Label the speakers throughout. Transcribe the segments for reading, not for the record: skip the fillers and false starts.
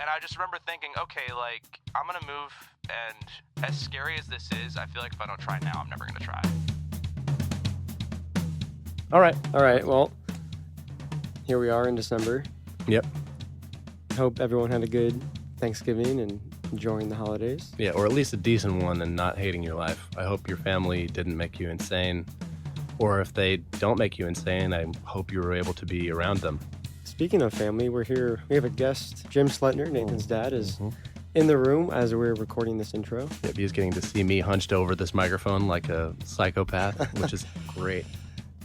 Speaker 1: And I just remember thinking, okay, like, I'm going to move, and as scary as this is, I feel like if I don't try now, I'm never going to try.
Speaker 2: All right. Well, here we are in December.
Speaker 3: Yep.
Speaker 2: Hope everyone had a good Thanksgiving and enjoying the holidays.
Speaker 3: Yeah, or at least a decent one and not hating your life. I hope your family didn't make you insane. Or if they don't make you insane, I hope you were able to be around them.
Speaker 2: Speaking of family, we're here. We have a guest. Jim Sletner, Nathan's dad, is in the room as we're recording this intro.
Speaker 3: Yep, he's getting to see me hunched over this microphone like a psychopath, which is great.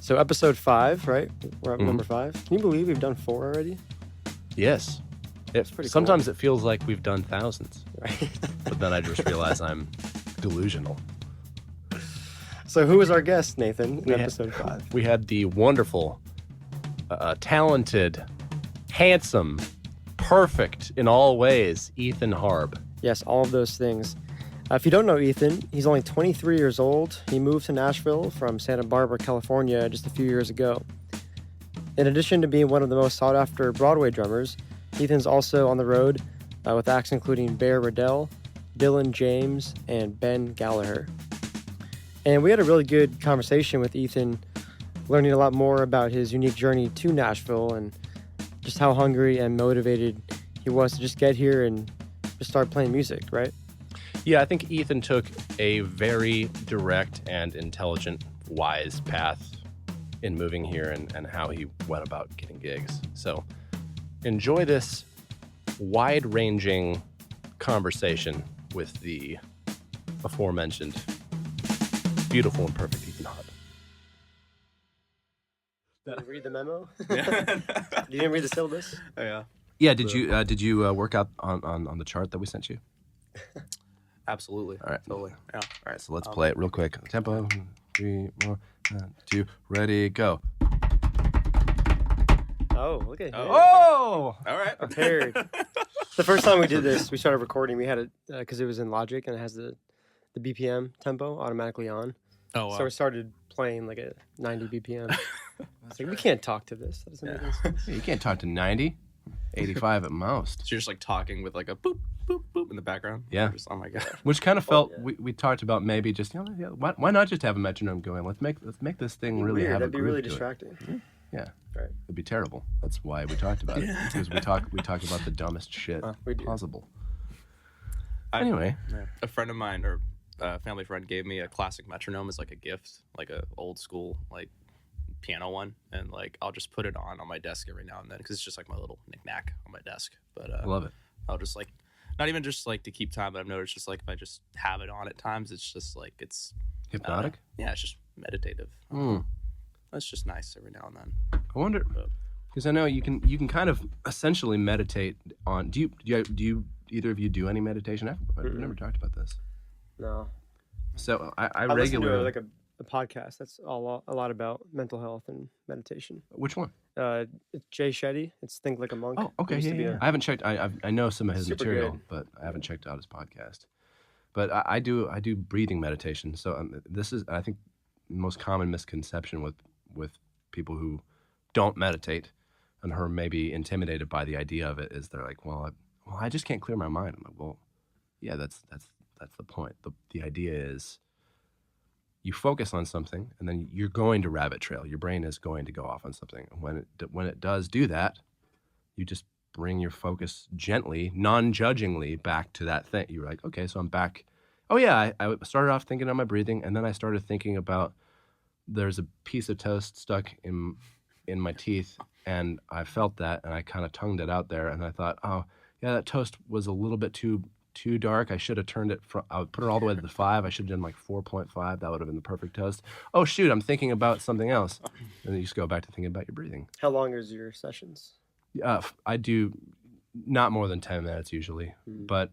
Speaker 2: So episode 5, right? We're at number 5. Can you believe we've done 4 already?
Speaker 3: Yes. Sometimes it feels like we've done thousands.
Speaker 2: Right.
Speaker 3: But then I just realize I'm delusional.
Speaker 2: So who was our guest, Nathan, in episode 5?
Speaker 3: We had the wonderful, talented, handsome, perfect in all ways, Ethan Harb.
Speaker 2: Yes, all of those things. If you don't know Ethan, he's only 23 years old. He moved to Nashville from Santa Barbara, California, just a few years ago. In addition to being one of the most sought-after Broadway drummers, Ethan's also on the road with acts including Bear Redell, Dylan James, and Ben Gallaher. And we had a really good conversation with Ethan, learning a lot more about his unique journey to Nashville and just how hungry and motivated he was to just get here and just start playing music, right?
Speaker 3: Yeah, I think Ethan took a very direct and intelligent, wise path in moving here and how he went about getting gigs. So enjoy this wide-ranging conversation with the aforementioned beautiful and perfect Ethan Harb.
Speaker 2: Did you read the memo?
Speaker 4: Yeah.
Speaker 2: You didn't read the syllabus?
Speaker 4: Oh, yeah.
Speaker 3: Yeah, did you work out on the chart that we sent you?
Speaker 4: Absolutely.
Speaker 3: All right.
Speaker 4: Totally. Yeah.
Speaker 3: All right, so let's play it real quick. Tempo, 3 more, 2, ready, go.
Speaker 2: Oh, look at him.
Speaker 3: Oh!
Speaker 4: All right.
Speaker 2: Prepared. The first time we did this, we started recording. We had it because it was in Logic and it has the BPM tempo automatically on.
Speaker 4: Oh, wow.
Speaker 2: So we started playing like a 90 BPM. It's like, we can't talk to this. That doesn't make any sense.
Speaker 3: You can't talk to 90, 85 at most.
Speaker 4: So you're just like talking with like a boop, boop, boop in the background?
Speaker 3: Yeah.
Speaker 4: Just, oh, my God.
Speaker 3: Which kind of felt, we talked about maybe just, why not just have a metronome going? Let's make this thing really
Speaker 2: Weird.
Speaker 3: have a
Speaker 2: That'd be
Speaker 3: groove
Speaker 2: really
Speaker 3: to it.
Speaker 2: distracting.
Speaker 3: Yeah.
Speaker 2: Right.
Speaker 3: It'd be terrible. That's why we talked about it. Because we talk about the dumbest shit
Speaker 2: We do.
Speaker 3: possible. Anyway.
Speaker 4: A friend of mine or a family friend gave me a classic metronome as like a gift, like a old school like piano one, and like I'll just put it on my desk every now and then because it's just like my little knick-knack on my desk. But
Speaker 3: Love it.
Speaker 4: I'll just like, not even just like to keep time, but I've noticed just like if I just have it on at times, it's just like it's
Speaker 3: Hypnotic?
Speaker 4: Yeah, it's just meditative.
Speaker 3: Mm.
Speaker 4: That's just nice every now and then.
Speaker 3: I wonder, because I know you can kind of essentially meditate on. Do you either of you do any meditation? I've never talked about this.
Speaker 2: No.
Speaker 3: So I
Speaker 2: listened
Speaker 3: regularly
Speaker 2: to like a podcast that's a lot about mental health and meditation.
Speaker 3: Which one?
Speaker 2: It's Jay Shetty. It's Think Like a Monk.
Speaker 3: Oh, okay,
Speaker 2: It used to be
Speaker 3: yeah. I haven't checked. I know some of his
Speaker 2: Super
Speaker 3: material,
Speaker 2: good.
Speaker 3: but I haven't checked out his podcast. But I do breathing meditation. So this is, I think, the most common misconception with people who don't meditate and who are maybe intimidated by the idea of it is they're like, well, I just can't clear my mind. I'm like, well, yeah, that's the point. The idea is you focus on something and then you're going to rabbit trail. Your brain is going to go off on something. When it does do that, you just bring your focus gently, non-judgingly back to that thing. You're like, okay, so I'm back. Oh yeah, I started off thinking on my breathing, and then I started thinking about there's a piece of toast stuck in my teeth, and I felt that, and I kind of tongued it out there, and I thought, oh yeah, that toast was a little bit too dark. I should have turned it I would put it all the way to the 5. I should have done like 4.5. That would have been the perfect toast. Oh shoot, I'm thinking about something else. And then you just go back to thinking about your breathing.
Speaker 2: How long is your sessions?
Speaker 3: I do not more than 10 minutes usually, but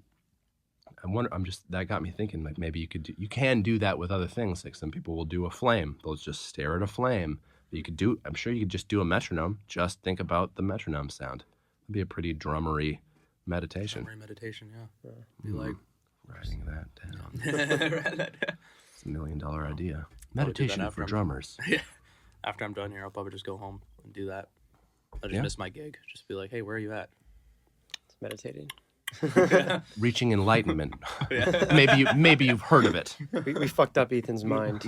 Speaker 3: I wonder, that got me thinking, like maybe you can do that with other things. Like some people will do a flame. They'll just stare at a flame. But I'm sure you could just do a metronome. Just think about the metronome sound. It'd be a pretty drummery meditation.
Speaker 4: Drummery meditation, yeah. Be like
Speaker 3: writing that down. It's $1 million idea. Meditation for drummers.
Speaker 4: Yeah. After I'm done here, I'll probably just go home and do that. I'll just miss my gig. Just be like, hey, where are you at?
Speaker 2: It's meditating.
Speaker 3: reaching enlightenment. Maybe you've heard of it.
Speaker 2: We fucked up Ethan's mind.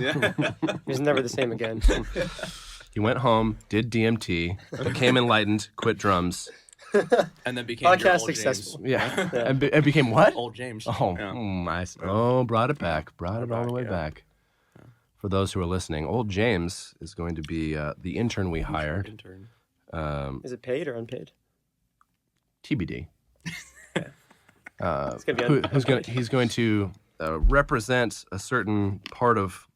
Speaker 2: He's never the same again.
Speaker 3: He went home, did DMT, became enlightened, quit drums.
Speaker 4: And then became your
Speaker 2: Podcast
Speaker 4: old
Speaker 2: successful.
Speaker 4: James.
Speaker 3: Yeah. And became what?
Speaker 4: Old James.
Speaker 3: Oh,
Speaker 4: Yeah.
Speaker 3: nice. Oh, brought it back. Brought it all the way back. For those who are listening, old James is going to be the intern we hired.
Speaker 4: Intern.
Speaker 2: Is it paid or unpaid?
Speaker 3: TBD.
Speaker 2: It's gonna be
Speaker 3: He's going to represent a certain part of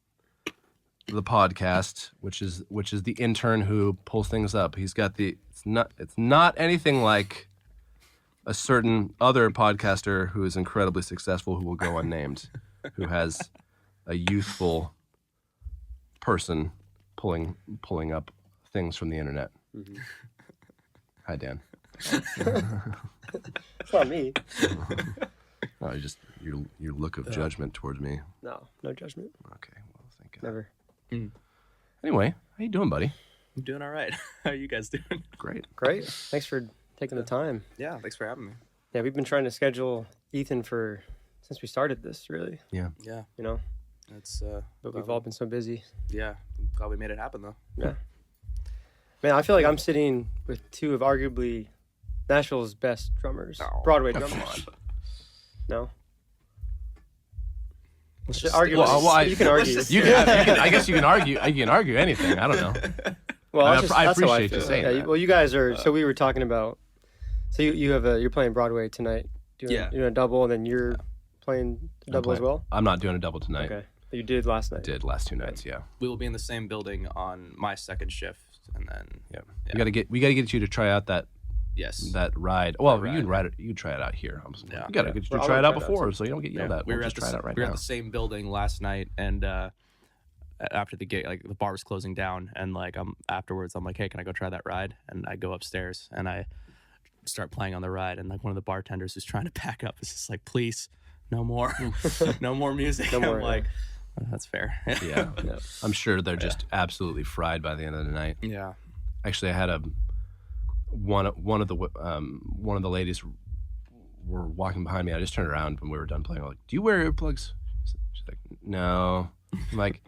Speaker 3: the podcast, which is the intern who pulls things up. He's got it's not anything like a certain other podcaster who is incredibly successful who will go unnamed, who has a youthful person pulling up things from the internet.
Speaker 2: Mm-hmm.
Speaker 3: Hi, Dan.
Speaker 2: It's not me.
Speaker 3: Oh, just your look of judgment towards me.
Speaker 2: No judgment.
Speaker 3: Okay, well, thank God.
Speaker 2: Never.
Speaker 3: Anyway, how you doing, buddy?
Speaker 4: I'm doing all right. How are you guys doing?
Speaker 3: Great.
Speaker 2: Great. Thanks for taking the time.
Speaker 4: Yeah, thanks for having me.
Speaker 2: Yeah, we've been trying to schedule Ethan since we started this, really.
Speaker 4: Yeah,
Speaker 2: You know,
Speaker 4: it's
Speaker 2: but we've all been so busy.
Speaker 4: yeah. I'm glad we made it happen though.
Speaker 2: Yeah. Man, I feel like I'm sitting with two of arguably Nashville's best drummers,
Speaker 4: Oh,
Speaker 2: Broadway
Speaker 3: come
Speaker 2: drummers.
Speaker 3: on.
Speaker 2: No.
Speaker 4: Just
Speaker 2: Argue. You can argue.
Speaker 3: I guess you can argue. I can argue anything. I don't know.
Speaker 2: Well,
Speaker 3: I
Speaker 2: that's how
Speaker 3: appreciate
Speaker 2: feel.
Speaker 3: you saying
Speaker 2: Yeah,
Speaker 3: that.
Speaker 2: well, you guys are. So we were talking about. So you're playing Broadway tonight. You're doing a double, and then you're playing a double as well.
Speaker 3: I'm not doing a double tonight.
Speaker 2: Okay. But you did last night.
Speaker 3: Did last 2 nights, yeah.
Speaker 4: We will be in the same building on my second shift, and then
Speaker 3: Yeah. We gotta get you to try out that
Speaker 4: yes,
Speaker 3: ride. Well,
Speaker 4: That
Speaker 3: you can
Speaker 4: ride.
Speaker 3: ride it. You can try it out here.
Speaker 4: Yeah.
Speaker 3: You gotta get you to
Speaker 2: Well, I
Speaker 3: try it
Speaker 2: wanna
Speaker 3: out
Speaker 2: try it out
Speaker 3: before,
Speaker 2: too.
Speaker 3: so you don't get yelled at.
Speaker 4: we were
Speaker 3: We'll
Speaker 4: at
Speaker 3: just try it out right
Speaker 4: we were
Speaker 3: now.
Speaker 4: at the same building last night, and after the gig, like the bar was closing down, and like afterwards, I'm like, hey, can I go try that ride? And I go upstairs and I start playing on the ride, and like one of the bartenders who's trying to pack up is just like, please, no more, no more music.
Speaker 2: No more,
Speaker 4: I'm like, oh, that's fair.
Speaker 3: Yeah.
Speaker 2: Yeah.
Speaker 3: I'm sure they're just absolutely fried by the end of the night.
Speaker 4: Yeah.
Speaker 3: Actually, I had one of the ladies were walking behind me. I just turned around when we were done playing. I'm like, do you wear earplugs? She's like, no. I'm like,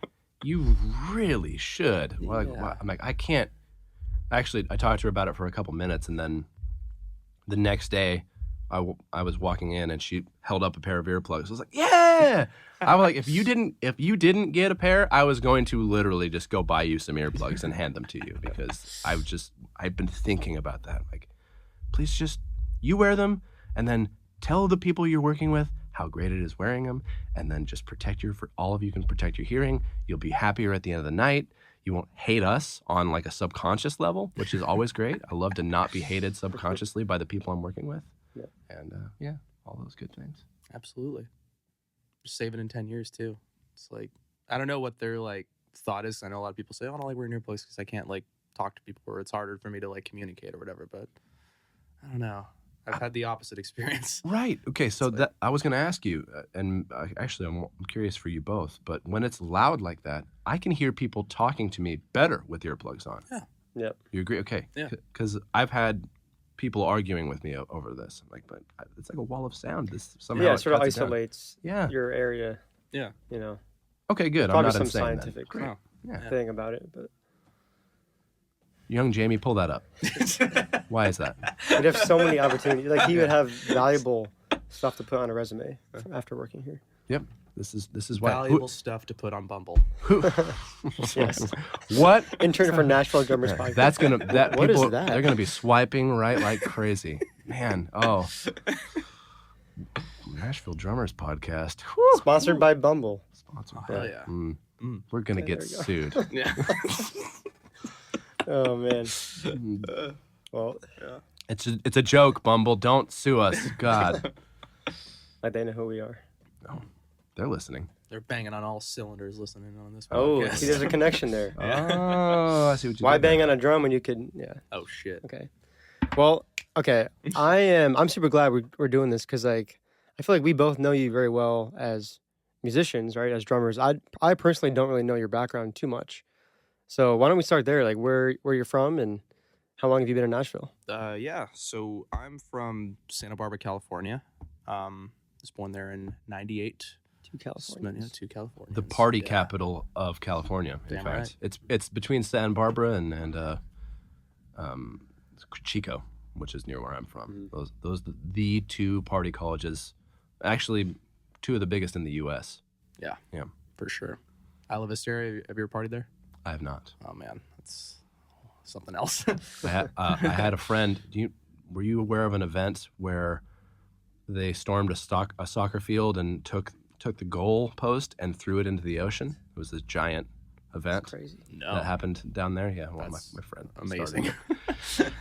Speaker 3: you really should. Well, like,
Speaker 4: Yeah.
Speaker 3: I'm like, I can't. Actually, I talked to her about it for a couple minutes, and then the next day, I was walking in, and she held up a pair of earplugs. I was like, yeah. I was like, if you didn't get a pair, I was going to literally just go buy you some earplugs and hand them to you, because I've been thinking about that. Like, please just, you wear them, and then tell the people you're working with how great it is wearing them, and then just all of you can protect your hearing. You'll be happier at the end of the night. You won't hate us on like a subconscious level, which is always great. I love to not be hated subconsciously by the people I'm working with.
Speaker 2: Yeah.
Speaker 3: And all those good things.
Speaker 4: Absolutely. Just save it in 10 years too. It's like, I don't know what their like thought is. I know a lot of people say, oh, I don't like wearing earplugs because I can't like talk to people, or it's harder for me to like communicate or whatever. But I don't know. I've had the opposite experience.
Speaker 3: Right. Okay. So that I was going to ask you, and actually, I'm curious for you both. But when it's loud like that, I can hear people talking to me better with earplugs on.
Speaker 4: Yeah.
Speaker 2: Yep.
Speaker 3: You agree? Okay.
Speaker 4: Yeah.
Speaker 3: Because I've had people arguing with me over this. I'm like, but it's like a wall of sound. This somehow
Speaker 2: Yeah, it sort of
Speaker 3: cuts it down.
Speaker 2: isolates
Speaker 3: Yeah.
Speaker 2: your area.
Speaker 4: Yeah.
Speaker 2: You know,
Speaker 3: Okay. Good. I'm
Speaker 2: probably
Speaker 3: not
Speaker 2: some
Speaker 3: insane then.
Speaker 2: scientific
Speaker 3: Great.
Speaker 4: Oh.
Speaker 3: Yeah.
Speaker 2: thing about it, but
Speaker 3: Young Jamie, pull that up. Why is that?
Speaker 2: we'd have so many opportunities. Like he would have valuable stuff to put on a resume after working here.
Speaker 3: Yep. This is why.
Speaker 4: Valuable stuff to put on Bumble.
Speaker 2: Yes.
Speaker 3: What?
Speaker 2: Intern for Nashville Drummers Podcast.
Speaker 3: That's gonna.
Speaker 2: What is
Speaker 3: people,
Speaker 2: that?
Speaker 3: They're gonna be swiping right like crazy. Man. Oh. Nashville Drummers Podcast. Whew.
Speaker 2: Sponsored by Bumble.
Speaker 3: Sponsored
Speaker 4: Hell
Speaker 3: by-
Speaker 4: yeah.
Speaker 3: We're gonna
Speaker 2: Yeah,
Speaker 3: get
Speaker 2: there you go.
Speaker 3: sued.
Speaker 4: Yeah.
Speaker 2: Oh man. Well,
Speaker 3: It's a joke, Bumble. Don't sue us. God.
Speaker 2: like they know who we are.
Speaker 3: They're listening.
Speaker 4: They're banging on all cylinders listening on this
Speaker 2: Oh,
Speaker 4: podcast.
Speaker 2: see, there's a connection there.
Speaker 3: Oh, I see what you
Speaker 2: Why
Speaker 3: did there.
Speaker 2: bang on a drum when you could? Yeah.
Speaker 4: Oh, shit.
Speaker 2: Okay. Well, okay. I'm super glad we're doing this because like I feel like we both know you very well as musicians, right? As drummers. I personally don't really know your background too much. So why don't we start there? Like where you're from and How long have you been in Nashville?
Speaker 4: Yeah. So I'm from Santa Barbara, California. Was born there in '98.
Speaker 2: Two Californians.
Speaker 4: Two Californians.
Speaker 3: The party capital of California, in
Speaker 4: Damn
Speaker 3: fact.
Speaker 4: right.
Speaker 3: It's between Santa Barbara and Chico, which is near where I'm from. Those the two party colleges, actually, two of the biggest in the U.S.
Speaker 4: Yeah.
Speaker 3: Yeah.
Speaker 4: For sure. Isla Vista area. Have you ever partied there?
Speaker 3: I have not.
Speaker 4: Oh man, that's something else.
Speaker 3: I had a friend. Were you aware of an event where they stormed a soccer field and took the goal post and threw it into the ocean? It was this giant event
Speaker 2: That's crazy.
Speaker 4: No.
Speaker 3: that happened down there. Yeah, well,
Speaker 4: That's
Speaker 3: my friend.
Speaker 4: Amazing.
Speaker 3: started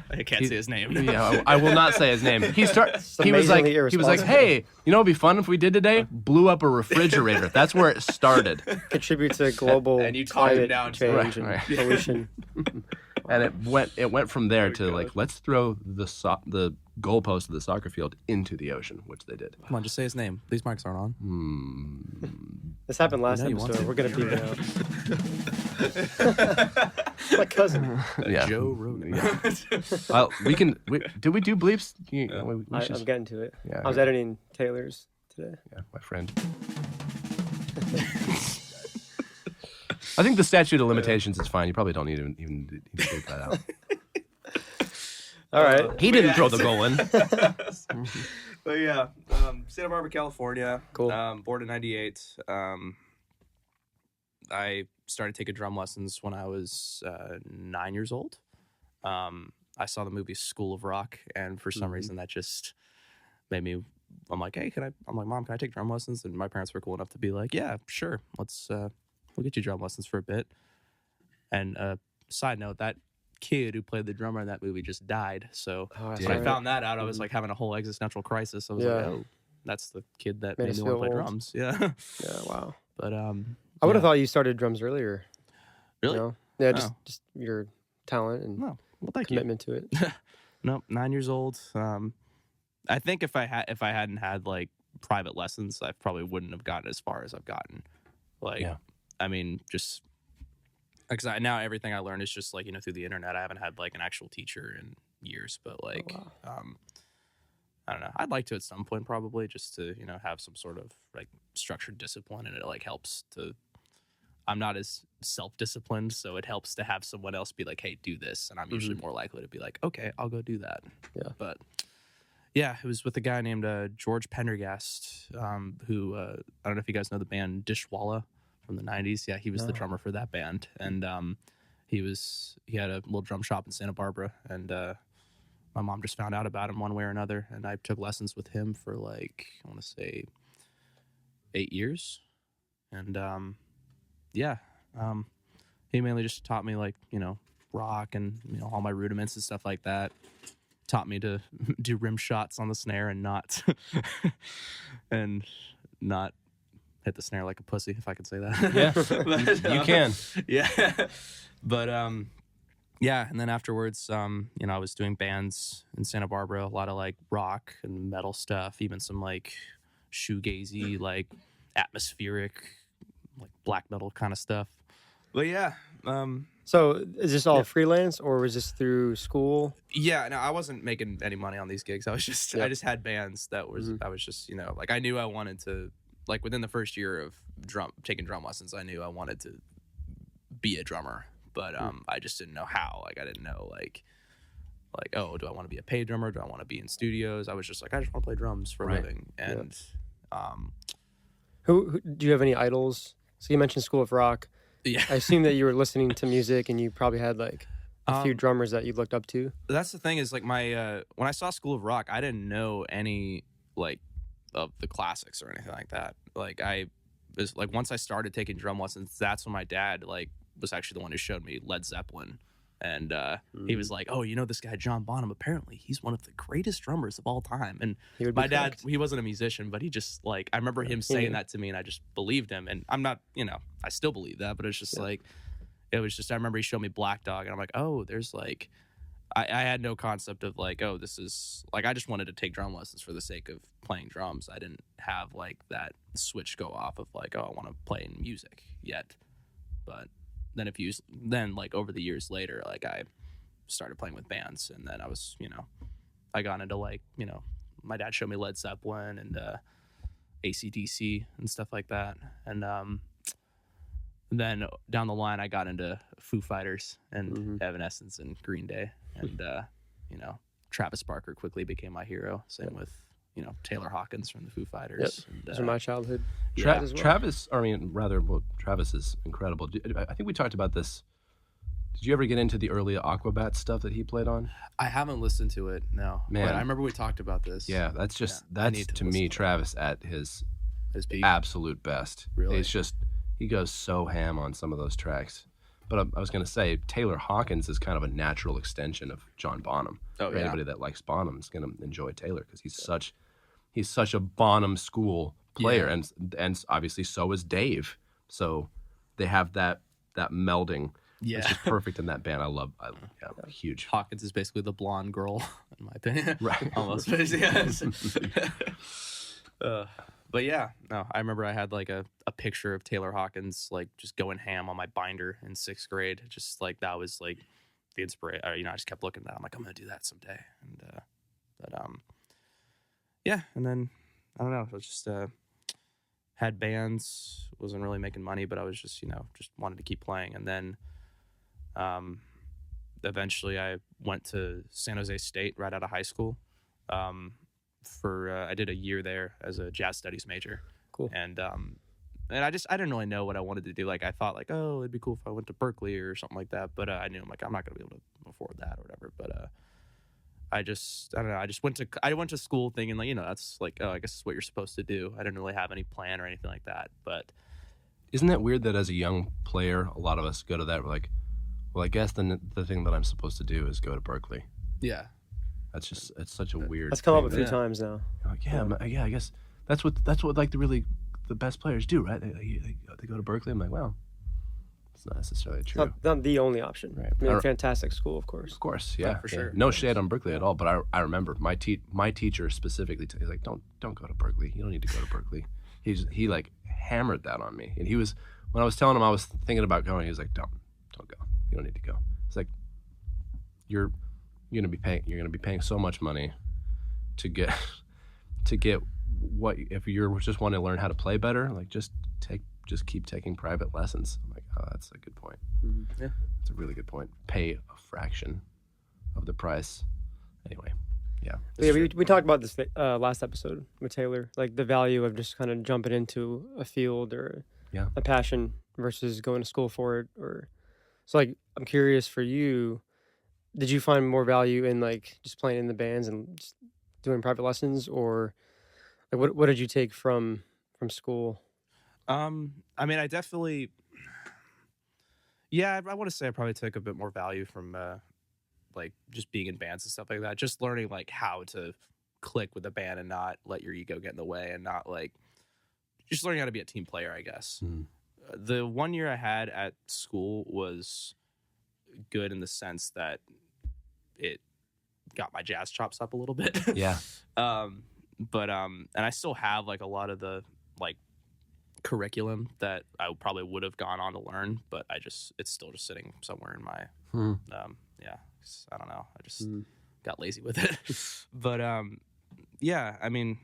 Speaker 4: I can't say his name.
Speaker 3: it. Yeah, I will not say his name. He was like,
Speaker 2: amazingly
Speaker 3: he was like,
Speaker 2: irresponsible.
Speaker 3: hey, you know what'd be fun if we did today? Blew up a refrigerator. That's where it started.
Speaker 2: Contribute to global
Speaker 4: And you talk him
Speaker 2: climate
Speaker 4: down to
Speaker 2: change
Speaker 3: it.
Speaker 2: and
Speaker 3: Right.
Speaker 2: pollution.
Speaker 3: And it went from there to
Speaker 4: God.
Speaker 3: like, let's throw the goalpost of the soccer field into the ocean, which they did.
Speaker 4: Come on, just say his name. These mics aren't on.
Speaker 2: This happened last
Speaker 4: know you want
Speaker 2: episode.
Speaker 4: to.
Speaker 2: We're gonna beat it out. My cousin.
Speaker 3: Yeah.
Speaker 4: Joe Rogan.
Speaker 3: Yeah. Did we do bleeps? We should-
Speaker 2: I'm getting to it.
Speaker 3: Yeah,
Speaker 2: I was
Speaker 3: yeah.
Speaker 2: editing Taylor's today.
Speaker 3: Yeah, my friend. I think the statute of limitations is fine. You probably don't need to even need to take that out.
Speaker 2: All right.
Speaker 3: He didn't throw the goal in.
Speaker 4: But yeah, Santa Barbara, California.
Speaker 2: Cool.
Speaker 4: Born in '98. I started taking drum lessons when I was 9 years old. I saw the movie School of Rock, and for some reason that just made me. I'm like, hey, I'm like, Mom, can I take drum lessons? And my parents were cool enough to be like, yeah, sure. We'll get you drum lessons for a bit. And side note, that kid who played the drummer in that movie just died. So
Speaker 2: Oh, that's
Speaker 4: when I
Speaker 2: right.
Speaker 4: found that out, I was like having a whole existential crisis. I was
Speaker 2: Yeah.
Speaker 4: like, oh, that's the kid that
Speaker 2: Made
Speaker 4: made
Speaker 2: us
Speaker 4: me want to
Speaker 2: feel
Speaker 4: play
Speaker 2: old.
Speaker 4: drums. Yeah.
Speaker 2: Yeah. Wow.
Speaker 4: But
Speaker 2: I would have thought you started drums earlier.
Speaker 4: really?
Speaker 2: You know? Yeah.
Speaker 4: Oh.
Speaker 2: Just your talent and
Speaker 4: No. Well, thank you.
Speaker 2: commitment to it.
Speaker 4: Nope, 9 years old. I think if I hadn't had like private lessons, I probably wouldn't have gotten as far as I've gotten. Like,
Speaker 3: Yeah.
Speaker 4: I mean, just because now everything I learned is just like through the internet. I haven't had like an actual teacher in years, but like,
Speaker 2: wow.
Speaker 4: I don't know. I'd like to at some point probably just to have some sort of like structured discipline, and it like helps to. I'm not as self-disciplined, so it helps to have someone else be like, hey, do this. And I'm usually more likely to be like, okay, I'll go do that.
Speaker 2: Yeah.
Speaker 4: But yeah, it was with a guy named George Pendergast, who, I don't know if you guys know the band Dishwalla from the 90s. Yeah, he was the drummer for that band. And he had a little drum shop in Santa Barbara. And my mom just found out about him one way or another. And I took lessons with him for like, I want to say 8 years. And yeah, he mainly just taught me like rock and all my rudiments and stuff like that. Taught me to do rim shots on the snare and not hit the snare like a pussy, if I could say that.
Speaker 3: Yeah,
Speaker 4: But,
Speaker 3: you can.
Speaker 4: Yeah, but yeah, and then afterwards, I was doing bands in Santa Barbara, a lot of like rock and metal stuff, even some like shoegazy, like atmospheric, like black metal kind of stuff. But yeah,
Speaker 2: So is this all freelance or was this through school?
Speaker 4: yeah. No, I wasn't making any money on these gigs. I was just, I just had bands that was, I was just, like I knew I wanted to, like within the first year of taking drum lessons, I knew I wanted to be a drummer, but I just didn't know how. Like I didn't know like, oh, do I want to be a paid drummer? Do I want to be in studios? I was just like, I just want to play drums for a living. And
Speaker 2: Who do you have any idols? So you mentioned School of Rock.
Speaker 4: yeah,
Speaker 2: I assume that you were listening to music and you probably had like a few drummers that you looked up to.
Speaker 4: that's the thing is like my when I saw School of Rock, I didn't know any like of the classics or anything like that. Like I was like once I started taking drum lessons, that's when my dad like was actually the one who showed me Led Zeppelin. And he was like, oh, this guy John Bonham, apparently he's one of the greatest drummers of all time. And
Speaker 2: He would be
Speaker 4: my dad,
Speaker 2: correct.
Speaker 4: he wasn't a musician, but he just like, I remember him saying that to me and I just believed him. And I'm not, I still believe that, but it's just like, it was just, I remember he showed me Black Dog and I'm like, oh, there's like, I had no concept of like, oh, this is like, I just wanted to take drum lessons for the sake of playing drums. I didn't have like that switch go off of like, oh, I want to play music yet. But then like over the years later, like I started playing with bands, and then I was, I got into like, my dad showed me Led Zeppelin and AC/DC and stuff like that, and then down the line I got into Foo Fighters and Evanescence and Green Day, and Travis Barker quickly became my hero. Same with Taylor Hawkins from the Foo Fighters.
Speaker 2: Yep. Those are my childhood.
Speaker 3: Travis, Travis is incredible. I think we talked about this. Did you ever get into the early Aquabat stuff that he played on?
Speaker 4: I haven't listened to it, no.
Speaker 3: Man.
Speaker 4: But I remember we talked about this.
Speaker 3: Yeah, that's to me Travis at his
Speaker 4: peak.
Speaker 3: absolute best.
Speaker 4: Really?
Speaker 3: It's just, he goes so ham on some of those tracks. But I was going to say, Taylor Hawkins is kind of a natural extension of John Bonham.
Speaker 4: Oh, yeah.
Speaker 3: Anybody that likes Bonham is going to enjoy Taylor because he's such a Bonham school player, and obviously so is Dave. So they have that melding.
Speaker 4: Yeah.
Speaker 3: It's just perfect in that band. I'm huge.
Speaker 4: Hawkins is basically the blonde girl, in my opinion.
Speaker 3: Right.
Speaker 4: Almost. Yes. But yeah, no, I remember I had like a picture of Taylor Hawkins like just going ham on my binder in 6th grade. Just like that was like the inspiration. I just kept looking at that. I'm like, I'm gonna do that someday. And yeah, and then I don't know. It was just had bands, wasn't really making money, but I was just just wanted to keep playing. And then eventually I went to San Jose State right out of high school. I did a year there as a jazz studies major.
Speaker 2: Cool.
Speaker 4: And I didn't really know what I wanted to do. Like I thought like, oh, it'd be cool if I went to Berkeley or something like that. But I knew I'm not gonna be able to afford that or whatever. But I don't know. I went to school thinking like, that's like, oh, I guess it's what you're supposed to do. I didn't really have any plan or anything like that. But
Speaker 3: isn't that weird that as a young player, a lot of us go to that, we're like, well, I guess the thing that I'm supposed to do is go to Berkeley.
Speaker 4: yeah.
Speaker 3: It's such a weird.
Speaker 2: That's come up a
Speaker 3: thing.
Speaker 2: few times now.
Speaker 3: Like, yeah, I guess that's what like the best players do, right? They go to Berkeley. I'm like, well, it's not necessarily true.
Speaker 2: Not the only option.
Speaker 3: Right.
Speaker 2: I mean, fantastic school, of course.
Speaker 3: Of course, yeah,
Speaker 4: for sure.
Speaker 3: No shade on Berkeley at all, but I remember my teacher specifically. He's like, don't go to Berkeley. You don't need to go to Berkeley. He like hammered that on me, and he was, when I was telling him I was thinking about going, he was like, don't go. You don't need to go. It's like you're gonna be paying so much money to get what, if you're just want to learn how to play better, like just keep taking private lessons. I'm like, oh, that's a good point.
Speaker 2: Mm-hmm.
Speaker 4: Yeah,
Speaker 3: it's a really good point. Pay a fraction of the price. Anyway, yeah.
Speaker 2: We talked about this last episode with Taylor, like the value of just kind of jumping into a field or a passion versus going to school for it. Or so, like, I'm curious for you. Did you find more value in like just playing in the bands and just doing private lessons, or like what did you take from school?
Speaker 4: I mean, I definitely, I want to say I probably took a bit more value from like just being in bands and stuff like that. Just learning like how to click with a band and not let your ego get in the way, and not like just learning how to be a team player, I guess. The 1 year I had at school was good in the sense that it got my jazz chops up a little bit.
Speaker 3: Yeah.
Speaker 4: But and I still have like a lot of the like curriculum that I probably would have gone on to learn, but it's still just sitting somewhere in my I don't know. I just got lazy with it. But I mean,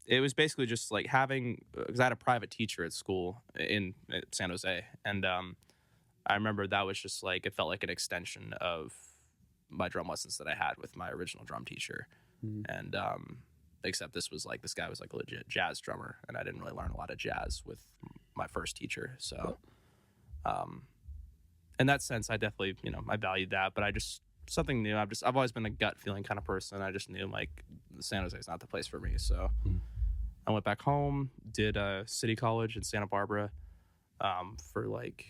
Speaker 4: it was basically just like having, because I had a private teacher at school at San Jose, and I remember that was just like, it felt like an extension of my drum lessons that I had with my original drum teacher. And except this guy was like a legit jazz drummer, and I didn't really learn a lot of jazz with my first teacher. So in that sense, I definitely, I valued that, but I just, something new. I've always been a gut feeling kind of person. I just knew like San Jose is not the place for me. So I went back home, did City College in Santa Barbara for like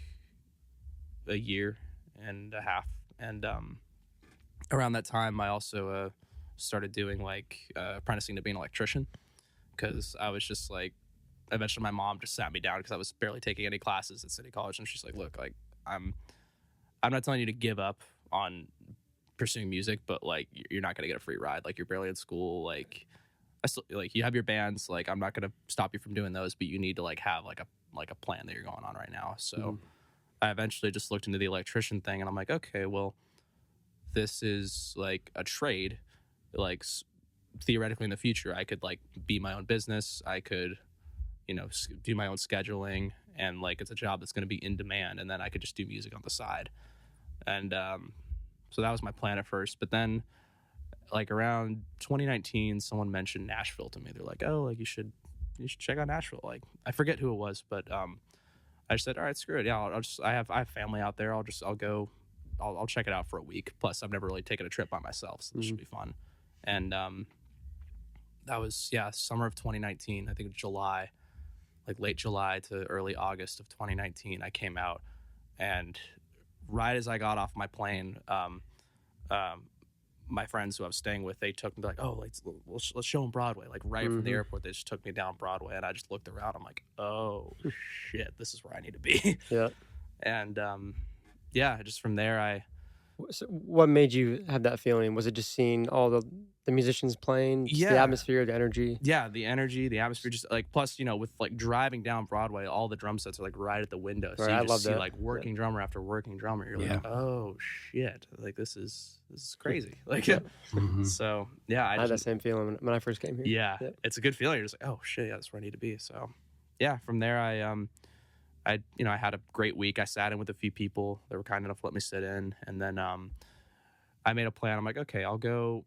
Speaker 4: a year and a half. And around that time, I also started doing like apprenticing to be an electrician, because I was just like, eventually my mom just sat me down because I was barely taking any classes at City College, and she's like, look, like I'm not telling you to give up on pursuing music, but like you're not gonna get a free ride. Like you're barely in school. Like I still, like, you have your bands. Like I'm not gonna stop you from doing those, but you need to like have like a plan that you're going on right now. So I eventually just looked into the electrician thing, and I'm like, okay, well, this is like a trade, like theoretically in the future, I could like be my own business. I could, do my own scheduling, and like it's a job that's going to be in demand, and then I could just do music on the side. And so that was my plan at first. But then like around 2019, someone mentioned Nashville to me. They're like, oh, like you should check out Nashville. Like I forget who it was, but I just said, all right, screw it. Yeah, I have family out there. I'll go. I'll check it out for a week. Plus, I've never really taken a trip by myself, so this should be fun. And that was summer of 2019. I think July, like late July to early August of 2019. I came out, and right as I got off my plane, my friends who I was staying with, they took me like, oh, let's show them Broadway. Like right from the airport, they just took me down Broadway, and I just looked around. I'm like, oh shit, this is where I need to be.
Speaker 2: Yeah.
Speaker 4: And just from there,
Speaker 2: So what made you have that feeling? Was it just seeing all the musicians playing, just the atmosphere, the energy?
Speaker 4: Yeah, the energy, the atmosphere, just like plus, with like driving down Broadway, all the drum sets are like right at the window. So
Speaker 2: right,
Speaker 4: you just see like working drummer after working drummer. You're like, oh shit, like this is crazy. Like, so yeah,
Speaker 2: I had that same feeling when I first came here.
Speaker 4: Yeah, it's a good feeling. You're just like, oh shit, yeah, that's where I need to be. So yeah, from there I had a great week. I sat in with a few people that were kind enough to let me sit in. And then I made a plan. I'm like, okay, I'll go.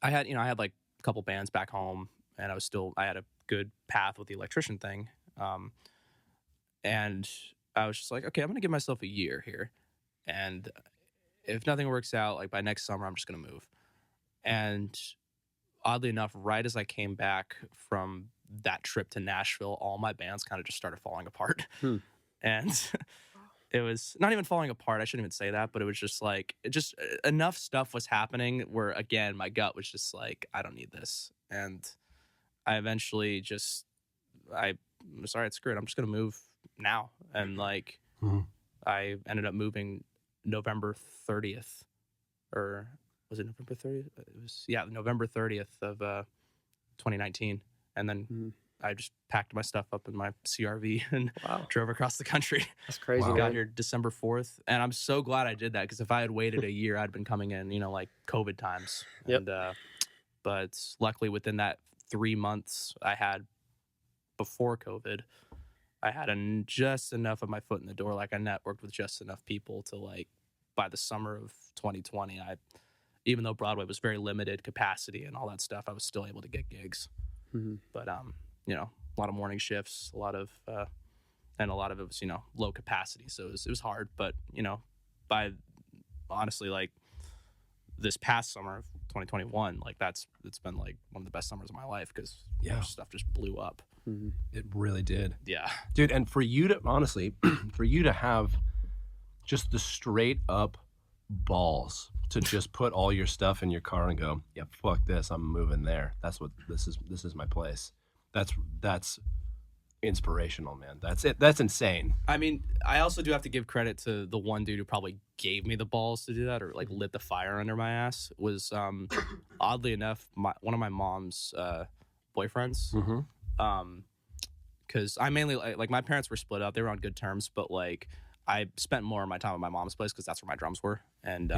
Speaker 4: I had like a couple bands back home, and I had a good path with the electrician thing. And I was just like, okay, I'm going to give myself a year here. And if nothing works out, like by next summer, I'm just going to move. And oddly enough, right as I came back from that trip to Nashville, all my bands kind of just started falling apart. And it was not even falling apart. I shouldn't even say that, but it was just like, enough stuff was happening where, again, my gut was just like, I don't need this. And I eventually I was all right, screw it. I'm just going to move now. And like, I ended up moving November 30th, or was it November 30th? It was, November 30th of 2019. And then I just packed my stuff up in my CRV and drove across the country.
Speaker 2: That's crazy.
Speaker 4: Got here December 4th. And I'm so glad I did that, because if I had waited a year, I'd been coming in, like COVID times.
Speaker 2: Yep.
Speaker 4: And, but luckily within that 3 months I had before COVID, I had just enough of my foot in the door. Like I networked with just enough people to like, by the summer of 2020, even though Broadway was very limited capacity and all that stuff, I was still able to get gigs. But a lot of morning shifts, a lot of it was low capacity, so it was hard. But by honestly, like this past summer of 2021, like it's been like one of the best summers of my life, because stuff just blew up.
Speaker 3: It really did.
Speaker 4: Yeah,
Speaker 3: dude. And for you to honestly, for you to have just the straight up balls to just put all your stuff in your car and go, yeah, fuck this, I'm moving there. That's what this is my place. That's inspirational, man. That's it. That's insane.
Speaker 4: I mean, I also do have to give credit to the one dude who probably gave me the balls to do that, or like lit the fire under my ass. Was oddly enough one of my mom's boyfriends. Because I mainly like my parents were split up. They were on good terms, but like I spent more of my time at my mom's place because that's where my drums were. And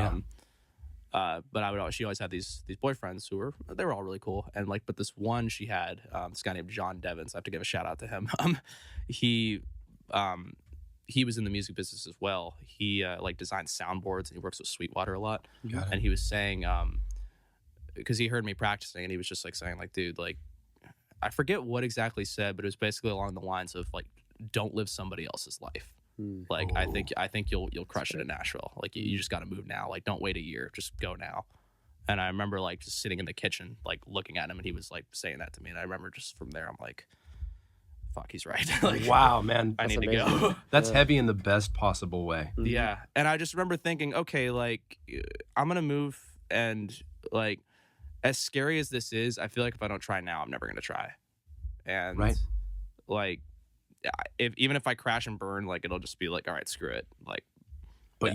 Speaker 4: but she always had these boyfriends who were all really cool. And like, but this one she had, this guy named John Devins. I have to give a shout out to him. He was in the music business as well. He like designs soundboards, and he works with Sweetwater a lot. And he was saying, because he heard me practicing, and he was just like saying like, dude, like I forget what exactly said, but it was basically along the lines of like, don't live somebody else's life. Like, I think you'll crush it in Nashville. Like, you just got to move now. Like, don't wait a year. Just go now. And I remember, like, just sitting in the kitchen, like, looking at him, and he was, like, saying that to me. And I remember just from there, I'm like, fuck, he's right. Like,
Speaker 3: wow, man.
Speaker 4: I need
Speaker 2: amazing.
Speaker 4: to go.
Speaker 3: That's heavy in the best possible way.
Speaker 4: Yeah. And I just remember thinking, okay, like, I'm going to move. And, like, as scary as this is, I feel like if I don't try now, I'm never going to try. And, like, even if I crash and burn, like it'll just be like, all right, screw it. Like,
Speaker 3: but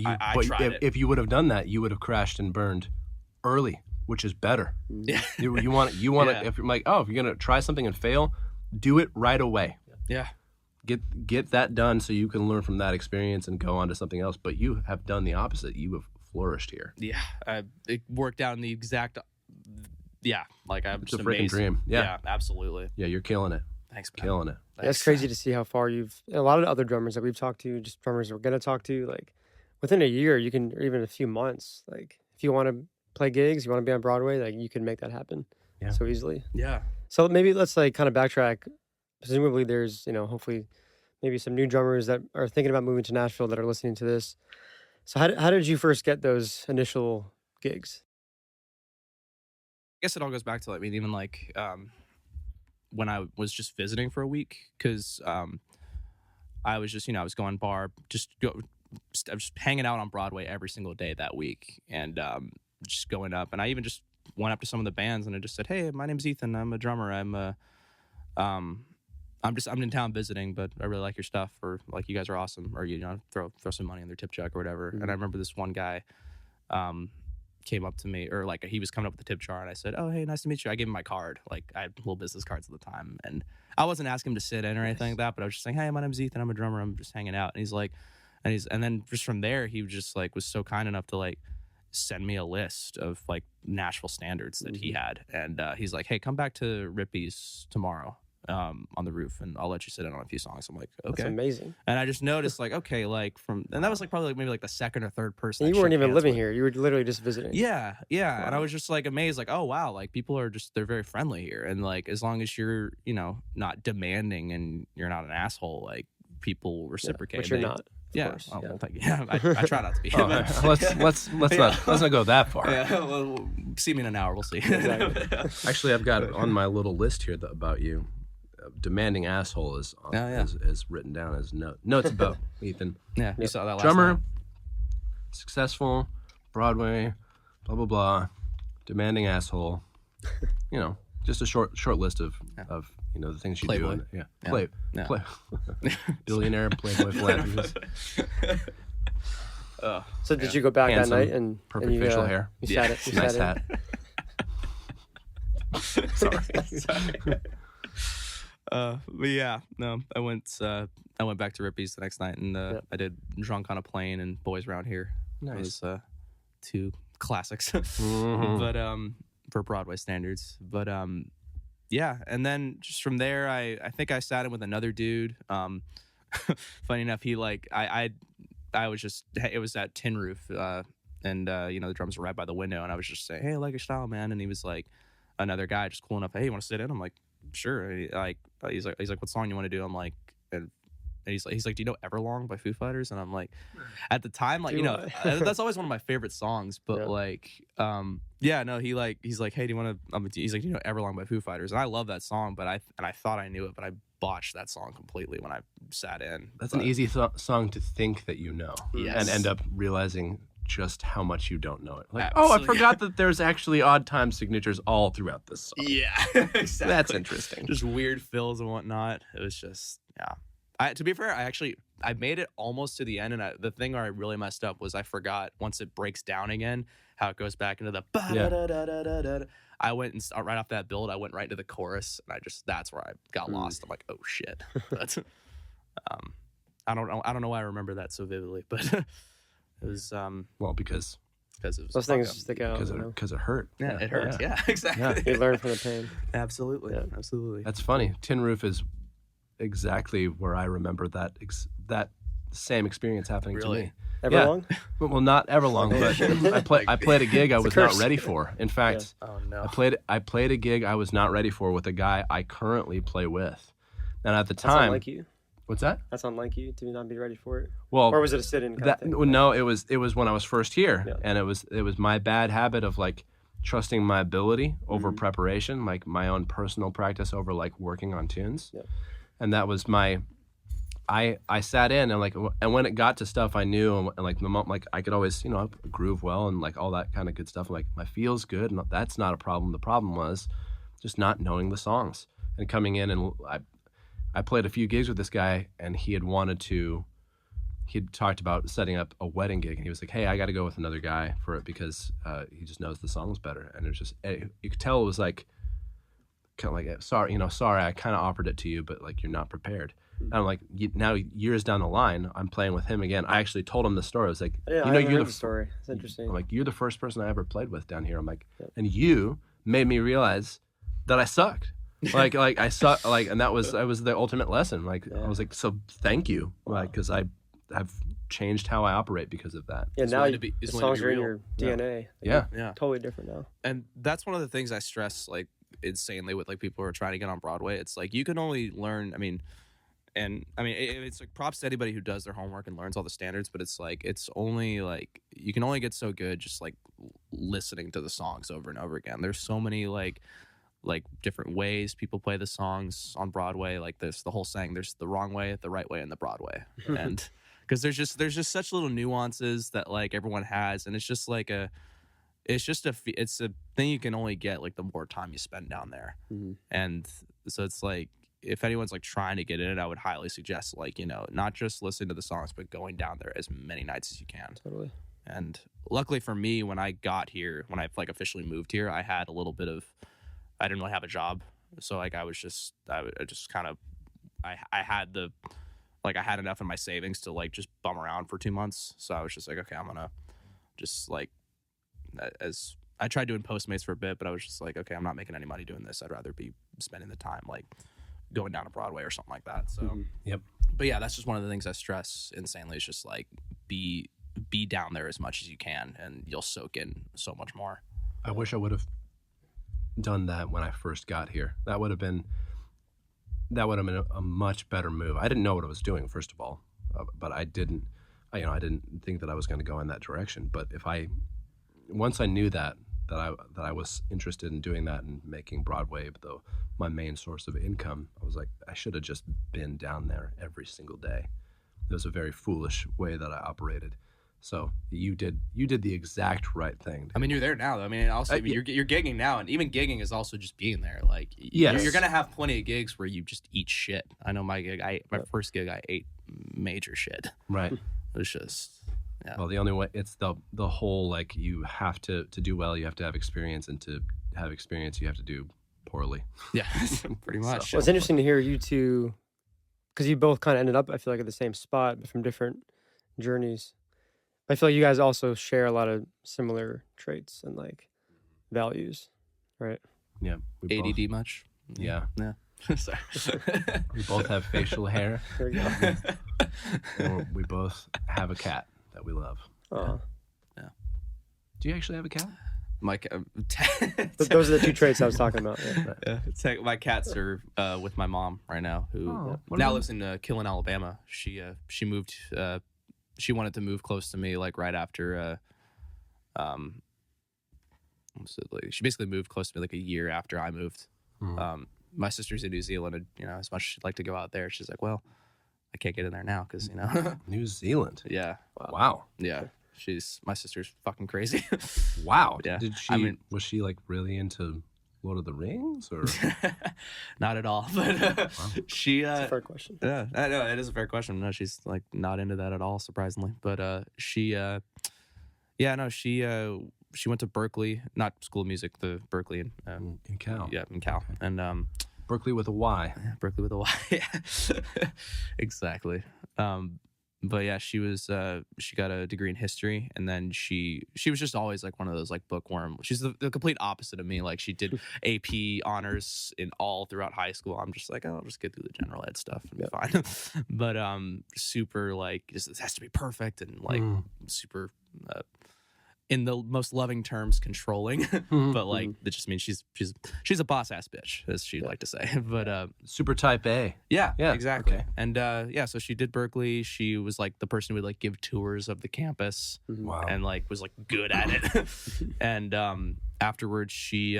Speaker 4: if
Speaker 3: you would have done that, you would have crashed and burned early, which is better.
Speaker 4: Yeah,
Speaker 3: you want to. If you're like, if you're gonna try something and fail, do it right away.
Speaker 4: Yeah,
Speaker 3: get that done so you can learn from that experience and go on to something else. But you have done the opposite. You have flourished here.
Speaker 4: Yeah, it worked out in the exact. Yeah, like I'm
Speaker 3: It's
Speaker 4: just
Speaker 3: a freaking
Speaker 4: amazed.
Speaker 3: dream. Yeah,
Speaker 4: absolutely.
Speaker 3: yeah, you're killing it.
Speaker 4: Thanks, man.
Speaker 3: Killing it.
Speaker 2: Yeah, it's crazy to see how far a lot of other drummers that we've talked to, just drummers we're going to talk to, like within a year, you can, or even a few months, like if you want to play gigs, you want to be on Broadway, like you can make that happen so easily.
Speaker 4: Yeah.
Speaker 2: So maybe let's like kind of backtrack. Presumably there's, hopefully maybe some new drummers that are thinking about moving to Nashville that are listening to this. So how did you first get those initial gigs?
Speaker 4: I guess it all goes back to even like when I was just visiting for a week, because I was just I was going bar, I was just hanging out on Broadway every single day that week, and just going up, and I even just went up to some of the bands and I just said, "Hey, my name's Ethan. I'm a drummer. I'm in town visiting, but I really like your stuff, or like you guys are awesome, or throw some money in their tip jar or whatever."
Speaker 2: Mm-hmm.
Speaker 4: And I remember this one guy came up to me, or like he was coming up with the tip jar, and I said, "Oh, hey, nice to meet you." I gave him my card. Like I had little business cards at the time, and I wasn't asking him to sit in or anything like that, but I was just saying, "Hey, my name's Ethan. I'm a drummer. I'm just hanging out." And he's like, and then just from there, he just like was so kind enough to like send me a list of like Nashville standards that he had, and he's like, "Hey, come back to Rippy's tomorrow on the roof, and I'll let you sit in on a few songs." I'm like, "Okay."
Speaker 2: That's amazing.
Speaker 4: And I just noticed like, okay, like and that was like probably like maybe like the second or third person.
Speaker 2: And you weren't even living here. You were literally just visiting.
Speaker 4: Yeah.
Speaker 2: Wow.
Speaker 4: And I was just like amazed, like, oh wow, like people are they're very friendly here, and like as long as you're not demanding and you're not an asshole, like people will reciprocate.
Speaker 2: Which you're not.
Speaker 4: Yeah. Oh, well, thank you. Yeah, I try not to be.
Speaker 3: Let's not go that far.
Speaker 4: Yeah, well, see me in an hour. We'll see.
Speaker 3: Actually, I've got on my little list here about you. Demanding asshole is written down as notes about Ethan.
Speaker 4: Yeah, you saw that last
Speaker 3: drummer,
Speaker 4: night.
Speaker 3: Successful, Broadway, blah blah blah. Demanding asshole. Just a short list of the things you
Speaker 4: Playboy.
Speaker 3: do. Play. Billionaire, playboy, philanthropist.
Speaker 2: So did you go back
Speaker 3: Handsome,
Speaker 2: that night and
Speaker 3: perfect
Speaker 2: you,
Speaker 3: facial hair?
Speaker 2: You sat it. You
Speaker 3: Nice
Speaker 2: sat
Speaker 3: hat. Sorry.
Speaker 4: But yeah, no, I went back to Rippy's the next night, and I did Drunk on a Plane and Boys Around Here.
Speaker 3: Nice.
Speaker 4: Those two classics,
Speaker 3: Mm-hmm.
Speaker 4: but for Broadway standards. But yeah, and then just from there, I think I sat in with another dude. Funny enough, he like I was just, it was at Tin Roof, and the drums were right by the window, and I was just saying, "Hey, I like your style, man." And he was like, another guy just cool enough, "Hey, you want to sit in?" I'm like, "Sure." And he's like, "What song you want to do?" I'm like, and he's like, "Do you know Everlong by Foo Fighters?" And I'm like, at the time, like, that's always one of my favorite songs, but he's like, "Hey, do you want to?" He's like, "Do you know Everlong by Foo Fighters?" And I love that song, but I thought I knew it, but I botched that song completely when I sat in.
Speaker 3: That's an easy song to think that you know, and end up realizing just how much you don't know it. Like, I forgot that there's actually odd time signatures all throughout this song.
Speaker 4: Yeah, exactly.
Speaker 3: That's interesting.
Speaker 4: Just weird fills and whatnot. It was just, yeah. To be fair, I made it almost to the end, and the thing where I really messed up was I forgot once it breaks down again how it goes back into the ba-da-da-da-da-da-da. I went and right off that build, I went right to the chorus, and that's where I got lost. I'm like, oh shit. But I don't know why I remember that so vividly, but it was
Speaker 3: because
Speaker 4: it was
Speaker 2: those things stick out
Speaker 3: because it hurt.
Speaker 4: Yeah, it hurts. Yeah, exactly.
Speaker 2: You learn from the pain.
Speaker 4: Absolutely.
Speaker 3: That's funny. Tin Roof is exactly where I remember that same experience happening to me.
Speaker 2: Everlong?
Speaker 3: Yeah. Well, not Everlong, but I played a gig I was not ready for. In fact,
Speaker 4: oh no,
Speaker 3: I played a gig I was not ready for with a guy I currently play with, and at the time,
Speaker 2: that's unlike you.
Speaker 3: What's that?
Speaker 2: That's unlike you to not be ready for it.
Speaker 3: Well,
Speaker 2: or was it a sit-in?
Speaker 3: No, it was when I was first here, and it was my bad habit of like trusting my ability over preparation, like my own personal practice over like working on tunes, and that was my. I sat in and when it got to stuff I knew and like the moment, like I could always groove well and like all that kind of good stuff. Like my feel's good and that's not a problem. The problem was just not knowing the songs and coming in, and I played a few gigs with this guy, and he'd talked about setting up a wedding gig, and he was like, "Hey, I got to go with another guy for it because he just knows the songs better." And it was just you could tell it was like kind of like sorry, I kind of offered it to you, but like you're not prepared. And I'm like, now years down the line, I'm playing with him again. I actually told him the story. I was like,
Speaker 2: Yeah,
Speaker 3: you know,
Speaker 2: I
Speaker 3: you're
Speaker 2: heard the story. It's interesting.
Speaker 3: I'm like, you're the first person I ever played with down here. I'm like, and you made me realize that I sucked. like I suck. Like, and that was the ultimate lesson. Like, I was like, so thank you. Like, because I have changed how I operate because of that.
Speaker 2: Yeah,
Speaker 4: It's
Speaker 2: now
Speaker 4: willing to be-
Speaker 2: the
Speaker 4: it's willing to
Speaker 2: songs
Speaker 4: be
Speaker 2: are in
Speaker 4: real.
Speaker 2: your DNA. Like,
Speaker 3: Yeah.
Speaker 4: Yeah.
Speaker 2: totally different now.
Speaker 4: And that's one of the things I stress like insanely with like people who are trying to get on Broadway. It's like you can only learn. I mean, it's like props to anybody who does their homework and learns all the standards. But it's like it's only like you can only get so good just like listening to the songs over and over again. There's so many like different ways people play the songs on Broadway. Like the whole saying, there's the wrong way, the right way, and the Broadway. And because there's just such little nuances that like everyone has, and it's just like it's a thing you can only get like the more time you spend down there. And so it's like if anyone's like trying to get in it, I would highly suggest like, you know, not just listening to the songs, but going down there as many nights as you can.
Speaker 2: Totally.
Speaker 4: And luckily for me, when I got here, when I like officially moved here, I had a little bit of, I didn't really have a job. So like I had enough in my savings to like just bum around for 2 months. So I was just like, okay, I'm gonna just like, as I tried doing Postmates for a bit, but I was just like, okay, I'm not making any money doing this. I'd rather be spending the time like going down to Broadway or something like that. So,
Speaker 3: Yep.
Speaker 4: But yeah, that's just one of the things I stress insanely is just like be down there as much as you can, and you'll soak in so much more.
Speaker 3: I wish I would have done that when I first got here. That would have been a much better move. I didn't know what I was doing, first of all, but I didn't think that I was going to go in that direction. But once I knew that I was interested in doing that and making Broadway my main source of income, I was like, I should have just been down there every single day. It was a very foolish way that I operated. So you did the exact right thing.
Speaker 4: I mean, you're there now, though. I mean, also, you're gigging now, and even gigging is also just being there. Like,
Speaker 3: yes.
Speaker 4: You're gonna have plenty of gigs where you just eat shit. I know my first gig, I ate major shit.
Speaker 3: Right.
Speaker 4: It was just, yeah.
Speaker 3: Well, the only way, it's the whole, like, you have to do well, you have to have experience, and to have experience, you have to do poorly.
Speaker 4: Yeah, pretty much.
Speaker 2: Well, it's interesting to hear you two, because you both kind of ended up, I feel like, at the same spot, but from different journeys. I feel like you guys also share a lot of similar traits and like values, right?
Speaker 3: Yeah.
Speaker 4: ADD much?
Speaker 3: Yeah.
Speaker 4: Yeah. Sorry.
Speaker 3: We both have facial hair.
Speaker 2: There we go.
Speaker 3: And we both have a cat that we love.
Speaker 2: Oh.
Speaker 4: Yeah.
Speaker 3: Do you actually have a cat?
Speaker 2: Those are the two traits I was talking about. Yeah.
Speaker 4: Yeah. My cats are with my mom right now, who now lives in Killen, Alabama. She moved. She wanted to move close to me, like right after. She basically moved close to me like a year after I moved. My sister's in New Zealand, and you know, as much as she'd like to go out there, she's like, "Well, I can't get in there now because you know."
Speaker 3: New Zealand.
Speaker 4: Yeah.
Speaker 3: Wow.
Speaker 4: Yeah. My sister's fucking crazy.
Speaker 3: Wow.
Speaker 4: Yeah.
Speaker 3: Was she like really into Lord of the Rings or?
Speaker 4: Not at all. But she.
Speaker 2: That's a fair question.
Speaker 4: Yeah, I know it is a fair question. No, she's like not into that at all, surprisingly. But she went to Berkeley, not School of Music, the Berkeley in
Speaker 3: Cal.
Speaker 4: Yeah, in Cal, okay. And
Speaker 3: Berkeley with a Y.
Speaker 4: Berkeley with a Y. Yeah. Exactly. But yeah, she got a degree in history, and then she was just always like one of those like bookworm. She's the complete opposite of me. Like she did AP honors in all throughout high school. I'm just like, oh, I'll just get through the general ed stuff and be fine. But super like this has to be perfect and like super in the most loving terms controlling. But like that just means she's a boss ass bitch, as she'd like to say. But
Speaker 3: super type A.
Speaker 4: Yeah, exactly.
Speaker 3: Okay.
Speaker 4: And so she did Berkeley. She was like the person who would like give tours of the campus.
Speaker 3: Wow.
Speaker 4: And like was like good at it. And afterwards she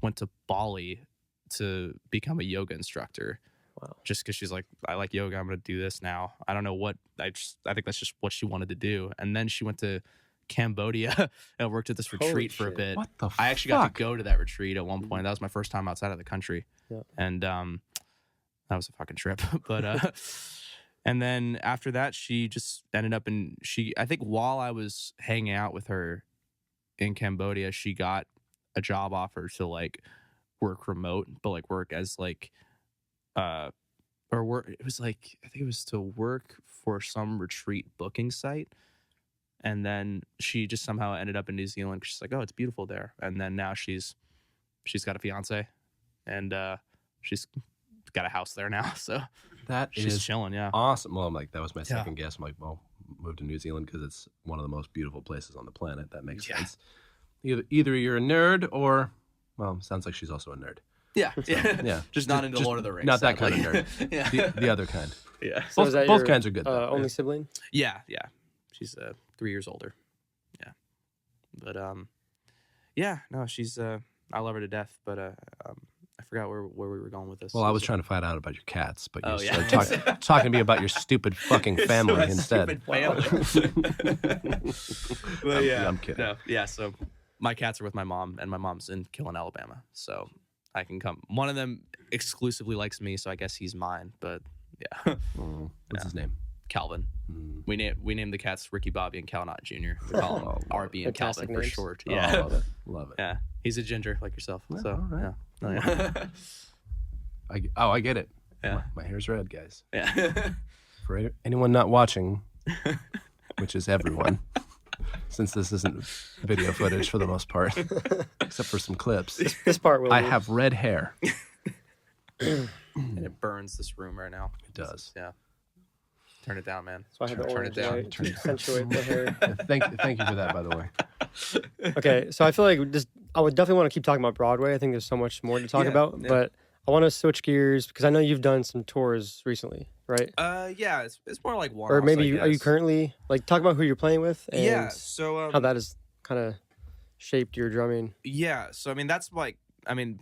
Speaker 4: went to Bali to become a yoga instructor.
Speaker 2: Wow.
Speaker 4: Just because she's like, I like yoga, I'm gonna do this now. I don't know what I think that's just what she wanted to do. And then she went to Cambodia and worked at this retreat for a bit.
Speaker 3: What the
Speaker 4: I actually got to go to that retreat at one point. That was my first time outside of the country.
Speaker 2: Yeah.
Speaker 4: And that was a fucking trip. But and then after that she just ended up I think while I was hanging out with her in Cambodia, she got a job offer to like work remote, but like work as like or work. It was like, I think it was to work for some retreat booking site. And then she just somehow ended up in New Zealand. She's like, oh, it's beautiful there. And then now she's got a fiance, and she's got a house there now. So she's chilling. Yeah.
Speaker 3: Awesome. Well, I'm like, that was my second guess. I'm like, well, move to New Zealand because it's one of the most beautiful places on the planet. That makes sense. Either you're a nerd or, well, sounds like she's also a nerd.
Speaker 4: Yeah.
Speaker 3: Yeah.
Speaker 4: Just not into Lord of the Rings.
Speaker 3: Not that kind of nerd.
Speaker 4: Yeah.
Speaker 3: The other kind.
Speaker 4: Yeah.
Speaker 2: So
Speaker 3: Both kinds are good.
Speaker 2: Only sibling?
Speaker 4: Yeah. She's 3 years older. Yeah. But yeah, no, she's I love her to death, but I forgot where we were going with this.
Speaker 3: Well, I was trying to find out about your cats, but you
Speaker 4: yeah.
Speaker 3: started talking to me about your stupid fucking family instead.
Speaker 4: Stupid family. But yeah,
Speaker 3: I'm kidding.
Speaker 4: No, yeah, so my cats are with my mom, and my mom's in Killen, Alabama. So I can come. One of them exclusively likes me, so I guess he's mine. But yeah.
Speaker 3: What's his name?
Speaker 4: Calvin. We named the cats Ricky Bobby and Cal Knott Jr. We call him RB and
Speaker 2: Fantastic
Speaker 4: Calvin for
Speaker 2: names.
Speaker 4: short.
Speaker 3: Oh,
Speaker 4: Yeah.
Speaker 3: Love it.
Speaker 4: Yeah. He's a ginger like yourself.
Speaker 3: Yeah,
Speaker 4: So
Speaker 3: all right.
Speaker 4: yeah.
Speaker 3: I get it.
Speaker 4: Yeah.
Speaker 3: My hair's red, guys.
Speaker 4: Yeah.
Speaker 3: For anyone not watching, which is everyone, since this isn't video footage for the most part, except for some clips,
Speaker 2: This part will
Speaker 3: I
Speaker 2: be.
Speaker 3: have red hair.
Speaker 4: And it burns this room right now.
Speaker 3: It does.
Speaker 4: Yeah. Turn it down, man.
Speaker 2: So I have the
Speaker 4: Turn
Speaker 2: orange
Speaker 4: it down.
Speaker 2: light to accentuate the hair.
Speaker 3: Thank you for that, by the way.
Speaker 2: Okay, so I feel like I would definitely want to keep talking about Broadway. I think there's so much more to talk about, but I want to switch gears because I know you've done some tours recently, right?
Speaker 4: Yeah, it's more like one.
Speaker 2: Or maybe are you currently talk about who you're playing with and
Speaker 4: so
Speaker 2: how that has kind of shaped your drumming?
Speaker 4: Yeah, so that's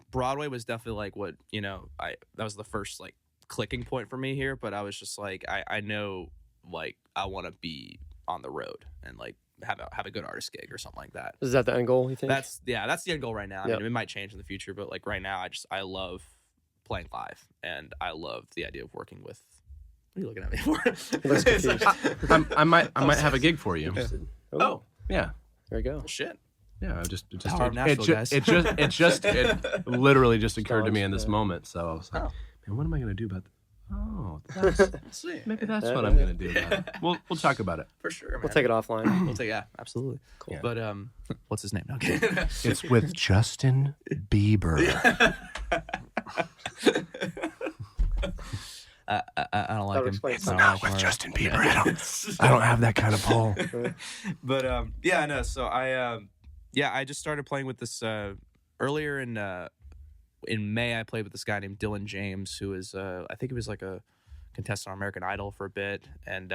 Speaker 4: Broadway was definitely like what that was the first like clicking point for me here. But I was just like, I know like I want to be on the road and like have a good artist gig or something like that.
Speaker 2: Is that the end goal, you think?
Speaker 4: That's the end goal right now.
Speaker 2: Yep.
Speaker 4: I mean, it might change in the future, but like right now, I love playing live, and I love the idea of working with. What are you looking at me for?
Speaker 2: Looks confused.
Speaker 3: I might have a gig for you.
Speaker 2: Oh,
Speaker 3: Yeah.
Speaker 2: there you go.
Speaker 4: Well, shit.
Speaker 3: Yeah, it literally just occurred to me in this moment. So I was like, man, what am I going to do about that? Oh, maybe that's what I'm going to do about it. We'll talk about it.
Speaker 4: For sure, man.
Speaker 2: We'll take it offline.
Speaker 4: Absolutely.
Speaker 2: Cool.
Speaker 3: Yeah.
Speaker 4: But what's his name? Okay.
Speaker 3: It's with Justin Bieber.
Speaker 4: I don't like him.
Speaker 2: explains
Speaker 4: I don't
Speaker 3: Not
Speaker 4: like
Speaker 3: with
Speaker 4: him.
Speaker 3: Justin Bieber. I don't have that kind of pull.
Speaker 4: But I know. So I just started playing with this earlier in May. I played with this guy named Dylan James, who is I think he was like a contestant on American Idol for a bit, and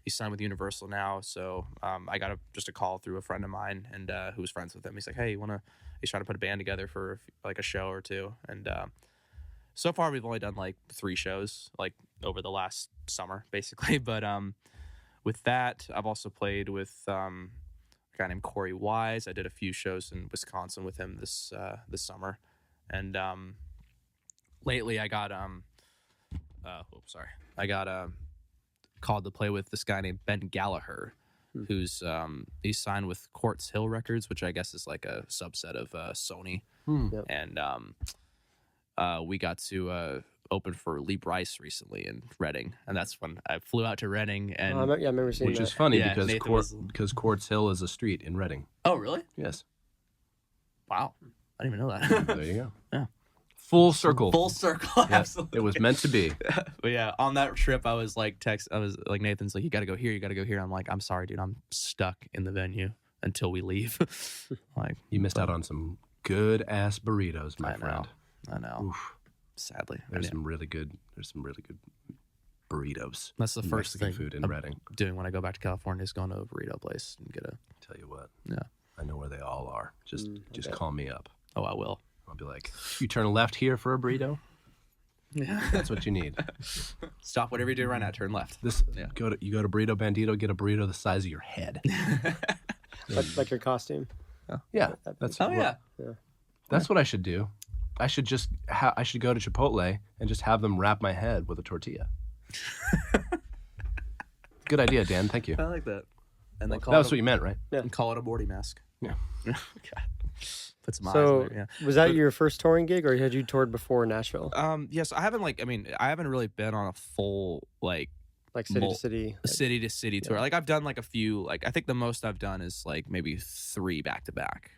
Speaker 4: he's signed with Universal now. So I got just a call through a friend of mine, and who was friends with him. He's like, hey, he's trying to put a band together for like a show or two, and so far we've only done like 3 shows like over the last summer basically. But with that, I've also played with a guy named Corey Wise. I did a few shows in Wisconsin with him this summer, and lately I got called to play with this guy named Ben Gallaher, who's he's signed with Quartz Hill Records, which I guess is like a subset of Sony.
Speaker 2: Yep.
Speaker 4: And we got to open for Lee Bryce recently in Reading, and that's when I flew out to Reading. And
Speaker 2: I remember seeing
Speaker 3: Which
Speaker 2: that.
Speaker 3: is funny
Speaker 4: Yeah,
Speaker 3: because
Speaker 4: Nathan
Speaker 3: because Quartz Hill is a street in Reading.
Speaker 4: oh, really?
Speaker 3: Yes.
Speaker 4: Wow, I didn't even know that.
Speaker 3: There you go.
Speaker 4: Yeah.
Speaker 3: Full circle.
Speaker 4: Full circle,
Speaker 3: Yeah,
Speaker 4: absolutely.
Speaker 3: it was meant to be.
Speaker 4: But yeah, on that trip, I was like, Nathan's like, you got to go here, you got to go here. I'm like, I'm sorry, dude, I'm stuck in the venue until we leave. Like,
Speaker 3: You missed out on some good ass burritos, my friend.
Speaker 4: I know.
Speaker 3: Oof.
Speaker 4: Sadly,
Speaker 3: There's some really good burritos.
Speaker 4: That's the first
Speaker 3: Mexican
Speaker 4: thing
Speaker 3: food in
Speaker 4: I'm
Speaker 3: Reading.
Speaker 4: doing when I go back to California is going to a burrito place and get a.
Speaker 3: Tell you what.
Speaker 4: Yeah.
Speaker 3: I know where they all are. Just
Speaker 2: okay.
Speaker 3: call me up.
Speaker 4: Oh, I will.
Speaker 3: I'll be like, you turn left here for a burrito?
Speaker 4: Yeah.
Speaker 3: That's what you need.
Speaker 4: Stop whatever you're doing right now. Turn left.
Speaker 3: You go to Burrito Bandito, get a burrito the size of your head.
Speaker 2: like your costume.
Speaker 3: Yeah. That's
Speaker 4: Oh yeah.
Speaker 3: That's what I should do. I should just I should go to Chipotle and just have them wrap my head with a tortilla. Good idea, Dan. Thank you.
Speaker 4: I like that. And then
Speaker 3: That was what you meant, right?
Speaker 4: and call it a Morty mask.
Speaker 3: Yeah.
Speaker 4: God. Put some eyes
Speaker 2: So
Speaker 4: on there,
Speaker 2: was that
Speaker 4: But-
Speaker 2: your first touring gig, or had you toured before Nashville?
Speaker 4: Yes, I haven't I haven't really been on a full
Speaker 2: Like city to city?
Speaker 4: city to city tour. Like I've done like a few, like I think the most I've done is like maybe 3 back to back.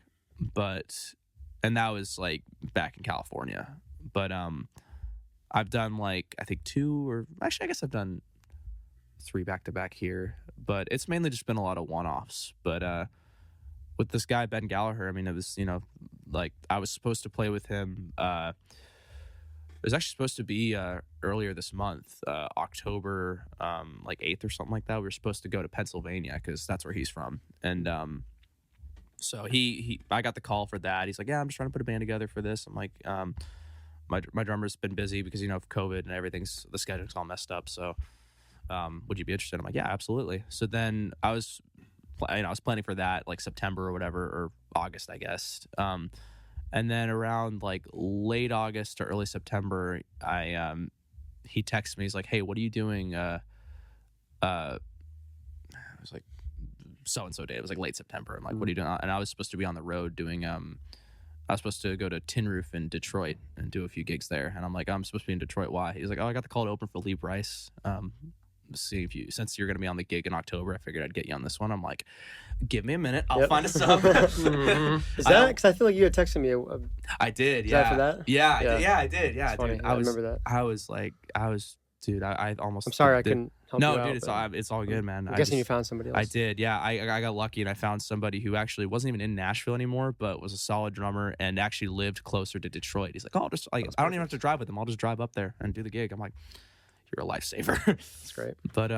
Speaker 4: And that was like back in California. But I've done like I think 2 or actually I guess I've done 3 back to back here. But it's mainly just been a lot of one-offs. But with this guy Ben Gallaher, I mean it was, like I was supposed to play with him it was actually supposed to be earlier this month, October like 8th or something like that. We were supposed to go to Pennsylvania because that's where he's from. And so I got the call for that. He's like, yeah, I'm just trying to put a band together for this. I'm like, my drummer's been busy because, of COVID and the schedule's all messed up. So would you be interested? I'm like, yeah, absolutely. So then I was planning for that like September or whatever, or August, I guess. And then around like late August or early September, he texted me. He's like, "Hey, what are you doing?" It was like so and so day. It was like late September. I'm like, "What are you doing?" And I was supposed to be on the road doing. I was supposed to go to Tin Roof in Detroit and do a few gigs there. And I'm like, "I'm supposed to be in Detroit. Why?" He's like, "Oh, I got the call to open for Lee Bryce. See if since you're gonna be on the gig in October, I figured I'd get you on this one." I'm like, "Give me a minute, I'll find a sub."
Speaker 2: Is that because I feel like you had texted me?
Speaker 4: I did.
Speaker 2: Is
Speaker 4: Yeah.
Speaker 2: that for that?
Speaker 4: Yeah, I did. Yeah,
Speaker 2: Funny.
Speaker 4: dude.
Speaker 2: I remember that.
Speaker 4: Dude. I almost.
Speaker 2: I'm sorry I couldn't help you
Speaker 4: No,
Speaker 2: out.
Speaker 4: dude, it's all good, man.
Speaker 2: I'm guessing you found somebody else.
Speaker 4: I did. Yeah, I got lucky and I found somebody who actually wasn't even in Nashville anymore, but was a solid drummer and actually lived closer to Detroit. He's like, "Oh, I don't even have to drive with them. I'll just drive up there and do the gig." I'm like, "You're a lifesaver."
Speaker 2: That's great.
Speaker 4: But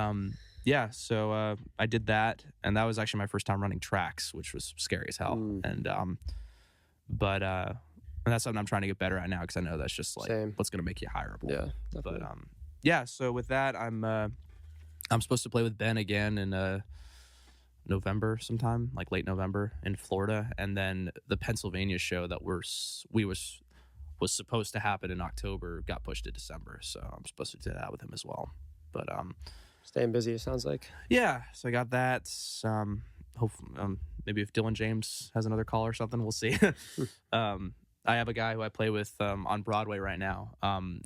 Speaker 4: yeah, so I did that, and that was actually my first time running tracks, which was scary as hell. And but and that's something I'm trying to get better at now because I know that's just like what's gonna make you hireable.
Speaker 2: Yeah, definitely.
Speaker 4: But yeah. So with that, I'm supposed to play with Ben again in November sometime, like late November in Florida, and then the Pennsylvania show that was supposed to happen in October got pushed to December. So I'm supposed to do that with him as well. But
Speaker 2: staying busy, it sounds like.
Speaker 4: Yeah, so I got that. Hopefully, maybe if Dylan James has another call or something, we'll see. I have a guy who I play with on Broadway right now.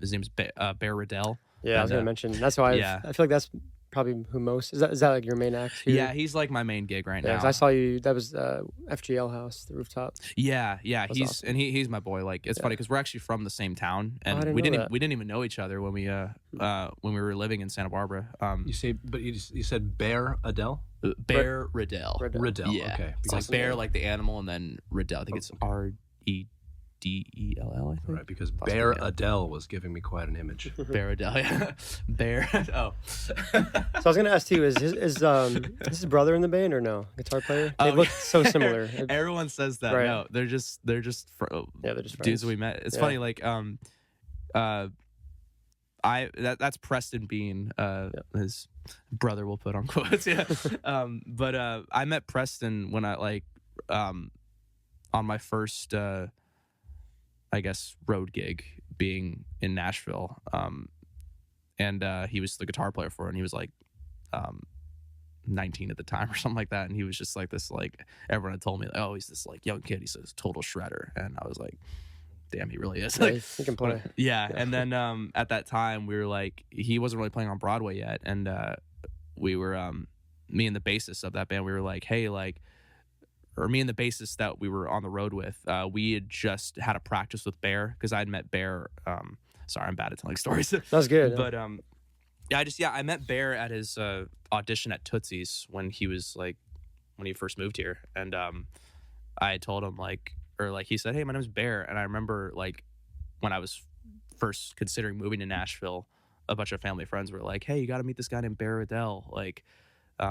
Speaker 4: His name's Bear Redell.
Speaker 2: Yeah, I was gonna mention. That's why I feel like that's probably who most is that like your main act?
Speaker 4: Yeah, he's like my main gig right now.
Speaker 2: 'Cause I saw you. That was FGL House, the rooftop.
Speaker 4: Yeah.
Speaker 2: That's
Speaker 4: He's
Speaker 2: awesome.
Speaker 4: and he's my boy. Like it's funny because we're actually from the same town, and we didn't even know each other when we were living in Santa Barbara.
Speaker 3: You said Bear Adele?
Speaker 4: Bear Redell.
Speaker 3: Redell.
Speaker 4: Yeah,
Speaker 3: Okay.
Speaker 4: it's like bear, like the animal, and then Redell. I think it's REDELL. I think.
Speaker 3: Right, because Bear Adele was giving me quite an image.
Speaker 4: Bear Redell. Yeah. Bear. Oh.
Speaker 2: So I was gonna ask too: is his brother in the band or no? Guitar player? They look so similar.
Speaker 4: Everyone says that.
Speaker 2: Right.
Speaker 4: No, they're just
Speaker 2: they're just
Speaker 4: dudes
Speaker 2: friends.
Speaker 4: we met. It's funny, like that's Preston Bean, his brother, we'll put on quotes. Yeah. But I met Preston when I on my first I guess road gig being in Nashville. And he was the guitar player for it, and he was like 19 at the time or something like that, and he was just like this, like everyone had told me, like, oh, he's this like young kid, he's a total shredder, and I was like, damn, he really is. Like,
Speaker 2: he can play.
Speaker 4: Yeah. And then at that time we were like, he wasn't really playing on Broadway yet, and we were me and the bassist of that band, we were like, hey, like, or me and the bassist that we were on the road with, we had just had a practice with Bear because I'd met Bear. Sorry, I'm bad at telling stories.
Speaker 2: That was good.
Speaker 4: But I met Bear at his audition at Tootsie's when he first moved here, and I had told him he said, hey, my name's Bear, and I remember like when I was first considering moving to Nashville, a bunch of family friends were like, hey, you got to meet this guy named Bear Redell, like.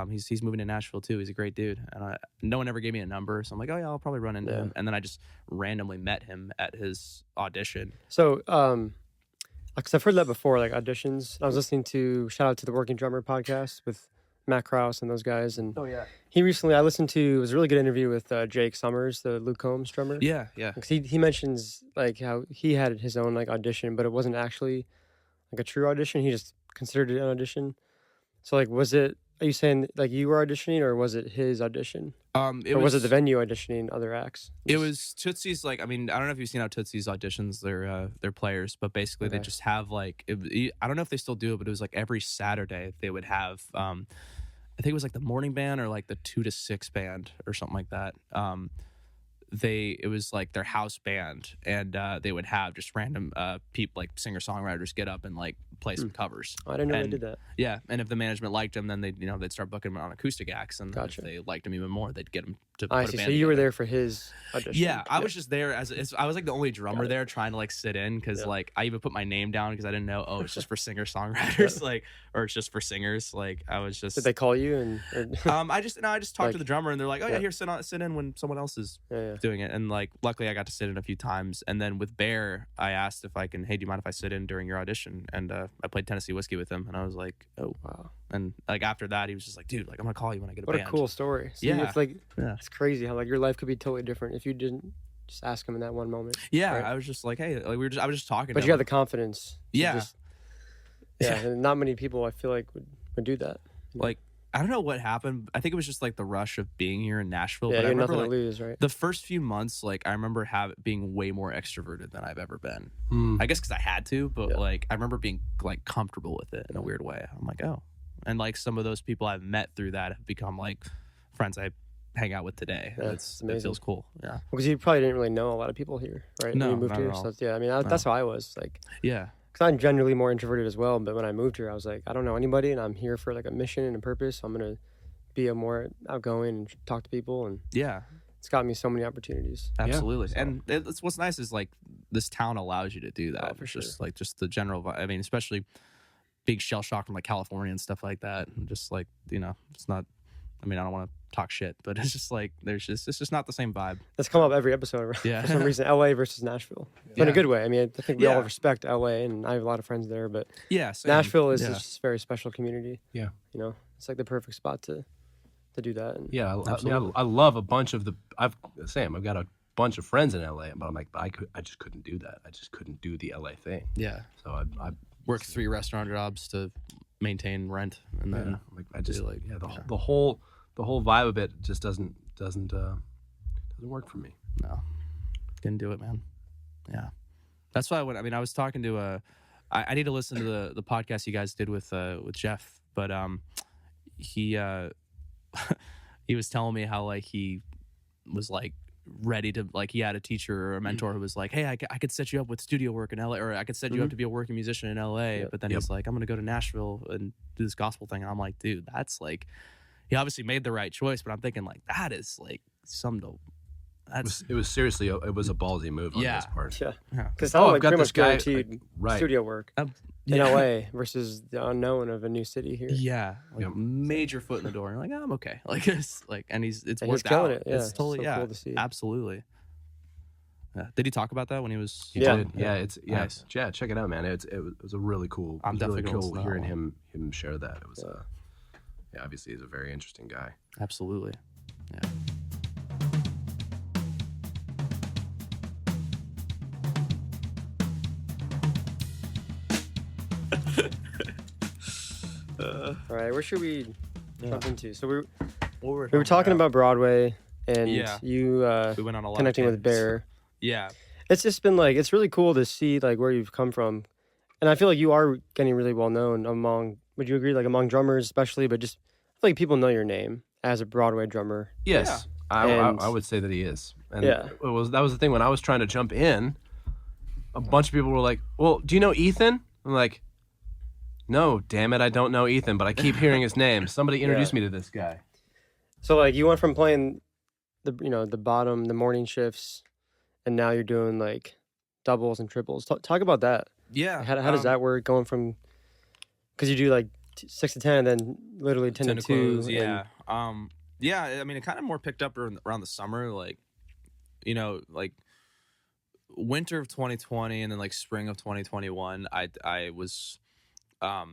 Speaker 4: He's moving to Nashville too. He's a great dude, and no one ever gave me a number, so I'm like, oh yeah, I'll probably run into him. And then I just randomly met him at his audition.
Speaker 2: So, because I've heard that before, like auditions. I was listening to shout out to the Working Drummer podcast with Matt Krause and those guys, and he recently I listened to, it was a really good interview with Jake Summers, the Luke Combs drummer.
Speaker 4: Yeah.
Speaker 2: Because he mentions like how he had his own like audition, but it wasn't actually like a true audition. He just considered it an audition. So like, are you saying like you were auditioning, or was it his audition? Or was it the venue auditioning other acts?
Speaker 4: It was Tootsie's. Like, I mean, I don't know if you've seen how Tootsie's auditions their players, but basically they just have like I don't know if they still do it, but it was like every Saturday they would have I think it was like the morning band or like the 2 to 6 band or something like that. It was like their house band, and they would have just random people like singer songwriters get up and like play some covers.
Speaker 2: Oh, I didn't know they did that.
Speaker 4: Yeah, and if the management liked them, then they'd start booking them on acoustic acts, and if they liked him even more, they'd get him to.
Speaker 2: I
Speaker 4: put
Speaker 2: see.
Speaker 4: A band
Speaker 2: So you were
Speaker 4: together.
Speaker 2: there for his audition.
Speaker 4: Yeah, I was just there I was like the only drummer there trying to like sit in because like I even put my name down because I didn't know it's just for singer songwriters like or it's just for singers. Like I was just.
Speaker 2: Did they call you
Speaker 4: I just talked to the drummer and they're like, oh yeah, here sit in when someone else is doing it, and like luckily I got to sit in a few times, and then with Bear I asked if I can, hey, do you mind if I sit in during your audition, and I played Tennessee Whiskey with him, and I was like, oh wow, and like after that he was just like, dude, like I'm gonna call you when I get a band.
Speaker 2: What a cool story. So it's like it's crazy how like your life could be totally different if you didn't just ask him in that one moment.
Speaker 4: Yeah,
Speaker 2: right?
Speaker 4: I was just like, hey, like I was just talking.
Speaker 2: But you got the confidence.
Speaker 4: Yeah.
Speaker 2: And not many people I feel like would do that.
Speaker 4: Like I don't know what happened. I think it was just like the rush of being here in Nashville.
Speaker 2: Yeah,
Speaker 4: but
Speaker 2: you
Speaker 4: I
Speaker 2: have
Speaker 4: remember
Speaker 2: nothing
Speaker 4: like
Speaker 2: to lose, right?
Speaker 4: the first few months, like I remember being way more extroverted than I've ever been. I guess because I had to, but like I remember being like comfortable with it in a weird way. I'm like, oh, and like some of those people I've met through that have become like friends I hang out with today.
Speaker 2: Yeah,
Speaker 4: It feels cool. Yeah,
Speaker 2: because you probably didn't really know a lot of people here, right?
Speaker 4: No,
Speaker 2: when you moved
Speaker 4: not
Speaker 2: here.
Speaker 4: at all.
Speaker 2: So I mean, that's how I was like.
Speaker 4: Yeah.
Speaker 2: Because I'm generally more introverted as well, but when I moved here, I was like, I don't know anybody, and I'm here for like a mission and a purpose. So I'm gonna be a more outgoing and talk to people, and it's got me so many opportunities.
Speaker 4: Absolutely. And it's what's nice is like this town allows you to do that.
Speaker 2: For
Speaker 4: It's
Speaker 2: sure.
Speaker 4: just like just the general. I mean, especially big shell shock from like California and stuff like that. And just like it's not. I mean, I don't want to talk shit, but it's just like it's just not the same vibe.
Speaker 2: That's come up every episode.
Speaker 4: Yeah.
Speaker 2: For some reason, LA versus Nashville, but in a good way. I mean, I think we all respect LA, and I have a lot of friends there. But
Speaker 4: same.
Speaker 2: Nashville is just a very special community.
Speaker 3: Yeah.
Speaker 2: It's like the perfect spot to do that. And
Speaker 3: I love a bunch of I've got a bunch of friends in LA, but I'm like, I just couldn't do that. I just couldn't do the LA thing.
Speaker 4: Yeah.
Speaker 3: So I
Speaker 4: worked 3 restaurant jobs to maintain rent, and then
Speaker 3: like I just the whole vibe of it just doesn't work for me.
Speaker 4: No, didn't do it, man. Yeah, that's why I was talking to I need to listen to the podcast you guys did with Jeff, but he he was telling me how like he was like ready to like he had a teacher or a mentor who was like, hey, I could set you up with studio work in LA, or I could set you up to be a working musician in LA, but then he's like, I'm gonna go to Nashville and do this gospel thing, and I'm like, dude, that's like, he obviously made the right choice, but I'm thinking like that is like it was
Speaker 3: seriously it was a ballsy move on his part.
Speaker 2: Yeah, because
Speaker 3: I've
Speaker 2: like
Speaker 3: got
Speaker 2: pretty
Speaker 3: this
Speaker 2: much
Speaker 3: guy
Speaker 2: guaranteed
Speaker 3: right.
Speaker 2: studio work in LA versus the unknown of a new city here.
Speaker 4: Yeah, like major foot in the door. And you're like, I'm okay. Like it's like, and it's
Speaker 2: and
Speaker 4: worked
Speaker 2: he's killing
Speaker 4: out.
Speaker 2: it. Yeah,
Speaker 4: it's totally
Speaker 2: cool to see.
Speaker 4: Absolutely. Yeah. Did he talk about that when he was?
Speaker 3: He did. Yeah, it's
Speaker 4: Nice.
Speaker 3: Yeah, check it out, man. It was a really cool.
Speaker 4: I'm definitely
Speaker 3: really
Speaker 4: gonna
Speaker 3: cool
Speaker 4: listen to that
Speaker 3: hearing
Speaker 4: one.
Speaker 3: him share that. It was obviously he's a very interesting guy.
Speaker 4: Absolutely. Yeah.
Speaker 2: All right, where should we jump into? So we
Speaker 4: What
Speaker 2: were talking about Broadway, and you
Speaker 4: we went on a lot
Speaker 2: connecting
Speaker 4: of
Speaker 2: with Bear.
Speaker 4: Yeah.
Speaker 2: It's just been like, it's really cool to see like where you've come from, and I feel like you are getting really well known among. Would you agree, like among drummers especially, but just I feel like people know your name as a Broadway drummer.
Speaker 3: Yes,
Speaker 2: And-
Speaker 3: I would say that he is. And
Speaker 2: Yeah.
Speaker 3: that was the thing when I was trying to jump in. A bunch of people were like, "Well, do you know Ethan?" I'm like, "No, damn it, I don't know Ethan, but I keep hearing his name. Somebody introduce me to this guy."
Speaker 2: So like you went from playing the morning shifts, and now you're doing like doubles and triples. Talk about that.
Speaker 4: Yeah.
Speaker 2: How does that work? Going from, because you do like 6 to 10, and then literally 10 to 2.
Speaker 4: close, yeah. Yeah. I mean, it kind of more picked up around the summer, like, like winter of 2020 and then like spring of 2021. I was, I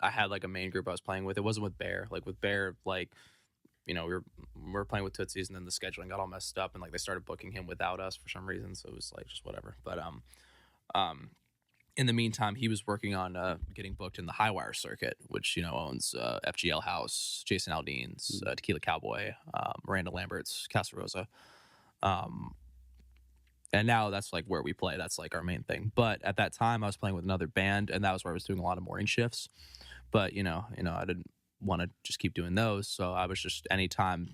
Speaker 4: had like a main group I was playing with. It wasn't with Bear. Like with Bear, like, we were playing with Tootsies, and then the scheduling got all messed up, and like they started booking him without us for some reason. So it was like just whatever. But in the meantime, he was working on getting booked in the Highwire circuit, which, you know, owns FGL House, Jason Aldean's, Tequila Cowboy, Miranda Lambert's, Casa Rosa. And now that's like where we play. That's like our main thing. But at that time, I was playing with another band, and that was where I was doing a lot of morning shifts. But, you know, I didn't want to just keep doing those. So I was just, anytime,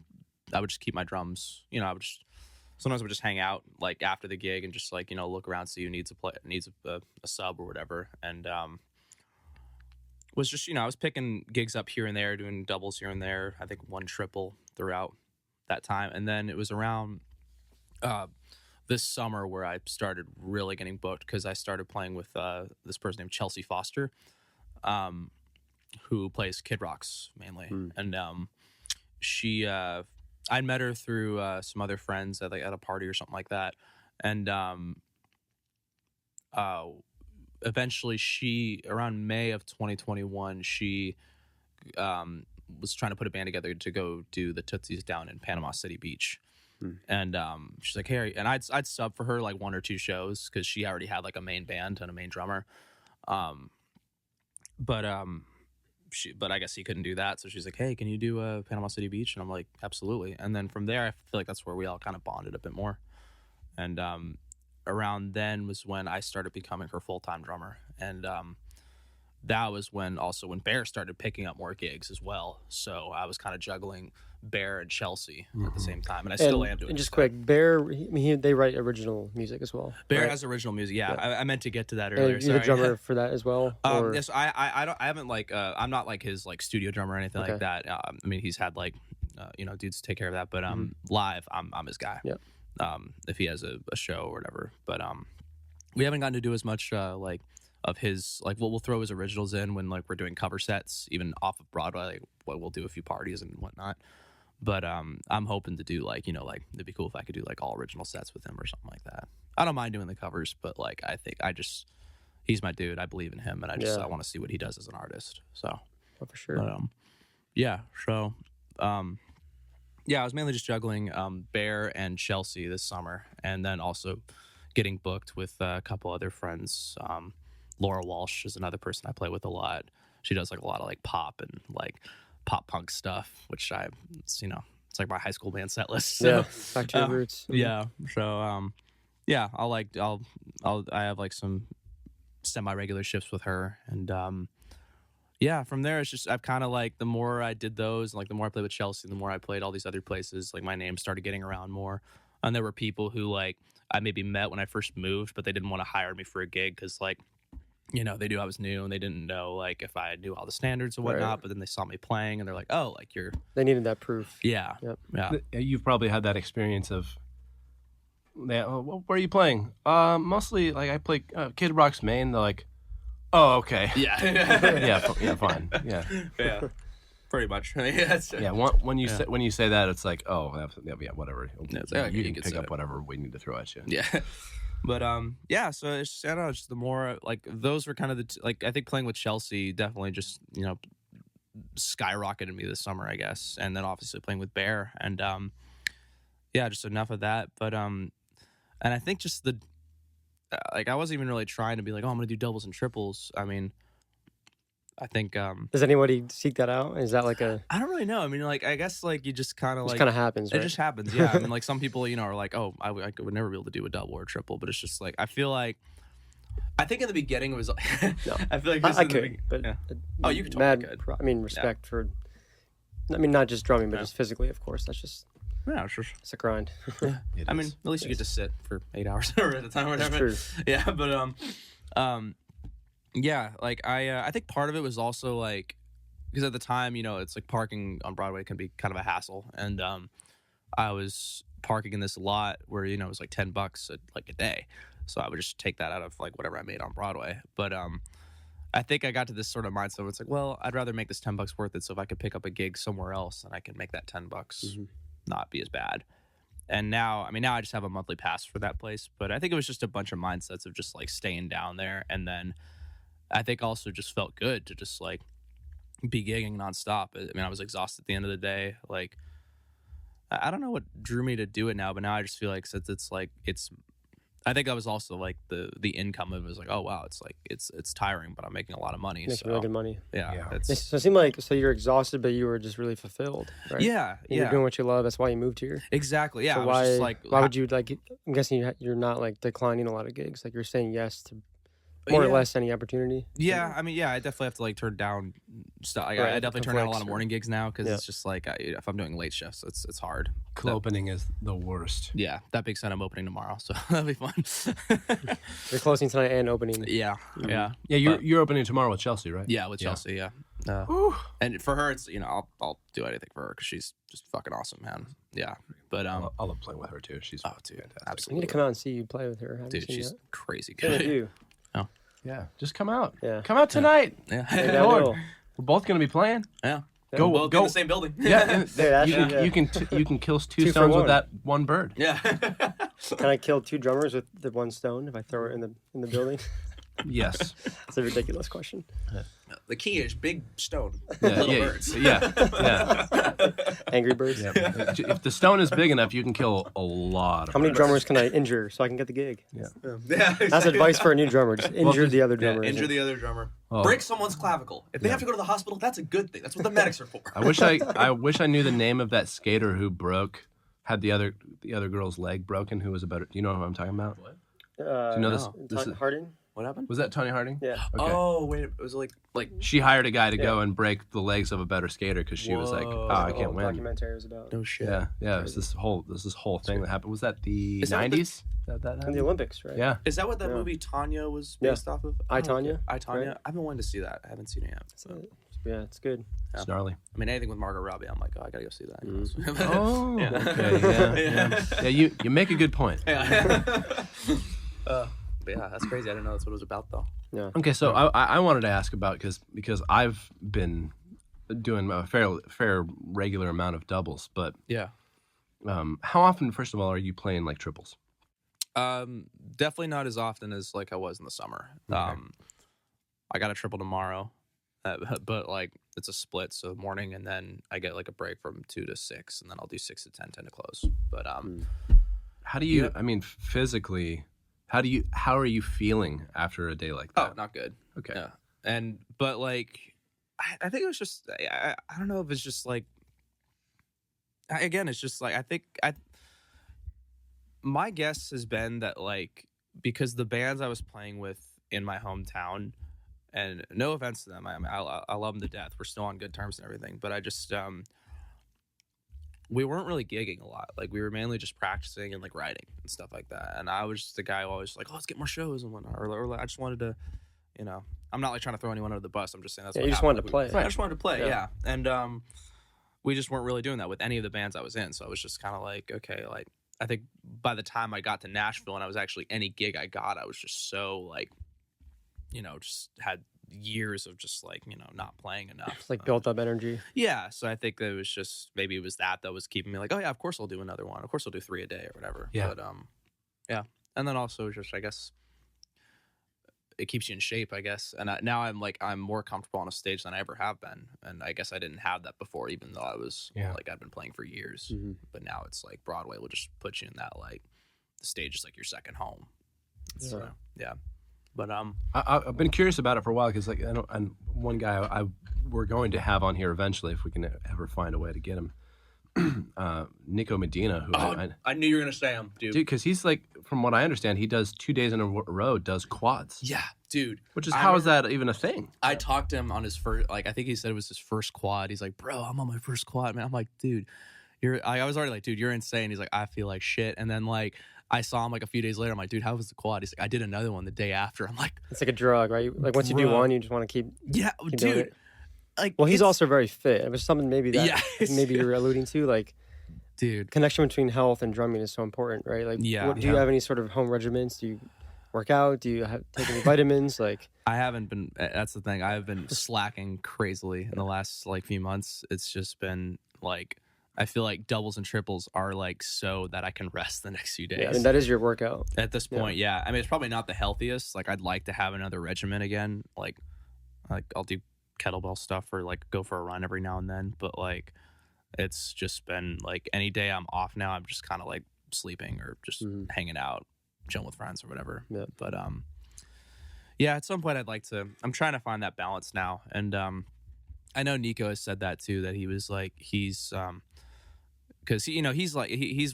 Speaker 4: I would just keep my drums, you know, sometimes I would just hang out like after the gig and just like, you know, look around, see who needs a sub or whatever. And was just, you know, I was picking gigs up here and there, doing doubles here and there. I think one triple throughout that time. And then it was around this summer where I started really getting booked, because I started playing with this person named Chelsea Foster, who plays Kid Rocks mainly. And she... I met her through some other friends at a party or something like that, and eventually she, around May of 2021, she was trying to put a band together to go do the Tootsies down in Panama City Beach, and she's like, "Hey," and I'd sub for her like 1 or 2 shows because she already had like a main band and a main drummer, but I guess he couldn't do that. So she's like, "Hey, can you do Panama City Beach?" And I'm like, "Absolutely." And then from there, I feel like that's where we all kind of bonded a bit more. And around then was when I started becoming her full-time drummer. And that was when Bear started picking up more gigs as well. So I was kind of juggling Bear and Chelsea at the same time. And I still am doing it.
Speaker 2: And just quick, Bear, they write original music as well.
Speaker 4: Bear
Speaker 2: right?
Speaker 4: has original music. Yeah. I meant to get to that earlier.
Speaker 2: And you're the drummer for that as well?
Speaker 4: Yes, I haven't like, I'm not like his like studio drummer or anything like that. I mean, he's had like, you know, dudes take care of that, but live, I'm his guy.
Speaker 2: Yep.
Speaker 4: If he has a show or whatever, but we haven't gotten to do as much like of his, like we'll throw his originals in when like we're doing cover sets, even off of Broadway. Like we'll do a few parties and whatnot. But I'm hoping to do like, you know, like it'd be cool if I could do like all original sets with him or something like that. I don't mind doing the covers, but like I think he's my dude. I believe in him, and I want to see what he does as an artist. So
Speaker 2: for sure.
Speaker 4: But, yeah. So yeah, I was mainly just juggling Bear and Chelsea this summer, and then also getting booked with a couple other friends. Laura Walsh is another person I play with a lot. She does like a lot of like pop and like pop punk stuff, which it's like my high school band set list. So,
Speaker 2: yeah, back to your roots.
Speaker 4: Yeah. So yeah, I have like some semi-regular shifts with her, and yeah, from there it's just I've kind of like, the more I did those, and like the more I played with Chelsea, the more I played all these other places, like my name started getting around more. And there were people who like I maybe met when I first moved, but they didn't want to hire me for a gig because like, you know, they knew I was new and they didn't know like if I knew all the standards and whatnot. Right. But then they saw me playing and they're like, "Oh, like
Speaker 2: They needed that proof.
Speaker 4: Yeah.
Speaker 2: Yep.
Speaker 4: Yeah.
Speaker 3: You've probably had that experience of, where are you playing? Mostly like I play Kid Rock's main. They're like, "Oh, okay."
Speaker 4: Yeah.
Speaker 3: yeah, fine. Yeah.
Speaker 4: Yeah. Pretty much. Yeah.
Speaker 3: When you say that, it's like, oh, yeah, whatever.
Speaker 4: Yeah, it's like,
Speaker 3: you can pick up whatever we need to throw at you.
Speaker 4: Yeah. But yeah, so it's just, I don't know, just the more like those were kind of like I think playing with Chelsea definitely just, you know, skyrocketed me this summer, I guess, and then obviously playing with Bear, and yeah, just enough of that. But and I think just the like I wasn't even really trying to be like, oh, I'm gonna do doubles and triples. I mean, I think
Speaker 2: does anybody seek that out? Is that like a
Speaker 4: I don't really know. I mean, like I guess like you just kind of like
Speaker 2: kind of happens, right?
Speaker 4: It just happens. Yeah. I mean, like some people, you know, are like, oh, I would never be able to do a double or a triple, but it's just like I feel like I think in the beginning it was like
Speaker 2: no.
Speaker 4: I feel like
Speaker 2: I could, but
Speaker 4: yeah. Oh, you could totally could.
Speaker 2: I mean, respect for I mean, not just drumming, but just physically, of course. That's just
Speaker 4: sure.
Speaker 2: It's a grind.
Speaker 4: Yeah. I mean, at least you get to sit for 8 hours at a time or whatever.
Speaker 2: That's true.
Speaker 4: Yeah, but yeah, like I think part of it was also like because at the time, you know, it's like parking on Broadway can be kind of a hassle, and I was parking in this lot where, you know, it was like $10 like a day, so I would just take that out of like whatever I made on Broadway. But I think I got to this sort of mindset where it's like, well, I'd rather make this $10 worth it, so if I could pick up a gig somewhere else and I can make that $10 not be as bad. And now I just have a monthly pass for that place, but I think it was just a bunch of mindsets of just like staying down there, and then I think also just felt good to just like be gigging nonstop. I mean, I was exhausted at the end of the day. Like, I don't know what drew me to do it now, but now I just feel like since it's like I think that was also like the income of it was like, oh wow, it's like it's tiring, but I'm making a lot of money.
Speaker 2: Making really good money.
Speaker 4: Yeah.
Speaker 2: So it seemed like you're exhausted, but you were just really fulfilled, right?
Speaker 4: Yeah.
Speaker 2: You're doing what you love. That's why you moved here.
Speaker 4: Exactly. Yeah.
Speaker 2: So
Speaker 4: I was just like,
Speaker 2: why would you like? I'm guessing you're not like declining a lot of gigs. Like you're saying yes to more or less any opportunity.
Speaker 4: Yeah, I mean, I definitely have to like turn down stuff. I definitely turn down a lot of morning gigs now because it's just like if I'm doing late shifts, it's hard.
Speaker 3: Opening is the worst.
Speaker 4: Yeah, that being said, I'm opening tomorrow, so that'll be fun.
Speaker 2: You're closing tonight and opening.
Speaker 4: Yeah.
Speaker 3: You're opening tomorrow with Chelsea, right?
Speaker 4: Yeah, with Chelsea. Yeah. And for her, it's I'll do anything for her because she's just fucking awesome, man. Yeah, but
Speaker 3: I love playing with her too. She's fantastic.
Speaker 4: Absolutely.
Speaker 2: I need to come out and see you play with her.
Speaker 4: Dude, she's crazy
Speaker 2: good.
Speaker 4: good.
Speaker 3: Yeah, just come out.
Speaker 2: Yeah,
Speaker 3: come out tonight.
Speaker 2: Yeah,
Speaker 3: Lord, we're both gonna be playing.
Speaker 4: Yeah,
Speaker 3: go
Speaker 4: in the same building.
Speaker 3: Yeah,
Speaker 2: actually,
Speaker 3: you can kill two stones with that one bird.
Speaker 4: Yeah.
Speaker 2: Can I kill 2 drummers with the 1 stone if I throw it in the building?
Speaker 3: Yes.
Speaker 2: It's a ridiculous question.
Speaker 4: The key is big stone.
Speaker 3: Little
Speaker 4: birds.
Speaker 3: Yeah.
Speaker 2: Angry birds.
Speaker 3: Yeah. If the stone is big enough, you can kill a lot.
Speaker 2: How many drummers can I injure so I can get the gig?
Speaker 3: Yeah.
Speaker 4: Exactly.
Speaker 2: That's advice for a new drummer. Just injure the other drummer.
Speaker 4: Injure the other drummer.
Speaker 3: Oh.
Speaker 4: Break someone's clavicle. If they have to go to the hospital, that's a good thing. That's what the medics are for.
Speaker 3: I wish I knew the name of that skater who had the other girl's leg broken. Who was a better? Do you know who I'm talking about?
Speaker 2: What?
Speaker 3: Do you know this? This is,
Speaker 2: Harding?
Speaker 4: What happened?
Speaker 3: was that Tony Harding?
Speaker 2: Yeah.
Speaker 3: Okay.
Speaker 4: Oh wait, it was like
Speaker 3: She hired a guy to go and break the legs of a better skater because she was like, "Oh, I can't win."
Speaker 2: Documentary was about.
Speaker 4: no shit.
Speaker 3: Yeah. It was this whole thing that happened. Was that the '90s? That
Speaker 2: In the Olympics, right?
Speaker 3: Yeah.
Speaker 4: Is that what that movie Tanya was based off of?
Speaker 2: I, Tanya?
Speaker 4: I, Tanya.
Speaker 2: Right?
Speaker 4: I've been wanting to see that. I haven't seen it yet. So.
Speaker 2: Yeah, it's good.
Speaker 4: Yeah.
Speaker 3: Snarly.
Speaker 4: I mean, anything with Margot Robbie, I'm like, oh, I gotta go see that.
Speaker 3: Oh,
Speaker 4: Yeah.
Speaker 3: okay, yeah. You make a good point.
Speaker 4: But yeah, that's crazy. I didn't know that's what it was about, though.
Speaker 2: Yeah.
Speaker 3: Okay, so I wanted to ask about because I've been doing a fair regular amount of doubles, but
Speaker 4: Yeah.
Speaker 3: How often, first of all, are you playing like triples?
Speaker 4: Definitely not as often as like I was in the summer.
Speaker 3: Okay.
Speaker 4: I got a triple tomorrow, but like it's a split, so morning, and then I get like a break from 2 to 6, and then I'll do 6 to 10, 10 to close. But
Speaker 3: how do you? I mean, physically. How are you feeling after a day like that?
Speaker 4: Oh, not good.
Speaker 3: Okay.
Speaker 4: Yeah. But like, I think it was just, I don't know if it's just like, again, it's just like, my guess has been that like, because the bands I was playing with in my hometown, and no offense to them, I love them to death. We're still on good terms and everything, but I just, we weren't really gigging a lot. Like we were mainly just practicing and like writing and stuff like that. And I was just the guy who always like, oh, let's get more shows and whatnot. Or I just wanted to, I'm not like trying to throw anyone under the bus. I'm just saying that's what
Speaker 2: you just
Speaker 4: happened.
Speaker 2: wanted to play.
Speaker 4: I just wanted to play, yeah. And we just weren't really doing that with any of the bands I was in. So I was just kind of like, okay, like I think by the time I got to Nashville and I was actually any gig I got, I was just so like, just had years of just like not playing enough.
Speaker 2: It's like built up energy.
Speaker 4: Yeah, so I think that it was just maybe it was that was keeping me like, oh yeah, of course I'll do another one. Of course I'll do 3 a day or whatever.
Speaker 3: Yeah.
Speaker 4: But yeah, and then also just I guess it keeps you in shape, I guess. And now I'm more comfortable on a stage than I ever have been, and I guess I didn't have that before, even though I was like I've been playing for years.
Speaker 2: Mm-hmm.
Speaker 4: But now it's like Broadway will just put you in that like the stage is like your second home. So yeah. But
Speaker 3: I've been curious about it for a while because like and one guy we're going to have on here eventually if we can ever find a way to get him, Nico Medina, who
Speaker 4: I knew you were gonna say him, dude.
Speaker 3: Because he's like, from what I understand, he does 2 days in a row does quads.
Speaker 4: Yeah, dude.
Speaker 3: Which is how is that even a thing?
Speaker 4: I talked to him on his first, like I think he said it was his first quad. He's like, bro, I'm on my first quad, man. I'm like, dude, I was already like, dude, you're insane. He's like, I feel like shit, and then like. I saw him like a few days later. I'm like, dude, how was the quad? He's like, I did another one the day after. I'm like,
Speaker 2: it's like a drug, right? Like once you do one, you just want to keep.
Speaker 4: Yeah,
Speaker 2: keep
Speaker 4: dude. Like,
Speaker 2: well, he's also very fit. It was something maybe maybe you were alluding to, like,
Speaker 4: dude,
Speaker 2: connection between health and drumming is so important, right? Like, do you have any sort of home regimens? Do you work out? Do you take any vitamins? Like,
Speaker 4: I haven't been. That's the thing. I've been slacking crazily in the last like few months. It's just been like. I feel like doubles and triples are like so that I can rest the next few days.
Speaker 2: Yeah, I mean, that is your workout.
Speaker 4: At this point, yeah. I mean, it's probably not the healthiest. Like, I'd like to have another regimen again. Like I'll do kettlebell stuff or like go for a run every now and then. But like, it's just been like any day I'm off now, I'm just kind of like sleeping or just hanging out. chilling with friends or whatever.
Speaker 2: Yeah.
Speaker 4: But yeah, at some point I'm trying to find that balance now. And I know Nico has said that too, that he was like, he's because he's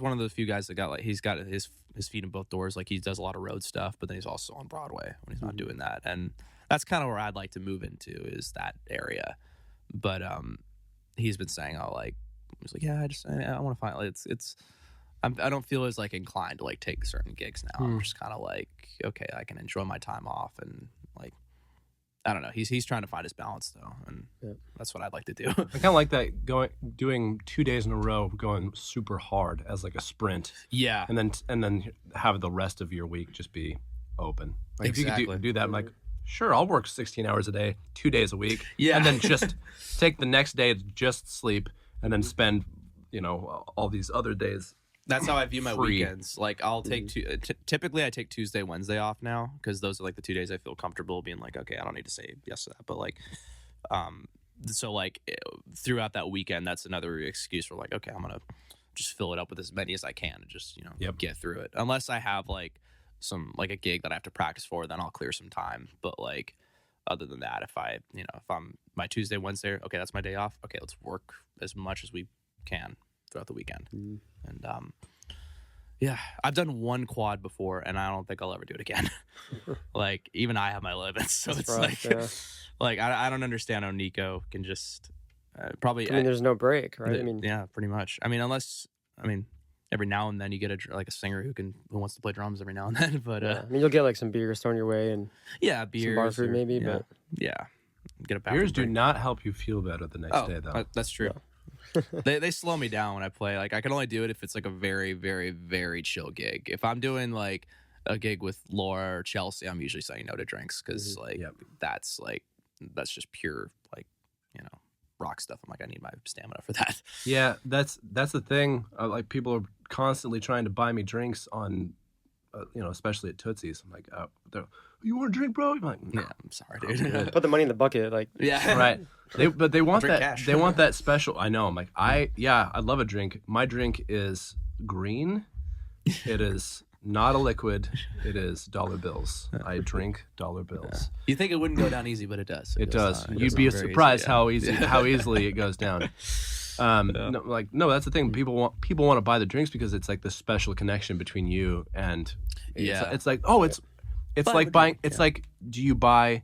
Speaker 4: one of the few guys that got like, he's got his feet in both doors. Like he does a lot of road stuff, but then he's also on Broadway when he's not doing that. And that's kind of where I'd like to move into, is that area. But he's been saying, he's like, yeah, I want to find, like, I don't feel as like inclined to like take certain gigs now. I'm just kind of like, okay, I can enjoy my time off, and like, I don't know. He's trying to find his balance though, and that's what I'd like to do.
Speaker 3: I kind of like that, doing 2 days in a row, going super hard as like a sprint.
Speaker 4: Yeah,
Speaker 3: and then have the rest of your week just be open. Like
Speaker 4: exactly.
Speaker 3: If you could do that, I'm like, sure, I'll work 16 hours a day, 2 days a week,
Speaker 4: yeah,
Speaker 3: and then just take the next day to just sleep, and then spend, all these other days.
Speaker 4: That's how I view my
Speaker 3: free.
Speaker 4: Weekends. Like I'll take typically I take Tuesday, Wednesday off now, because those are like the 2 days I feel comfortable being like, okay, I don't need to say yes to that. But like, so like throughout that weekend, that's another excuse for like, okay, I'm gonna just fill it up with as many as I can and just get through it. Unless I have like a gig that I have to practice for, then I'll clear some time. But like, other than that, if I'm my Tuesday, Wednesday, okay, that's my day off. Okay, let's work as much as we can throughout the weekend. And yeah, I've done one quad before, and I don't think I'll ever do it again. Like even I have my limits, so
Speaker 2: That's
Speaker 4: it's
Speaker 2: rough,
Speaker 4: like,
Speaker 2: yeah.
Speaker 4: like I don't understand how Nico can just probably.
Speaker 2: There's no break, right?
Speaker 4: Yeah, pretty much. Unless every now and then you get a singer who wants to play drums every now and then, but
Speaker 2: you'll get like some beers thrown your way and
Speaker 4: beers,
Speaker 2: some bar food maybe, but
Speaker 4: get a
Speaker 3: beers do not help you feel better the next day though.
Speaker 4: That's true. They slow me down when I play. Like I can only do it if it's like a very, very, very chill gig. If I'm doing like a gig with Laura or Chelsea, I'm usually saying no to drinks, because that's just pure like rock stuff. I'm like, I need my stamina for that.
Speaker 3: Yeah, that's the thing. Like people are constantly trying to buy me drinks on, especially at Tootsie's. I'm like, you want a drink, bro? I'm like, no.
Speaker 4: Yeah, I'm sorry, dude.
Speaker 2: put the money in the bucket, like
Speaker 3: Right. They want
Speaker 4: Drink
Speaker 3: that.
Speaker 4: cash.
Speaker 3: They want that special. I know. I'm like, I love a drink. My drink is green. It is not a liquid. It is dollar bills. I drink dollar bills.
Speaker 4: You think it wouldn't go down easy, but it does.
Speaker 3: It does.
Speaker 4: It
Speaker 3: You'd
Speaker 4: goes
Speaker 3: be
Speaker 4: down very
Speaker 3: surprised
Speaker 4: easy,
Speaker 3: how easily it goes down. No, that's the thing. People want to buy the drinks because it's like the special connection between you and it's like, it's like buying. It's like, do you buy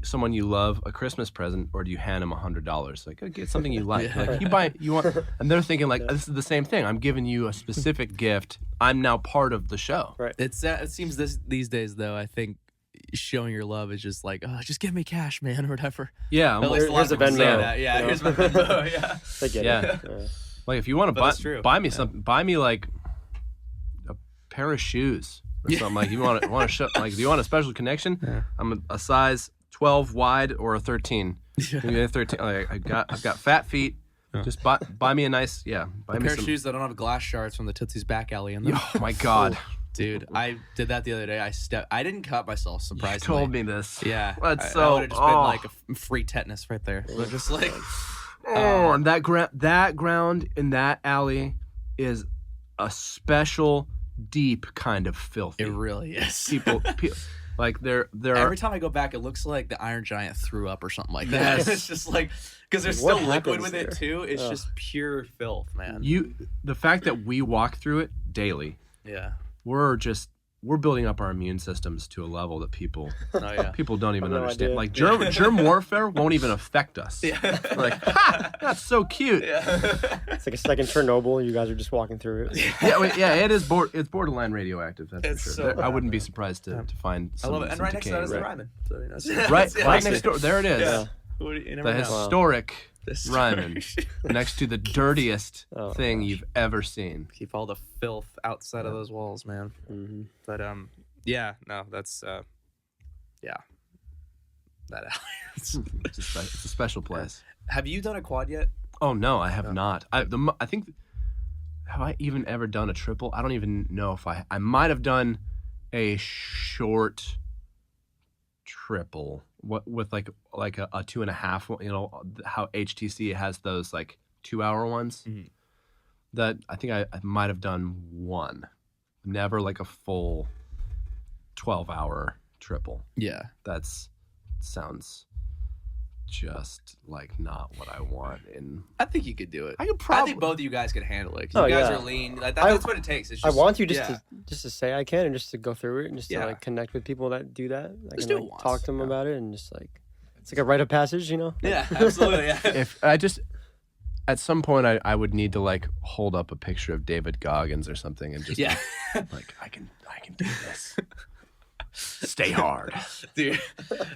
Speaker 3: someone you love a Christmas present, or do you hand them $100? Like, get something you like. Like you want, and they're thinking like, this is the same thing. I'm giving you a specific gift. I'm now part of the show.
Speaker 2: Right.
Speaker 4: It seems these days though, I think showing your love is just like, oh, just give me cash, man, or whatever.
Speaker 3: Yeah.
Speaker 4: At least a lot of
Speaker 2: here's a
Speaker 4: people say
Speaker 2: Venmo,
Speaker 4: that. Yeah, here's my Venmo. Yeah.
Speaker 2: They get
Speaker 3: Yeah.
Speaker 2: it.
Speaker 3: Like if you want
Speaker 4: But
Speaker 3: to
Speaker 4: it's
Speaker 3: buy me
Speaker 4: true.
Speaker 3: something, buy me like a pair of shoes or something. Like you want to show, like, do you want a special connection?
Speaker 4: Yeah.
Speaker 3: I'm a size 12 wide or a 13. Maybe a 13. Like, I've got fat feet. Just buy me a nice buy
Speaker 4: A
Speaker 3: me
Speaker 4: pair
Speaker 3: some
Speaker 4: of shoes that don't have glass shards from the Tootsie's back alley in them.
Speaker 3: Oh my god.
Speaker 4: Dude, I did that the other day. I didn't cut myself,
Speaker 3: You
Speaker 4: surprisingly.
Speaker 3: told me this.
Speaker 4: Yeah.
Speaker 3: That's
Speaker 4: I would have just been like a free tetanus right there. But just like,
Speaker 3: and that ground in that alley is a special, deep kind of filthy.
Speaker 4: it really is.
Speaker 3: People like there
Speaker 4: Every
Speaker 3: are
Speaker 4: time I go back, it looks like the Iron Giant threw up or something like that.
Speaker 3: Yes.
Speaker 4: It's just like, because there's
Speaker 2: What
Speaker 4: still liquid
Speaker 2: happens
Speaker 4: with
Speaker 2: there?
Speaker 4: it too. It's just pure filth, man.
Speaker 3: the fact that we walk through it daily.
Speaker 4: Yeah.
Speaker 3: We're building up our immune systems to a level that people
Speaker 4: Oh yeah.
Speaker 3: don't even
Speaker 2: no
Speaker 3: understand.
Speaker 2: idea.
Speaker 3: Like germ warfare won't even affect us.
Speaker 4: Yeah.
Speaker 3: We're like, ha, that's so cute.
Speaker 4: Yeah.
Speaker 2: It's like a second Chernobyl. You guys are just walking through it.
Speaker 3: It is. It's borderline radioactive. That's
Speaker 4: It's
Speaker 3: for
Speaker 4: so
Speaker 3: sure. I
Speaker 4: bad,
Speaker 3: wouldn't be
Speaker 4: man.
Speaker 3: surprised to find.
Speaker 4: I
Speaker 3: Some,
Speaker 4: love it. And
Speaker 3: some
Speaker 4: right next to that is the
Speaker 3: decaying-
Speaker 4: Ryman. So, you know,
Speaker 3: Right
Speaker 4: Yeah.
Speaker 3: next door. There it is.
Speaker 4: Yeah.
Speaker 2: Yeah.
Speaker 4: You never
Speaker 3: The
Speaker 4: know.
Speaker 3: historic
Speaker 4: This-
Speaker 3: Ryman next to the dirtiest
Speaker 2: Oh,
Speaker 3: thing
Speaker 2: gosh.
Speaker 3: you've ever seen.
Speaker 4: Keep all the filth outside of those walls, man.
Speaker 2: Mm-hmm.
Speaker 4: But yeah, no, that's yeah. That alley.
Speaker 3: It's a special place.
Speaker 4: Have you done a quad yet?
Speaker 3: Oh no, I have not. I think, have I even ever done a triple? I don't even know if I might have done a short triple. What with like a 2.5? You know how HTC has those like 2-hour ones.
Speaker 4: Mhm.
Speaker 3: That I think I might have done one. Never like a full 12-hour triple.
Speaker 4: Yeah.
Speaker 3: Sounds just like not what I want.
Speaker 4: I think you could do it.
Speaker 3: I could probably.
Speaker 4: I think both of you guys could handle it. 'Cause
Speaker 2: Oh,
Speaker 4: you guys
Speaker 2: yeah.
Speaker 4: are lean. Like, that's what it takes. It's
Speaker 2: I
Speaker 4: just,
Speaker 2: want you just to say I can and just to go through it and just to like connect with people that do that. I
Speaker 4: Just
Speaker 2: can
Speaker 4: do it
Speaker 2: like,
Speaker 4: once,
Speaker 2: talk to them about it and just like it's like a rite of passage, you know?
Speaker 4: Yeah, absolutely. Yeah.
Speaker 3: If I just at some point I would need to like hold up a picture of David Goggins or something and just like I can do this. Stay hard.
Speaker 4: Dude,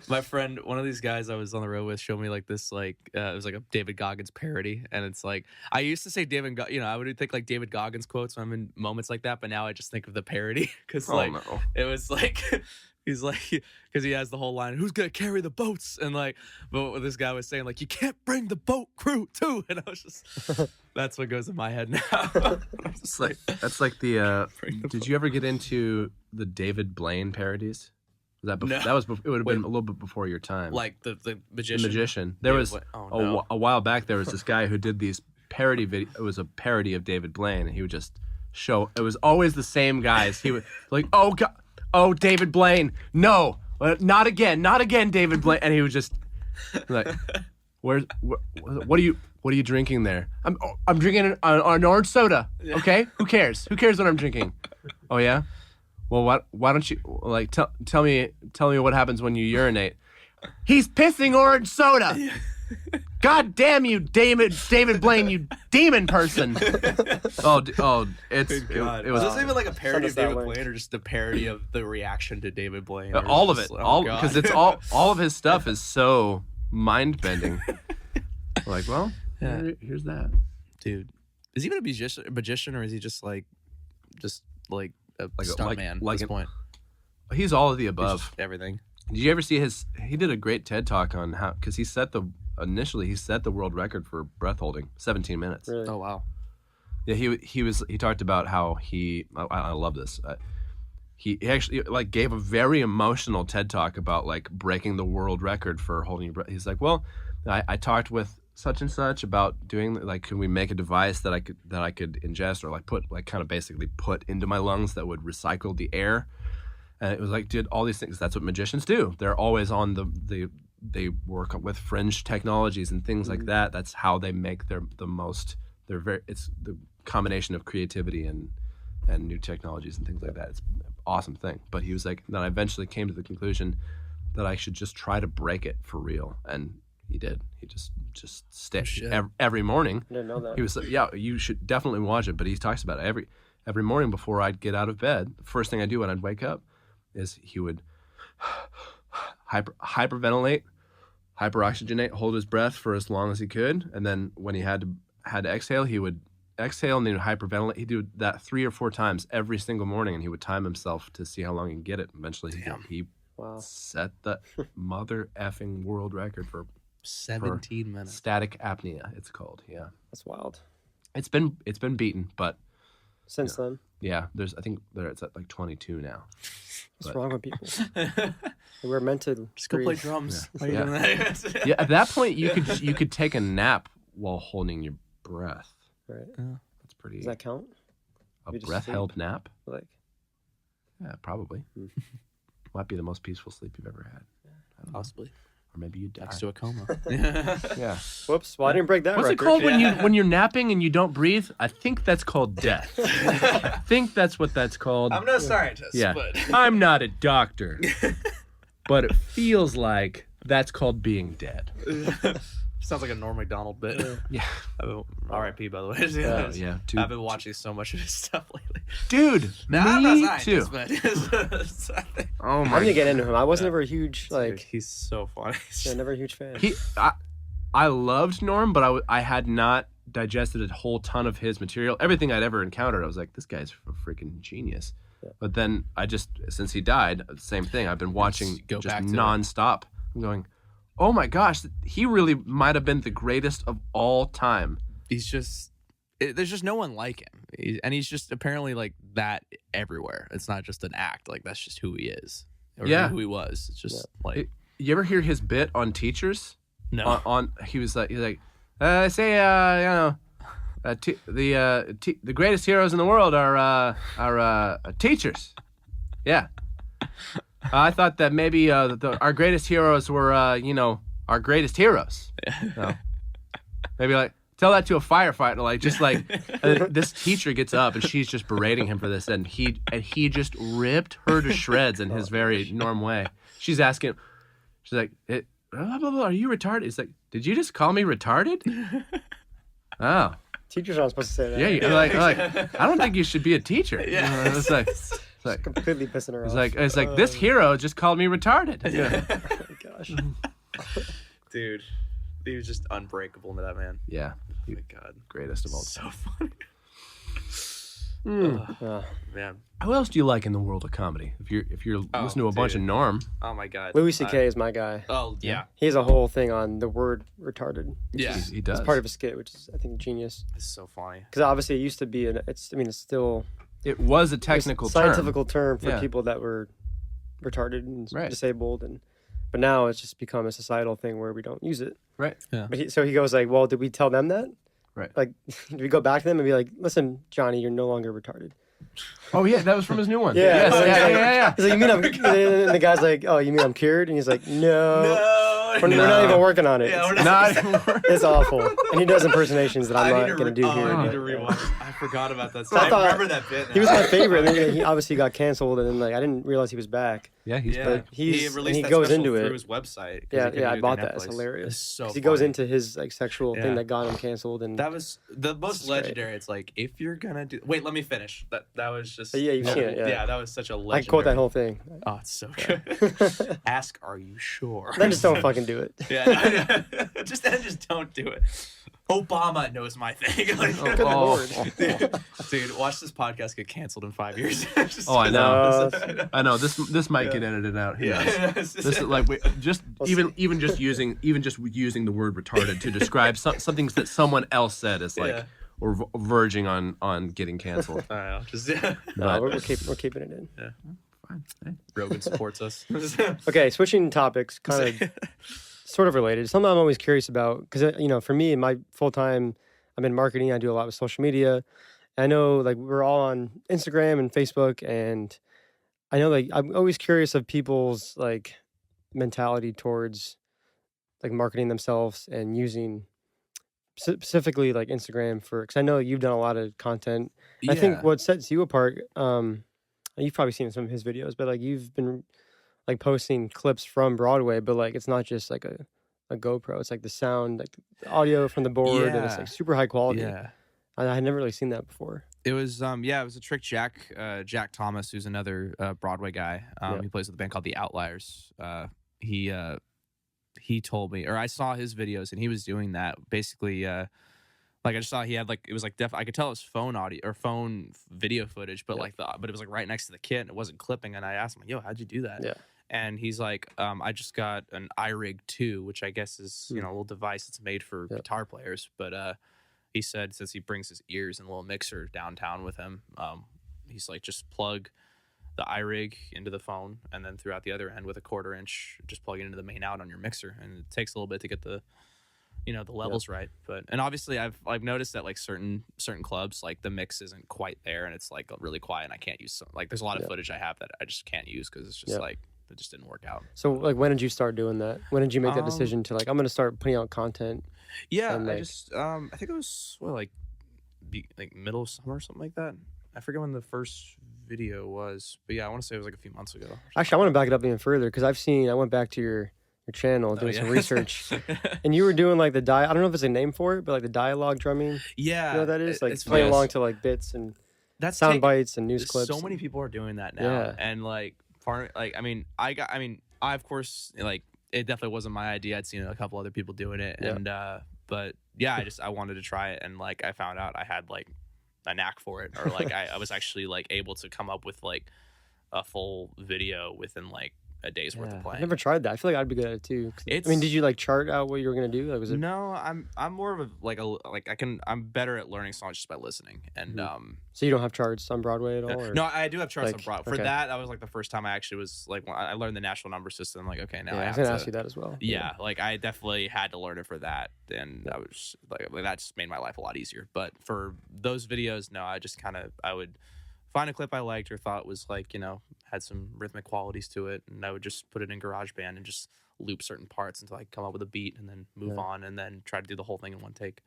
Speaker 4: my friend, one of these guys I was on the road with showed me like this, like, it was like a David Goggins parody. And it's like, I used to say I would think like David Goggins quotes when I'm in moments like that. But now I just think of the parody. Because it was like, he's like, because he has the whole line, who's going to carry the boats? And like, but what this guy was saying, like, you can't bring the boat crew too. And I was just, that's what goes in my head now. I'm just like,
Speaker 3: that's like the did you ever get into the David Blaine parodies? Was that
Speaker 4: No.
Speaker 3: That was it would have been a little bit before your time.
Speaker 4: like the magician.
Speaker 3: The magician. There was a while back there was this guy who did these parody videos. It was a parody of David Blaine, and he would just show. It was always the same guys. He would like, oh God, oh David Blaine, no, not again, David Blaine, and he would just like, what are you drinking there? I'm drinking an orange soda.
Speaker 4: Yeah.
Speaker 3: Okay, who cares? Who cares what I'm drinking? Oh yeah. Well, why don't you like tell me what happens when you urinate? He's pissing orange soda. God damn you, David Blaine, you demon person. It was.
Speaker 4: Was this even like a parody of
Speaker 2: Send us that
Speaker 4: David
Speaker 2: link.
Speaker 4: Blaine or just a parody of the reaction to David Blaine?
Speaker 3: All of it, because it's all of his stuff is so mind bending. Like, well, here's that.
Speaker 4: Dude, is he even a magician or is he just like a stunt man at this point?
Speaker 3: He's all of the
Speaker 4: He's
Speaker 3: above.
Speaker 4: just everything.
Speaker 3: Did you ever see he did a great TED talk on how, because he set the world record for breath holding, 17 minutes.
Speaker 2: Really?
Speaker 4: Oh wow.
Speaker 3: Yeah, he talked about how I love this. He actually like gave a very emotional TED talk about like breaking the world record for holding your breath. He's like, well, I talked with such and such about doing like, can we make a device that I could ingest or like put like kind of basically put into my lungs that would recycle the air. And it was like, did all these things. That's what magicians do. They're always on they work with fringe technologies and things like that. That's how they make it's the combination of creativity and new technologies and things like that. It's an awesome thing. But he was like, then I eventually came to the conclusion that I should just try to break it for real. And he did. He just stayed every morning.
Speaker 2: I didn't know that.
Speaker 3: He was like, yeah, you should definitely watch it. But he talks about it every morning before I'd get out of bed. The first thing I do when I'd wake up is he would hyperventilate, hyperoxygenate, hold his breath for as long as he could, and then when he had to exhale, he would exhale and then hyperventilate. He'd do that 3 or 4 times every single morning, and he would time himself to see how long he could get it. Eventually, he set the mother effing world record for
Speaker 4: 17 minutes.
Speaker 3: Static apnea, it's called. Yeah,
Speaker 2: That's wild.
Speaker 3: it's been beaten, but
Speaker 2: Since then,
Speaker 3: yeah, I think it's at like 22 now.
Speaker 2: what's wrong with people? We're meant to
Speaker 4: Just go play
Speaker 2: breathe.
Speaker 4: drums.
Speaker 3: Yeah.
Speaker 4: Why are you doing that?
Speaker 3: Yeah, at that point you could take a nap while holding your breath.
Speaker 2: Right?
Speaker 3: That's pretty.
Speaker 2: Does that count?
Speaker 3: A
Speaker 2: you just
Speaker 3: breath
Speaker 2: sleep?
Speaker 3: held nap?
Speaker 2: Like,
Speaker 3: Yeah, probably. Might be the most peaceful sleep you've ever had. I don't know.
Speaker 4: Possibly.
Speaker 3: Or maybe you die.
Speaker 4: Next to a coma.
Speaker 3: Yeah.
Speaker 2: whoops. Well, I didn't break that
Speaker 3: What's
Speaker 2: record.
Speaker 3: it called when you're napping and you don't breathe? I think that's called death. I think that's what that's called.
Speaker 4: I'm no scientist,
Speaker 3: Yeah.
Speaker 4: but
Speaker 3: I'm not a doctor. But it feels like that's called being dead.
Speaker 4: sounds like a Norm Macdonald bit.
Speaker 3: Yeah.
Speaker 4: R.I.P. by the way.
Speaker 3: Yeah. Dude.
Speaker 4: I've been watching so much of his stuff lately.
Speaker 3: Dude,
Speaker 4: I'm
Speaker 3: me
Speaker 4: not
Speaker 3: too.
Speaker 4: scientist, but
Speaker 3: Oh my
Speaker 2: I'm gonna get into him. I was never a huge
Speaker 4: he's so funny.
Speaker 2: yeah, never a huge fan.
Speaker 3: I loved Norm, but I had not digested a whole ton of his material. Everything I'd ever encountered, I was like, this guy's a freaking genius.
Speaker 2: Yeah.
Speaker 3: But then since he died, same thing. I've been watching just nonstop. I'm going, oh my gosh, he really might have been the greatest of all time.
Speaker 4: He's just, there's just no one like him. And he's just apparently like that everywhere. It's not just an act. Like that's just who he is. Or who he was. It's just like.
Speaker 3: You ever hear his bit on teachers?
Speaker 4: No.
Speaker 3: He's like, they say, the greatest heroes in the world are teachers. Yeah. I thought that maybe our greatest heroes were, our greatest heroes. No. Maybe like tell that to a firefighter, this teacher gets up and she's just berating him for this, and he just ripped her to shreds in his very norm way. She's asking, she's like, blah, blah, blah, are you retarded? It's like, did you just call me retarded? Oh.
Speaker 2: Teachers aren't supposed to say that.
Speaker 3: Yeah, like I don't think you should be a teacher. Yeah. It's like
Speaker 2: completely pissing her off.
Speaker 3: It's like this hero just called me retarded.
Speaker 2: Yeah. Oh my gosh.
Speaker 4: Dude, he was just unbreakable to that man.
Speaker 3: Yeah.
Speaker 4: Oh my God.
Speaker 3: Greatest of all
Speaker 4: So
Speaker 3: time.
Speaker 4: funny. Man.
Speaker 3: Who else do you like in the world of comedy? If you're listening to a bunch of Norm.
Speaker 4: Oh my God.
Speaker 2: Louis C.K. is my guy.
Speaker 4: Oh yeah.
Speaker 2: He has a whole thing on the word retarded.
Speaker 4: Yeah.
Speaker 3: He does.
Speaker 2: It's part of a skit, which is, I think, genius.
Speaker 4: It's so funny.
Speaker 2: Because obviously it used to be, it's still
Speaker 3: It was a technical
Speaker 2: scientific term for
Speaker 3: Yeah.
Speaker 2: people that were retarded and
Speaker 3: Right.
Speaker 2: disabled, but now it's just become a societal thing where we don't use it.
Speaker 3: Right.
Speaker 4: Yeah.
Speaker 2: But so he goes like, well, did we tell them that?
Speaker 3: Right.
Speaker 2: Like, did we go back to them and be like, listen, Johnny, you're no longer retarded?
Speaker 3: Oh yeah, that was from his new one.
Speaker 2: Yeah.
Speaker 3: Yes,
Speaker 2: So he's like-
Speaker 3: yeah.
Speaker 2: He's like, you mean I'm? And the guy's like, oh, you mean I'm cured? And he's like, no, we're not even working on it.
Speaker 4: Yeah, we're
Speaker 3: Not
Speaker 2: It's awful. And he does impersonations that I'm
Speaker 4: I
Speaker 2: not
Speaker 4: need
Speaker 2: going to do here.
Speaker 4: I need
Speaker 2: but-
Speaker 4: to rewatch. I forgot about that.
Speaker 2: So I thought-
Speaker 4: remember that bit. Now.
Speaker 2: He was my favorite. And then he obviously got canceled, and then like I didn't realize he was back.
Speaker 3: Yeah, he's
Speaker 4: Yeah,
Speaker 3: back.
Speaker 2: He
Speaker 4: released that
Speaker 2: goes
Speaker 4: special
Speaker 2: into
Speaker 4: through
Speaker 2: it.
Speaker 4: his website. 'cause
Speaker 2: Yeah,
Speaker 4: he couldn't
Speaker 2: I
Speaker 4: do it
Speaker 2: bought
Speaker 4: through
Speaker 2: that. It's
Speaker 4: Netflix.
Speaker 2: hilarious.
Speaker 4: It's so
Speaker 2: 'Cause he goes
Speaker 4: funny.
Speaker 2: into his like sexual
Speaker 4: Yeah.
Speaker 2: thing that got him canceled, and
Speaker 4: That was the most
Speaker 2: is great.
Speaker 4: legendary. It's like if you're gonna do. Wait, let me finish. That was just.
Speaker 2: Yeah, you've seen it, yeah.
Speaker 4: that was such a legendary.
Speaker 2: I can quote that whole thing.
Speaker 4: Oh, it's so good. Ask, are you sure?
Speaker 2: Then just don't fucking do it.
Speaker 4: Yeah, just don't do it. Obama knows my thing. Like,
Speaker 2: Good lord.
Speaker 4: dude, watch this podcast get canceled in 5 years.
Speaker 3: Oh, I know.
Speaker 2: No.
Speaker 3: I know this might get edited out. Who knows?
Speaker 4: Yeah.
Speaker 3: This is like even just using the word retarded to describe some things that someone else said is like
Speaker 4: Yeah.
Speaker 3: we're verging on getting canceled.
Speaker 4: I don't know. Just
Speaker 2: No, we're keeping it in.
Speaker 3: Fine. Hey.
Speaker 4: Rogan supports us.
Speaker 2: Okay, switching topics, kind of sort of related. Something I'm always curious about because for me, in my full time, I'm in marketing. I do a lot with social media. I know like we're all on Instagram and Facebook, and I know like I'm always curious of people's like mentality towards like marketing themselves and using specifically like Instagram because I know you've done a lot of content. I think what sets you apart, you've probably seen some of his videos, but like you've been like posting clips from Broadway, but like it's not just like a GoPro. It's like the sound, like the audio from the board, and it's
Speaker 4: Yeah.
Speaker 2: like super high quality.
Speaker 4: Yeah.
Speaker 2: I had never really seen that before.
Speaker 4: It was it was a trick. Jack Thomas, who's another Broadway guy.
Speaker 2: Yeah.
Speaker 4: He plays with a band called the Outliers. He told me, or I saw his videos, and he was doing that basically. Like I just saw he had like it was like I could tell it was phone audio or phone video footage, but
Speaker 2: Yeah.
Speaker 4: but it was like right next to the kit and it wasn't clipping. And I asked him, like, "Yo, how'd you do that?"
Speaker 2: Yeah.
Speaker 4: And he's like, "I just got an iRig 2, which I guess is a little device that's made for guitar players." But he said since he brings his ears and a little mixer downtown with him, he's like, just plug the iRig into the phone, and then throughout the other end with a 1/4 inch, just plug it into the main out on your mixer, and it takes a little bit to get the the levels right. But and obviously I've noticed that like certain clubs, like the mix isn't quite there, and it's like really quiet, and I can't use like there's a lot of footage I have that I just can't use because it's just like it just didn't work out.
Speaker 2: So like when did you start doing that? When did you make that decision to like I'm going to start putting out content?
Speaker 4: Yeah,
Speaker 2: And,
Speaker 4: I
Speaker 2: like-
Speaker 4: just I think it was like middle of summer or something like that. I forget when the first video was, but yeah, I want to say it was like a few months ago.
Speaker 2: Actually, I want to back it up even further because I went back to your channel doing some research, and you were doing like I don't know if there's a name for it, but like the dialogue drumming.
Speaker 4: Yeah,
Speaker 2: You know what that is? Like
Speaker 4: it's
Speaker 2: playing
Speaker 4: funny.
Speaker 2: along to like bits and
Speaker 4: That's
Speaker 2: sound
Speaker 4: taken-
Speaker 2: bites and news clips.
Speaker 4: So many people are doing that now,
Speaker 2: Yeah.
Speaker 4: and like I of course like it definitely wasn't my idea. I'd seen a couple other people doing it,
Speaker 2: Yeah.
Speaker 4: and but yeah, I wanted to try it, and like I found out I had like a knack for it, or like I was actually like able to come up with like a full video within like a day's worth of
Speaker 2: I've
Speaker 4: playing.
Speaker 2: never tried that. I feel like I'd be good at it too. 'Cause, I
Speaker 4: It's-
Speaker 2: mean, did you like chart out what you were gonna do? Like, was it?
Speaker 4: No, I'm more of I'm better at learning songs just by listening, and
Speaker 2: So you don't have charts on Broadway at all? Or?
Speaker 4: no, I do have charts on
Speaker 2: Like,
Speaker 4: Broadway. For
Speaker 2: okay.
Speaker 4: that was like the first time I actually was like when I learned the Nashville number system. Like, okay, now
Speaker 2: Yeah,
Speaker 4: I
Speaker 2: I was
Speaker 4: have
Speaker 2: gonna
Speaker 4: to
Speaker 2: ask you that as well.
Speaker 4: Yeah, like I definitely had to learn it for that, and I was like that just made my life a lot easier. But for those videos, no, I just I would find a clip I liked or thought was like, had some rhythmic qualities to it, and I would just put it in GarageBand and just loop certain parts until I come up with a beat and then move on and then try to do the whole thing in one take.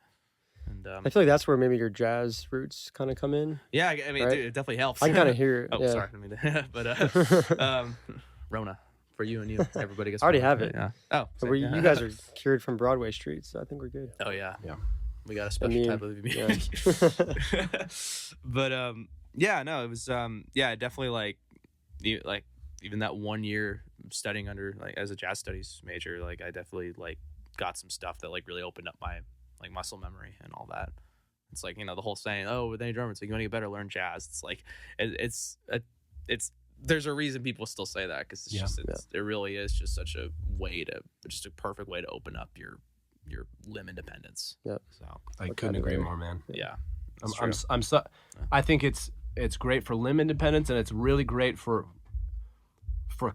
Speaker 4: And
Speaker 2: I feel like that's where maybe your jazz roots kind of come in.
Speaker 4: yeah, I mean,
Speaker 2: right?
Speaker 4: dude, it definitely helps.
Speaker 2: I can kind of hear it.
Speaker 4: Oh,
Speaker 2: yeah.
Speaker 4: sorry. I mean, but Rona for you and you. Everybody gets.
Speaker 2: I already
Speaker 4: Rona,
Speaker 2: have
Speaker 4: right?
Speaker 2: it.
Speaker 4: Yeah. Oh,
Speaker 2: But you guys are cured from Broadway streets, so I think we're good.
Speaker 4: Oh yeah.
Speaker 3: Yeah.
Speaker 4: We got a special type of
Speaker 2: yeah.
Speaker 4: But yeah, no, it was definitely like even that 1 year studying under like as a jazz studies major, like I definitely like got some stuff that like really opened up my like muscle memory and all that. It's like, the whole saying, oh, with any drummer, it's like, you want to get better, learn jazz. It's like it's there's a reason people still say that, because it really is just such a perfect way to open up your limb independence.
Speaker 2: Yep.
Speaker 4: So
Speaker 3: I couldn't agree more, man.
Speaker 4: yeah.
Speaker 3: I think it's great for limb independence, and it's really great for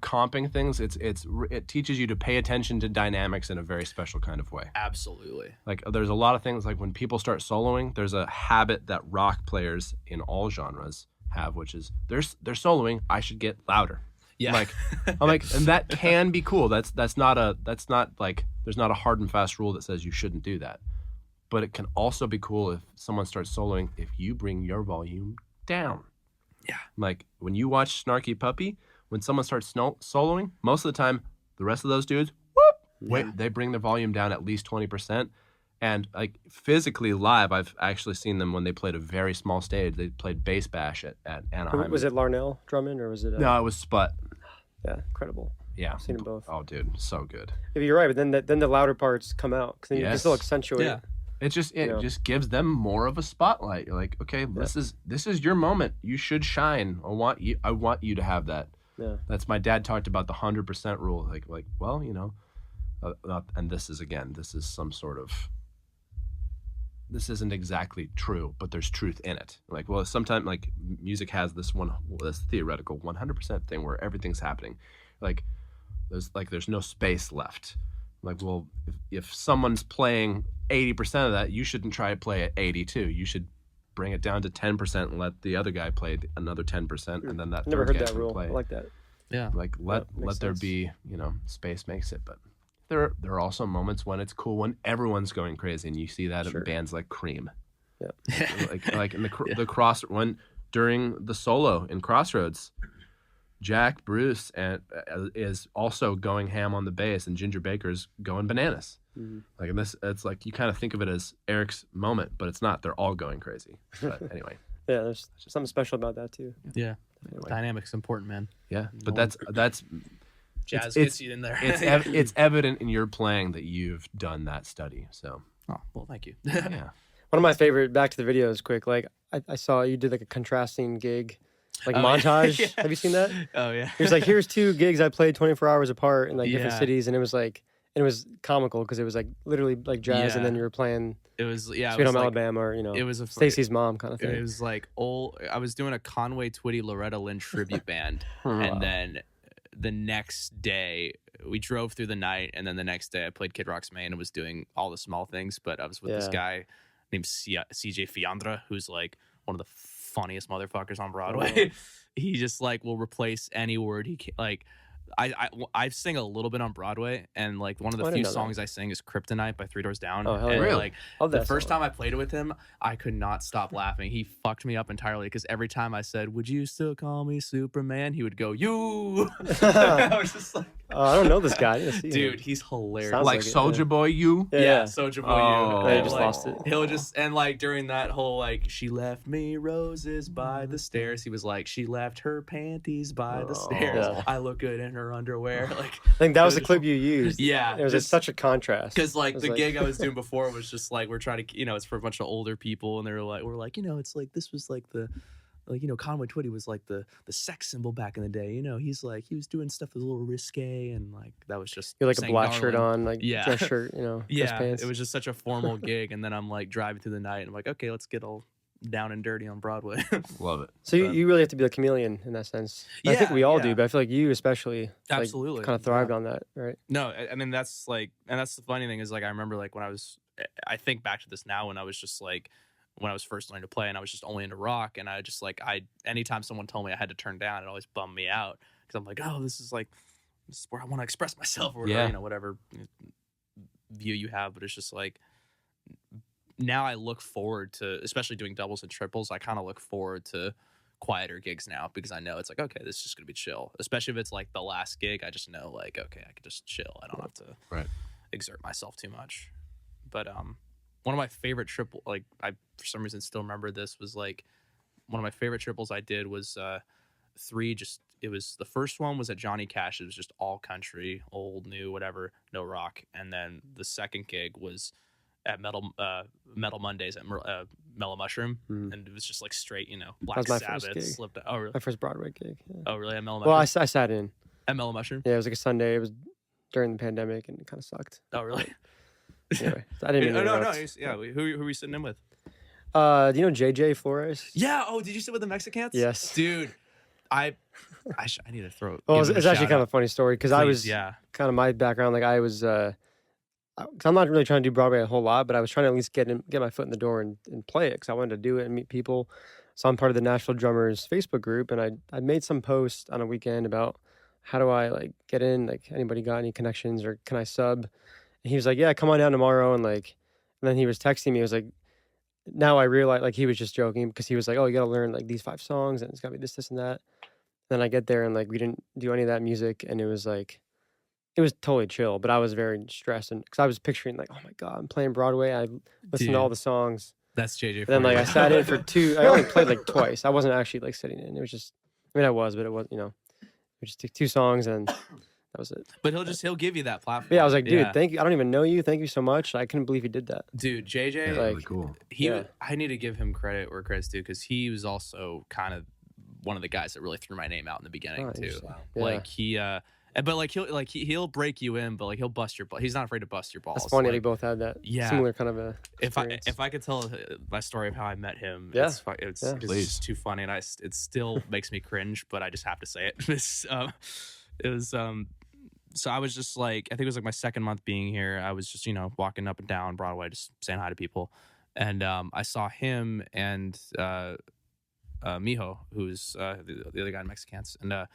Speaker 3: comping things. It teaches you to pay attention to dynamics in a very special kind of way.
Speaker 4: Absolutely.
Speaker 3: Like there's a lot of things, like when people start soloing, there's a habit that rock players in all genres have, which is they're soloing, I should get louder.
Speaker 4: Yeah.
Speaker 3: I'm like, and that can be cool. That's not like there's not a hard and fast rule that says you shouldn't do that. But it can also be cool if someone starts soloing if you bring your volume down.
Speaker 4: Yeah.
Speaker 3: Like when you watch Snarky Puppy, when someone starts soloing, most of the time the rest of those dudes, they bring their volume down at least 20%. And like physically live, I've actually seen them when they played a very small stage. They played Bass Bash at Anaheim.
Speaker 2: Was it Larnell drumming or was it?
Speaker 3: No, it was Sput.
Speaker 2: Yeah, incredible.
Speaker 3: Yeah,
Speaker 2: I've seen them both.
Speaker 3: Oh, dude, so good.
Speaker 2: Yeah, you're right, but then the louder parts come out because then you can still accentuate.
Speaker 4: Yeah.
Speaker 3: It just gives them more of a spotlight. You're like, okay, this is your moment. You should shine. I want you to have that.
Speaker 2: Yeah.
Speaker 3: That's my dad talked about the 100% rule. Like well, and this is some sort of. This isn't exactly true, but there's truth in it. Like, well, sometimes like music has this theoretical 100% thing where everything's happening. Like, there's no space left. Like, well, if someone's playing 80% of that, you shouldn't try to play at 82. You should bring it down to 10% and let the other guy play another 10%, and then that
Speaker 2: Never
Speaker 3: third
Speaker 2: heard
Speaker 3: guy
Speaker 2: that
Speaker 3: can
Speaker 2: rule.
Speaker 3: play.
Speaker 2: I like that.
Speaker 4: Yeah.
Speaker 3: Like let there
Speaker 2: sense.
Speaker 3: be, space makes it, but there are also moments when it's cool when everyone's going crazy, and you see that in bands like Cream.
Speaker 2: Yeah.
Speaker 3: like in the cross when during the solo in Crossroads, Jack Bruce is also going ham on the bass, and Ginger Baker's going bananas. Mm-hmm. Like in this, it's like you kind of think of it as Eric's moment, but it's not. They're all going crazy. But anyway.
Speaker 2: Yeah, there's something special about that too.
Speaker 4: Yeah.
Speaker 3: Anyway.
Speaker 4: Dynamics important, man.
Speaker 3: Yeah, but that's
Speaker 4: jazz gets you in there.
Speaker 3: it's evident in your playing that you've done that study. So.
Speaker 4: Oh, well, thank you.
Speaker 3: Yeah.
Speaker 2: One of my favorite, back to the videos quick, like I saw you did like a contrasting gig, like montage.
Speaker 4: Yeah.
Speaker 2: Have you seen that?
Speaker 4: Oh, yeah.
Speaker 2: It was like, here's 2 gigs I played 24 hours apart in like different cities. And it was like, it was comical because it was like literally like jazz. And then you were playing
Speaker 4: Sweet
Speaker 2: Home Alabama or,
Speaker 4: it was
Speaker 2: Stacy's mom kind of thing.
Speaker 4: It was like I was doing a Conway Twitty Loretta Lynn tribute band. And then the next day we drove through the night. And then the next day I played Kid Rock's Main and was doing all the small things. But I was with this guy named CJ Fiandra, who's like one of the funniest motherfuckers on Broadway. He just like will replace any word he can. Like I sing a little bit on Broadway, and like one of the few songs I sing is Kryptonite by Three Doors Down.
Speaker 2: Oh, hell
Speaker 4: and
Speaker 2: yeah.
Speaker 4: like the first time I played it with him, I could not stop laughing. He fucked me up entirely because every time I said, "Would you still call me Superman?" he would go, "You." I was just like,
Speaker 2: I don't know this guy. I didn't see
Speaker 4: dude,
Speaker 2: him.
Speaker 4: he's hilarious.
Speaker 2: Sounds
Speaker 3: Like Soulja Boy, you.
Speaker 2: Yeah.
Speaker 4: Soulja Boy,
Speaker 3: Oh.
Speaker 4: you.
Speaker 2: I
Speaker 4: And,
Speaker 2: just
Speaker 4: like,
Speaker 2: lost it.
Speaker 4: He'll just and like during that whole like she left me roses by the stairs, he was like she left her panties by the stairs.
Speaker 2: Yeah.
Speaker 4: I look good in her underwear. Like
Speaker 2: I think that was the clip you used.
Speaker 4: Yeah,
Speaker 2: It was such a contrast.
Speaker 4: because like
Speaker 2: It
Speaker 4: the
Speaker 2: was
Speaker 4: gig I was doing before was just like we're trying to it's for a bunch of older people, and we're like it's like this was like the Conway Twitty was like the sex symbol back in the day. He's like he was doing stuff that was a little risque, and like that was just
Speaker 2: you had like a
Speaker 4: saying
Speaker 2: black
Speaker 4: darling.
Speaker 2: shirt on, like
Speaker 4: Yeah.
Speaker 2: dress shirt, dress
Speaker 4: Yeah,
Speaker 2: pants.
Speaker 4: it was just such a formal gig, and then I'm like driving through the night, and I'm like, okay, let's get all down and dirty on Broadway.
Speaker 3: Love it.
Speaker 2: So you really have to be a chameleon in that sense. I think we all do, but I feel like you especially
Speaker 4: Absolutely.
Speaker 2: kind of thrived on that, right?
Speaker 4: No, I mean that's like, and that's the funny thing is like I remember like when I think back to this now when I was just like when I was first learning to play, and I was just only into rock, and I just like anytime someone told me I had to turn down, it always bummed me out because I'm like, oh, this is where I want to express myself, or whatever view you have. But it's just like now I look forward to, especially doing doubles and triples, I kind of look forward to quieter gigs now because I know it's like, okay, this is just gonna be chill. Especially if it's like the last gig, I just know like, okay, I can just chill. I don't have to exert myself too much. But one of my favorite triple, like I for some reason still remember this, was like one of my favorite triples I did was 3. Just it was the first one was at Johnny Cash. It was just all country, old, new, whatever, no rock. And then the second gig was at Metal Mondays at Mellow Mushroom, and it was just like straight, Black Sabbath. Slipped. Oh, really?
Speaker 2: My first Broadway gig. Yeah.
Speaker 4: Oh, really? At Mellow Mushroom?
Speaker 2: Well, I sat in
Speaker 4: at Mellow Mushroom.
Speaker 2: Yeah, it was like a Sunday. It was during the pandemic, and it kind of sucked.
Speaker 4: Oh, really?
Speaker 2: Anyway, I didn't mean to interrupt.
Speaker 4: Yeah. Who were you sitting in with?
Speaker 2: Do you know JJ Flores?
Speaker 4: Yeah. Oh, did you sit with the Mexicans?
Speaker 2: Yes,
Speaker 4: dude. I need to throw.
Speaker 2: Well, it's actually kind of a funny story because I was kind of my background. Like I was, cause I'm not really trying to do Broadway a whole lot, but I was trying to at least get my foot in the door and play it because I wanted to do it and meet people. So I'm part of the Nashville Drummers Facebook group, and I made some post on a weekend about how do I like get in? Like anybody got any connections or can I sub? And he was like, yeah, come on down tomorrow. And then he was texting me. He was like, now I realize like he was just joking because he was like, oh, you got to learn like these 5 songs and it's got to be this, and that. Then I get there and like we didn't do any of that music, and it was totally chill, but I was very stressed and because I was picturing like, oh my god, I'm playing Broadway. I listened to all the songs.
Speaker 4: That's JJ.
Speaker 2: Then like I sat in for 2. I only played like twice. I wasn't actually like sitting in. It was just, I mean, I was, but it was, we just took 2 songs and that was it.
Speaker 4: But he'll give you that platform.
Speaker 2: Yeah, I was like, dude, thank you. I don't even know you. Thank you so much. I couldn't believe he did that.
Speaker 4: Dude, JJ,
Speaker 3: like really cool.
Speaker 4: I need to give him credit where credit's due because he was also kind of one of the guys that really threw my name out in the beginning too.
Speaker 2: Yeah.
Speaker 4: Like but like he'll break you in, but like he'll bust your ball. He's not afraid to bust your balls.
Speaker 2: It's funny that we both had that similar kind of a experience.
Speaker 4: If I could tell my story of how I met him, it's just too funny, and it still makes me cringe, but I just have to say it. It was so I was just like, I think it was like my second month being here. I was just walking up and down Broadway, just saying hi to people, and I saw him and Mijo, who's the other guy in Mexicans, and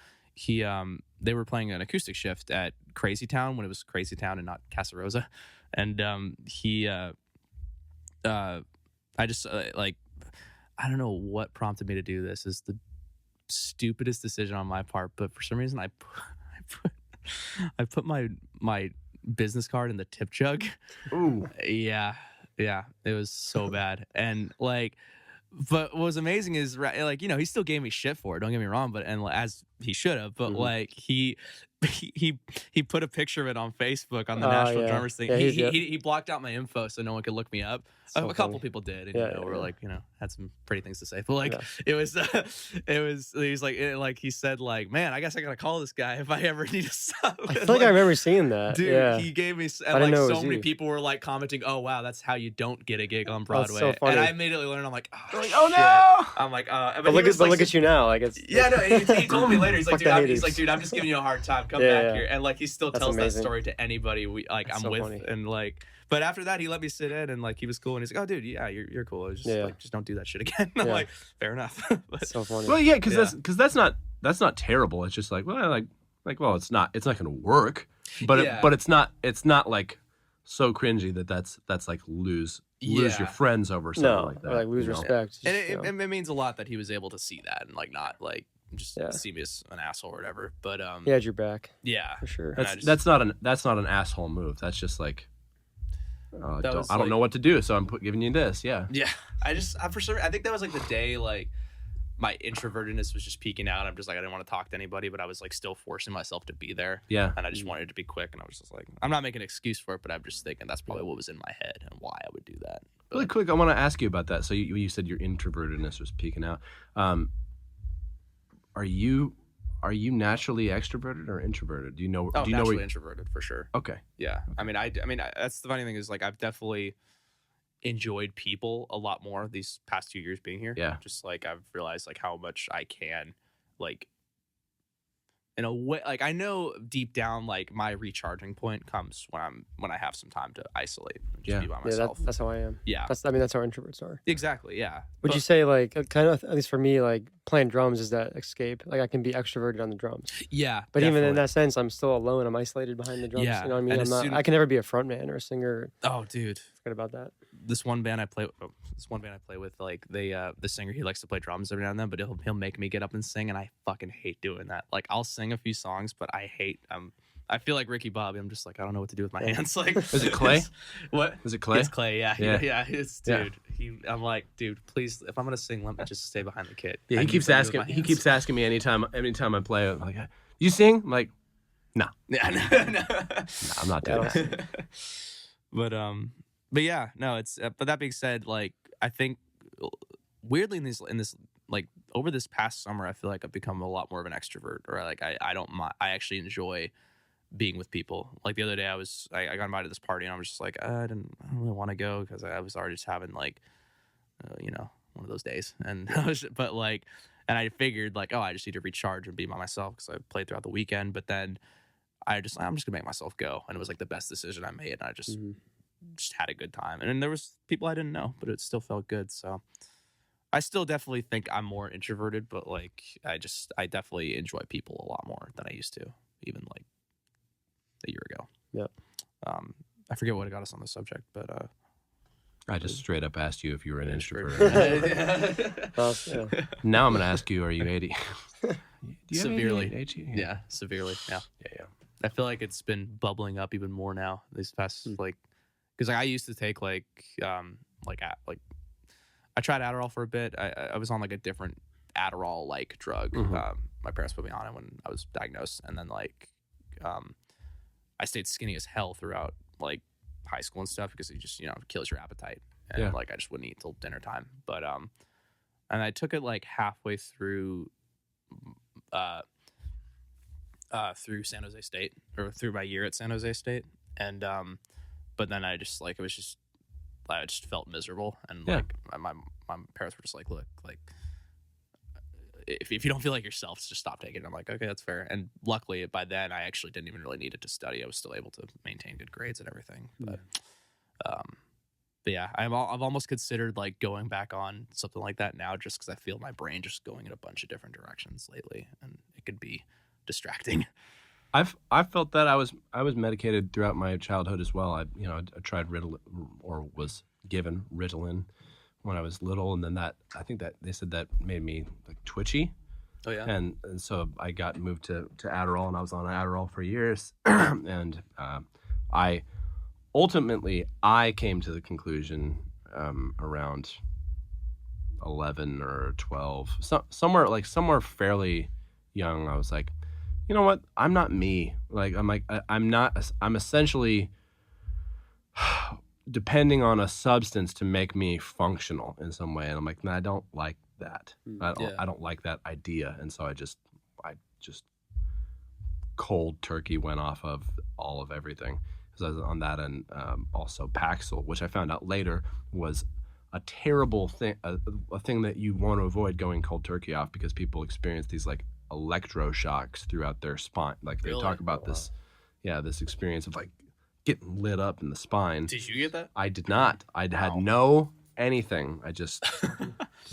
Speaker 4: they were playing an acoustic shift at Crazy Town when it was Crazy Town and not Casa Rosa, and I just like, I don't know what prompted me to do this. Is the stupidest decision on my part, but for some reason I put my business card in the tip jug.
Speaker 3: Ooh.
Speaker 4: Yeah, it was so bad, and like. But what was amazing is, like, he still gave me shit for it. Don't get me wrong, but as he should have. But like he put a picture of it on Facebook on the Nashville Drummers thing.
Speaker 2: Yeah,
Speaker 4: he blocked out my info so no one could look me up.
Speaker 2: So
Speaker 4: a couple people did, and were like, had some pretty things to say. But like it was he was like he said like, man, I guess I gotta call this guy if I ever need a sub.
Speaker 2: I feel like I remember seeing that.
Speaker 4: Dude, he gave me, and like so many people were like commenting, oh wow, that's how you don't get a gig on Broadway.
Speaker 2: That's so funny.
Speaker 4: And I immediately learned, I'm like,
Speaker 3: oh no.
Speaker 4: I'm like,
Speaker 2: but look at you now. Like it's
Speaker 4: he told me later. He's like, dude, I'm just giving you a hard time. Come back here. And like he still tells that story to anybody I'm with. Funny. And like, but after that he let me sit in and like he was cool and he's like, oh dude, yeah, you're cool. It's just like, just don't do that shit again. I'm like, fair enough. But,
Speaker 2: so funny.
Speaker 3: Well, yeah, because that's not terrible. It's just like, well, well, it's not gonna work. But it's not like so cringy that's like lose your friends over something like that.
Speaker 2: Or like lose respect.
Speaker 4: And it means a lot that he was able to see that and like not like just see me as an asshole or whatever. But
Speaker 2: he had your back.
Speaker 4: Yeah,
Speaker 2: for sure.
Speaker 3: That's not an asshole move. That's just like, I don't know what to do, so I'm giving you this. Yeah.
Speaker 4: I think that was like the day like my introvertedness was just peaking out. I'm just like, I didn't want to talk to anybody, but I was like still forcing myself to be there.
Speaker 3: Yeah.
Speaker 4: And I just wanted it to be quick, and I was just like, I'm not making an excuse for it, but I'm just thinking that's probably what was in my head and why I would do that. But,
Speaker 3: really quick, I want to ask you about that. So you said your introvertedness was peaking out. Are you naturally extroverted or introverted? Do you know?
Speaker 4: Oh, naturally introverted for sure.
Speaker 3: Okay.
Speaker 4: Yeah. I mean, that's the funny thing is like I've definitely enjoyed people a lot more these past 2 years being here.
Speaker 3: Yeah.
Speaker 4: Just like I've realized like how much I can like in a way, like I know deep down, like my recharging point comes when I have some time to isolate and just be by myself.
Speaker 2: That's how I am.
Speaker 4: Yeah,
Speaker 2: that's how introverts are.
Speaker 4: Exactly. Yeah.
Speaker 2: Would you say like kind of, at least for me, like playing drums is that escape? Like I can be extroverted on the drums.
Speaker 4: Yeah.
Speaker 2: But
Speaker 4: definitely.
Speaker 2: even in that sense, I'm still alone. I'm isolated behind the drums.
Speaker 4: Yeah.
Speaker 2: You know what I mean?
Speaker 4: And
Speaker 2: I can never be a front man or a singer.
Speaker 4: Oh, dude.
Speaker 2: Forget about that.
Speaker 4: This one band I play with, like the singer, he likes to play drums every now and then, but he'll make me get up and sing, and I fucking hate doing that. Like I'll sing a few songs, but I feel like Ricky Bobby. I'm just like, I don't know what to do with my hands. Like,
Speaker 3: is it Clay?
Speaker 4: What?
Speaker 3: Is it Clay?
Speaker 4: It's Clay. Yeah.
Speaker 3: Yeah.
Speaker 4: It's dude. I'm like, dude, please, if I'm gonna sing, let me just stay behind the kit.
Speaker 3: Yeah, he keeps asking me anytime I play. I'm like, you sing? I'm like, no.
Speaker 4: Yeah. No.
Speaker 3: I'm not doing that.
Speaker 4: But yeah, no, it's but that being said, like I think weirdly in this like over this past summer, I feel like I've become a lot more of an extrovert, or like I don't mind, I actually enjoy being with people. Like the other day I got invited to this party and I was just like I don't really want to go because I was already just having like one of those days, and and I figured like, oh, I just need to recharge and be by myself because I played throughout the weekend, but then I'm just gonna make myself go, and it was like the best decision I made, and I just had a good time. And then there was people I didn't know, but it still felt good. So I still definitely think I'm more introverted, but like I definitely enjoy people a lot more than I used to, even like a year ago.
Speaker 2: Yeah.
Speaker 4: I forget what got us on the subject, but
Speaker 3: I just straight up asked you if you were an introvert.
Speaker 2: Well, yeah.
Speaker 3: Now I'm going to ask you, are you 80?
Speaker 4: Severely.
Speaker 3: ADHD?
Speaker 4: Yeah, severely. Yeah.
Speaker 3: Yeah.
Speaker 4: I feel like it's been bubbling up even more now these past because I used to take I tried Adderall for a bit. I was on like a different Adderall like drug. My parents put me on it when I was diagnosed, and then I stayed skinny as hell throughout like high school and stuff because it just kills your appetite, and like I just wouldn't eat till dinner time. But and I took it like halfway through through San Jose State, or through my year at San Jose State, and but then I just like I just felt miserable, and like my parents were just like, look, like if you don't feel like yourself, just stop taking it. I'm like, okay, that's fair. And luckily by then I actually didn't even really need it to study. I was still able to maintain good grades and everything. But yeah, I've almost considered like going back on something like that now, just because I feel my brain just going in a bunch of different directions lately, and it could be distracting.
Speaker 3: I've felt that I was medicated throughout my childhood as well. I tried Ritalin, or was given Ritalin when I was little, and then I think that they said that made me like twitchy.
Speaker 4: Oh yeah.
Speaker 3: And so I got moved to Adderall, and I was on Adderall for years, and I came to the conclusion around 11 or 12, somewhere fairly young. I was like, you know what? I'm not me. I'm essentially depending on a substance to make me functional in some way. And I'm like, no, I don't like that. I don't like that idea. And so I just cold turkey went off of all of everything. Because I was on that, and also Paxil, which I found out later was a terrible thing, a thing that you want to avoid going cold turkey off, because people experience these like electroshocks throughout their spine. Like they talk about this experience of like getting lit up in the spine.
Speaker 4: Did you get that?
Speaker 3: I did not. I had no anything. I just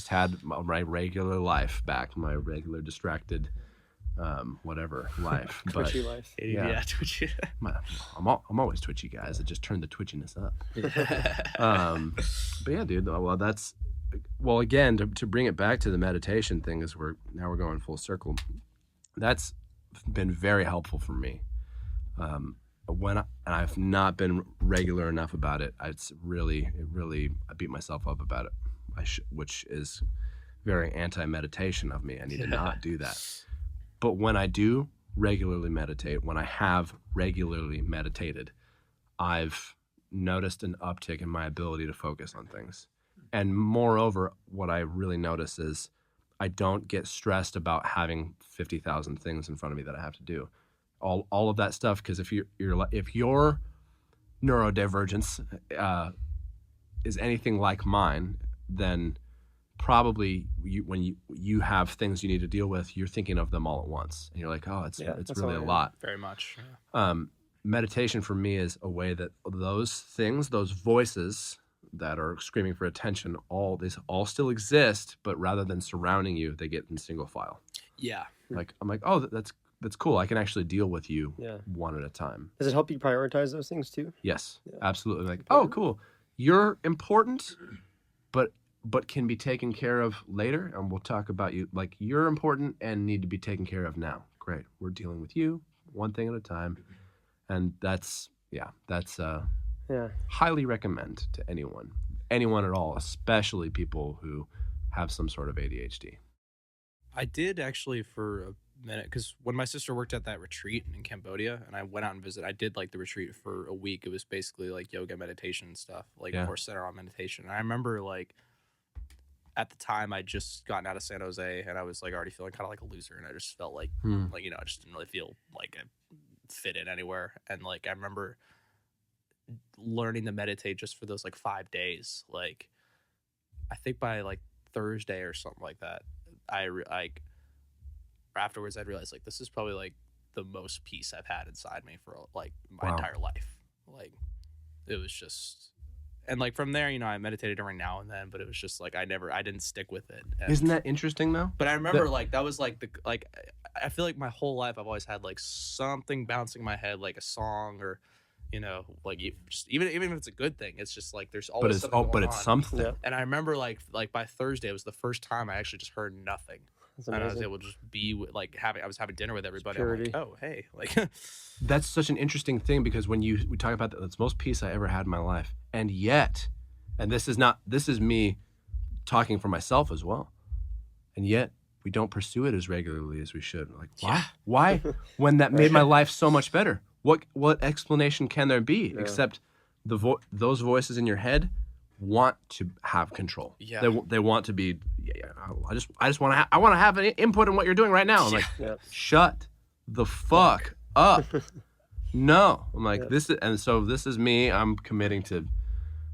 Speaker 3: had my regular life back, my regular distracted whatever life.
Speaker 2: Twitchy life.
Speaker 4: Yeah, twitchy.
Speaker 3: I'm always twitchy, guys. I just turned the twitchiness up. But yeah, dude. Well, again, to bring it back to the meditation thing, is we're going full circle. That's been very helpful for me. And I've not been regular enough about it. I beat myself up about it. Which is very anti-meditation of me. I need to not do that. But when I do regularly meditate, when I have regularly meditated, I've noticed an uptick in my ability to focus on things. And moreover, what I really notice is I don't get stressed about having 50,000 things in front of me that I have to do. All of that stuff, because if your neurodivergence is anything like mine, then probably when you have things you need to deal with, you're thinking of them all at once, and you're like, oh, it's really a lot.
Speaker 4: Very much.
Speaker 3: Meditation for me is a way that those things, those voices that are screaming for attention, all still exist, but rather than surrounding you, they get in single file.
Speaker 4: Yeah.
Speaker 3: Like I'm like, oh, that's cool. I can actually deal with you one at a time.
Speaker 2: Does it help you prioritize those things too?
Speaker 3: Yes, absolutely. Like, oh, cool. You're important, but can be taken care of later, and we'll talk about you. Like, you're important and need to be taken care of now. Great. We're dealing with you one thing at a time. And that's highly recommend to anyone at all, especially people who have some sort of ADHD.
Speaker 4: I did actually for a minute, because when my sister worked at that retreat in Cambodia and I went out and visited, I did like the retreat for a week. It was basically like yoga, meditation and stuff, like more centered on meditation. And I remember like at the time I just gotten out of San Jose and I was like already feeling kind of like a loser, and I just felt like like, I just didn't really feel like I fit in anywhere. And like I remember learning to meditate just for those like 5 days. Like I think by like Thursday or something like that, afterwards I realized like this is probably like the most peace I've had inside me for like my entire life. Like it was just, and like from there, I meditated every now and then, but it was just like I didn't stick with it. And,
Speaker 3: isn't that interesting though?
Speaker 4: But I remember like that was like I feel like my whole life I've always had like something bouncing in my head, like a song or like even if it's a good thing, it's just like there's always something going on.
Speaker 3: Something.
Speaker 2: Yeah.
Speaker 4: And I remember like by Thursday it was the first time I actually just heard nothing. And I was able to just be like I was having dinner with everybody. I'm like, oh hey, like
Speaker 3: that's such an interesting thing, because when we talk about that's the most peace I ever had in my life, and yet, and this is me talking for myself as well, and yet we don't pursue it as regularly as we should. Like why? When that made my life so much better. What explanation can there be except those voices in your head want to have control. Yeah. They want to be. I just want to. I want to have an input in what you're doing right now. I'm like, shut the fuck up. No, I'm like this is, and so this is me. I'm committing to.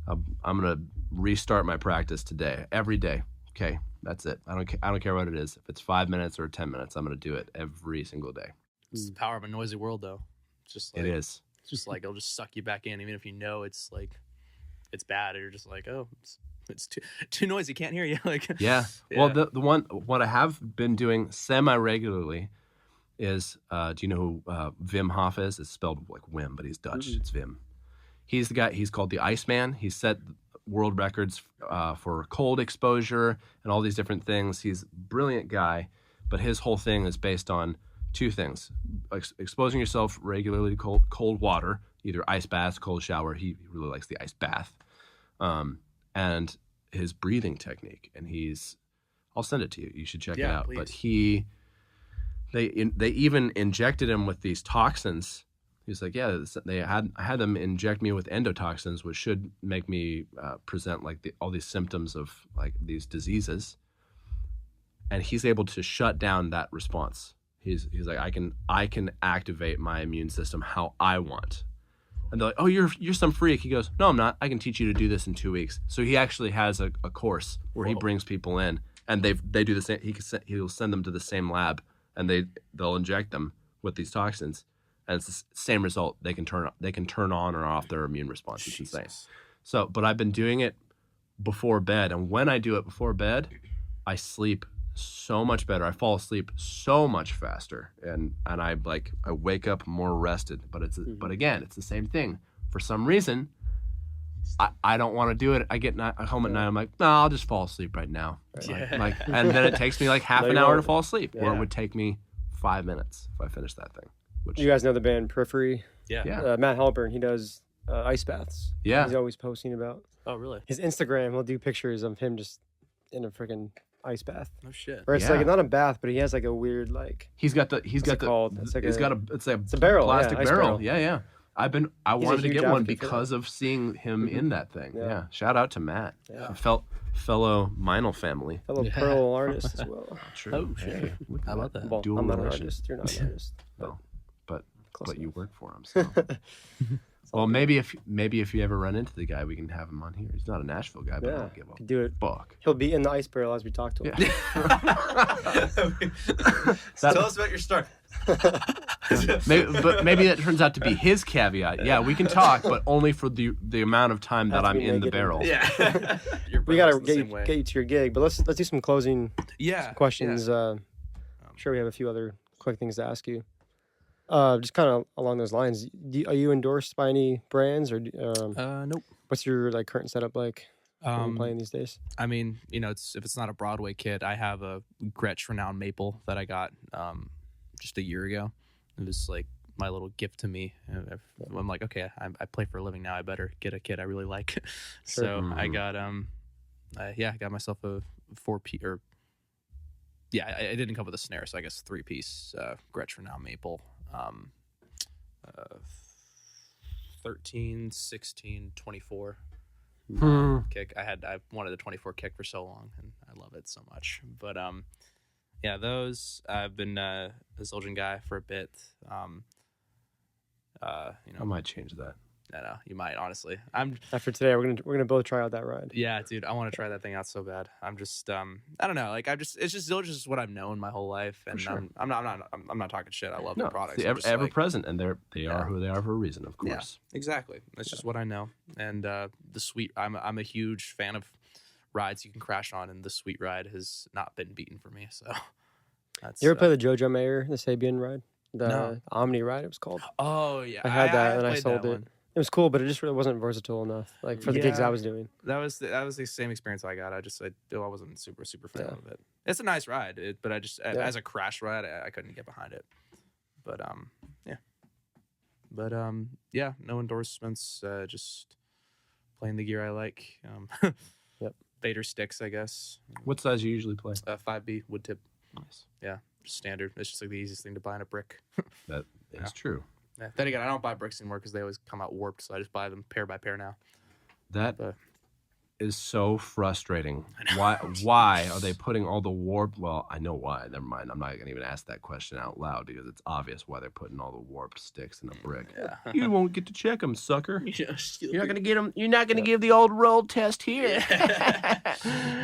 Speaker 3: I'm gonna restart my practice today, every day. Okay, that's it. I don't care what it is. If it's 5 minutes or 10 minutes, I'm gonna do it every single day.
Speaker 4: It's the power of a noisy world, though. It's just like,
Speaker 3: it is.
Speaker 4: It's just like it'll just suck you back in, even if it's like it's bad. Or you're just like, oh, it's too noisy, can't hear you. Like
Speaker 3: Well, what I have been doing semi-regularly is, do you know who Wim Hof is? It's spelled like Wim, but he's Dutch. It's Wim. He's the guy. He's called the Iceman. He set world records for cold exposure and all these different things. He's a brilliant guy, but his whole thing is based on two things: exposing yourself regularly to cold water, either ice baths, cold shower. He really likes the ice bath. And his breathing technique, and I'll send it to you. You should check it out.
Speaker 4: Please.
Speaker 3: But they even injected him with these toxins. He's like, I had them inject me with endotoxins, which should make me present like all these symptoms of like these diseases. And he's able to shut down that response. He's like, I can activate my immune system how I want. And they're like, oh, you're some freak. He goes, no, I'm not. I can teach you to do this in 2 weeks. So he actually has a course where he brings people in, and they do the same. He'll send them to the same lab, and they'll inject them with these toxins, and it's the same result. They can turn on or off their immune response. It's insane. So, but I've been doing it before bed, and when I do it before bed, I sleep so much better. I fall asleep so much faster, and I wake up more rested. But but again, it's the same thing. For some reason, I don't want to do it. I get home at night. I'm like, no, I'll just fall asleep right now. And then it takes me like half an hour to fall asleep, or it would take me 5 minutes if I finish that thing. Which,
Speaker 2: you guys know the band Periphery?
Speaker 4: Yeah.
Speaker 2: Matt Halpern, he does ice baths.
Speaker 3: Yeah.
Speaker 2: He's always posting about.
Speaker 4: Oh, really?
Speaker 2: His Instagram, he'll do pictures of him just in a freaking ice bath.
Speaker 4: Oh shit.
Speaker 2: Or it's like not a bath, but he has like a weird like.
Speaker 3: It's like a
Speaker 2: barrel,
Speaker 3: plastic
Speaker 2: ice
Speaker 3: barrel. Yeah. I wanted to get one because
Speaker 2: of
Speaker 3: of seeing him in that thing. Yeah. Shout out to Matt.
Speaker 2: Yeah.
Speaker 3: Fellow Meinl family.
Speaker 2: Fellow Pearl artist as well.
Speaker 3: True.
Speaker 4: Oh shit. How about that?
Speaker 2: Well, I'm not an artist. You're not an artist.
Speaker 3: But you work for him. So. Well, maybe if you ever run into the guy, we can have him on here. He's not a Nashville guy, but I don't give a
Speaker 2: could do it.
Speaker 3: fuck.
Speaker 2: He'll be in the ice barrel as we talk to him.
Speaker 4: Tell us about your story.
Speaker 3: Maybe that turns out to be his caveat. Yeah, we can talk, but only for the amount of time that I'm in the barrel.
Speaker 4: Yeah.
Speaker 2: We gotta get you to your gig, but let's do some closing questions.
Speaker 4: Yeah.
Speaker 2: I'm sure we have a few other quick things to ask you. Just kind of along those lines, are you endorsed by any brands or?
Speaker 4: Nope.
Speaker 2: What's your current setup like? When you're playing these days?
Speaker 4: I mean, if it's not a Broadway kit, I have a Gretsch Renowned Maple that I got just a year ago. It was like my little gift to me. I'm like, okay, I play for a living now. I better get a kit I really like.
Speaker 2: Sure.
Speaker 4: So I got I got myself a 4-piece or. Yeah, I didn't come with a snare, so I guess 3-piece Gretsch Renowned Maple. 13, 16, 24 kick. I wanted a 24 kick for so long, and I love it so much. But those I've been a Zildjian guy for a bit.
Speaker 3: I might change that.
Speaker 4: I know you might, honestly.
Speaker 2: After today, we're gonna both try out that ride.
Speaker 4: Yeah, dude, I want to try that thing out so bad. I'm just I don't know, it's just Zildjian is what I've known my whole life, and
Speaker 3: sure.
Speaker 4: I'm not talking shit. I love their products.
Speaker 3: They're ever present, and they are who they are for a reason, of course.
Speaker 4: Yeah, exactly. That's just what I know. And the sweet, I'm a huge fan of rides you can crash on, and the sweet ride has not been beaten for me. So that's.
Speaker 2: You ever play the JoJo Mayer, the Sabian ride, the
Speaker 4: No.
Speaker 2: Omni ride? It was called.
Speaker 4: Oh yeah,
Speaker 2: I had that, and I
Speaker 4: played
Speaker 2: sold
Speaker 4: that
Speaker 2: it.
Speaker 4: one.
Speaker 2: It was cool, but it just really wasn't versatile enough, for the gigs I was doing.
Speaker 4: That was the same experience I got. I wasn't super fan of it. It's a nice ride, but I just as a crash ride, I couldn't get behind it. But no endorsements. Just playing the gear I like.
Speaker 2: Yep.
Speaker 4: Vader sticks, I guess.
Speaker 3: What size you usually play?
Speaker 4: 5B wood tip.
Speaker 3: Nice.
Speaker 4: Yeah, just standard. It's just like the easiest thing to buy in a brick.
Speaker 3: That is true.
Speaker 4: Yeah. Then again, I don't buy bricks anymore because they always come out warped, so I just buy them pair by pair now.
Speaker 3: That
Speaker 4: But-
Speaker 3: is so frustrating. Why are they putting all the warp? Well, I know why. Never mind. I'm not going to even ask that question out loud because it's obvious why they're putting all the warped sticks in a brick.
Speaker 4: Yeah.
Speaker 3: You won't get to check them, sucker.
Speaker 4: You're
Speaker 3: You're not going to get them. You're not going to give the old roll test here.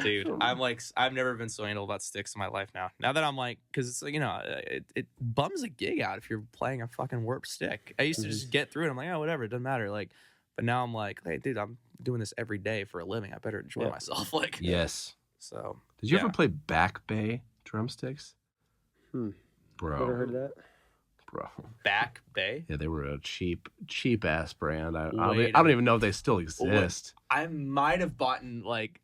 Speaker 4: Dude, I've never been so anal about sticks in my life now. Now that I'm like, because it's like, it bums a gig out if you're playing a fucking warped stick. I used to just get through it. I'm like, oh, whatever, it doesn't matter. Like, but now I'm like, hey, dude, I'm doing this every day for a living. I better enjoy myself. Like,
Speaker 3: Yes.
Speaker 4: So.
Speaker 3: Did you ever play Back Bay drumsticks?
Speaker 2: Bro.
Speaker 3: Bro.
Speaker 2: Never heard of that?
Speaker 3: Bro.
Speaker 4: Back Bay?
Speaker 3: Yeah, they were a cheap ass brand. I
Speaker 4: Wait
Speaker 3: don't even know if they still exist.
Speaker 4: I might have bought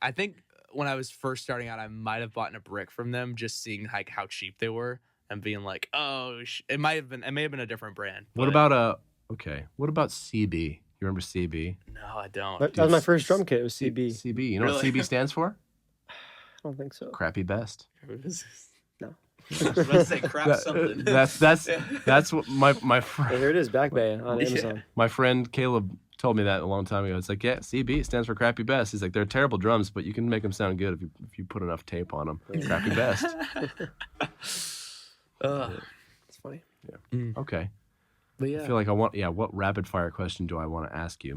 Speaker 4: I think when I was first starting out, I might have bought a brick from them, just seeing like how cheap they were and being like, oh, it may have been a different brand.
Speaker 3: What about CB? You remember CB?
Speaker 4: No, I don't.
Speaker 2: That was my first drum kit. It was CB.
Speaker 3: CB. You know what
Speaker 4: Really?
Speaker 3: CB stands for?
Speaker 2: I don't think so.
Speaker 3: Crappy best.
Speaker 2: No.
Speaker 4: I was about to say crap something.
Speaker 3: That's what my friend.
Speaker 2: Well, here it is, Back Bay on Amazon.
Speaker 3: My friend Caleb told me that a long time ago. It's like, yeah, CB stands for crappy best. He's like, they're terrible drums, but you can make them sound good if you put enough tape on them. Crappy best.
Speaker 2: It's funny.
Speaker 3: Yeah. Okay.
Speaker 4: But yeah.
Speaker 3: I feel like what rapid fire question do I want to ask you?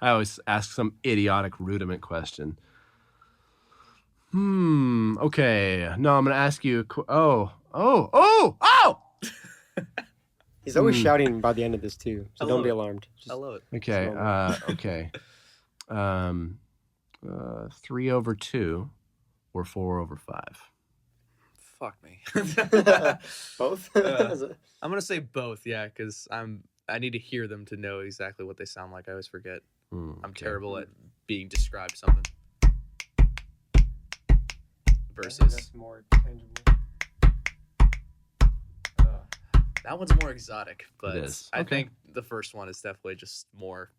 Speaker 3: I always ask some idiotic rudiment question. Okay. No, I'm going to ask you.
Speaker 2: He's always shouting by the end of this too, so don't be alarmed.
Speaker 4: I love it.
Speaker 3: Okay. Okay. 3/2 or 4/5?
Speaker 4: Fuck me.
Speaker 2: Both?
Speaker 4: I'm gonna say both, yeah, because I need to hear them to know exactly what they sound like. I always forget. I'm terrible at being described something. Versus
Speaker 2: That's more tangible.
Speaker 4: that one's more exotic, but
Speaker 3: It is.
Speaker 4: I
Speaker 3: Okay.
Speaker 4: think the first one is definitely just more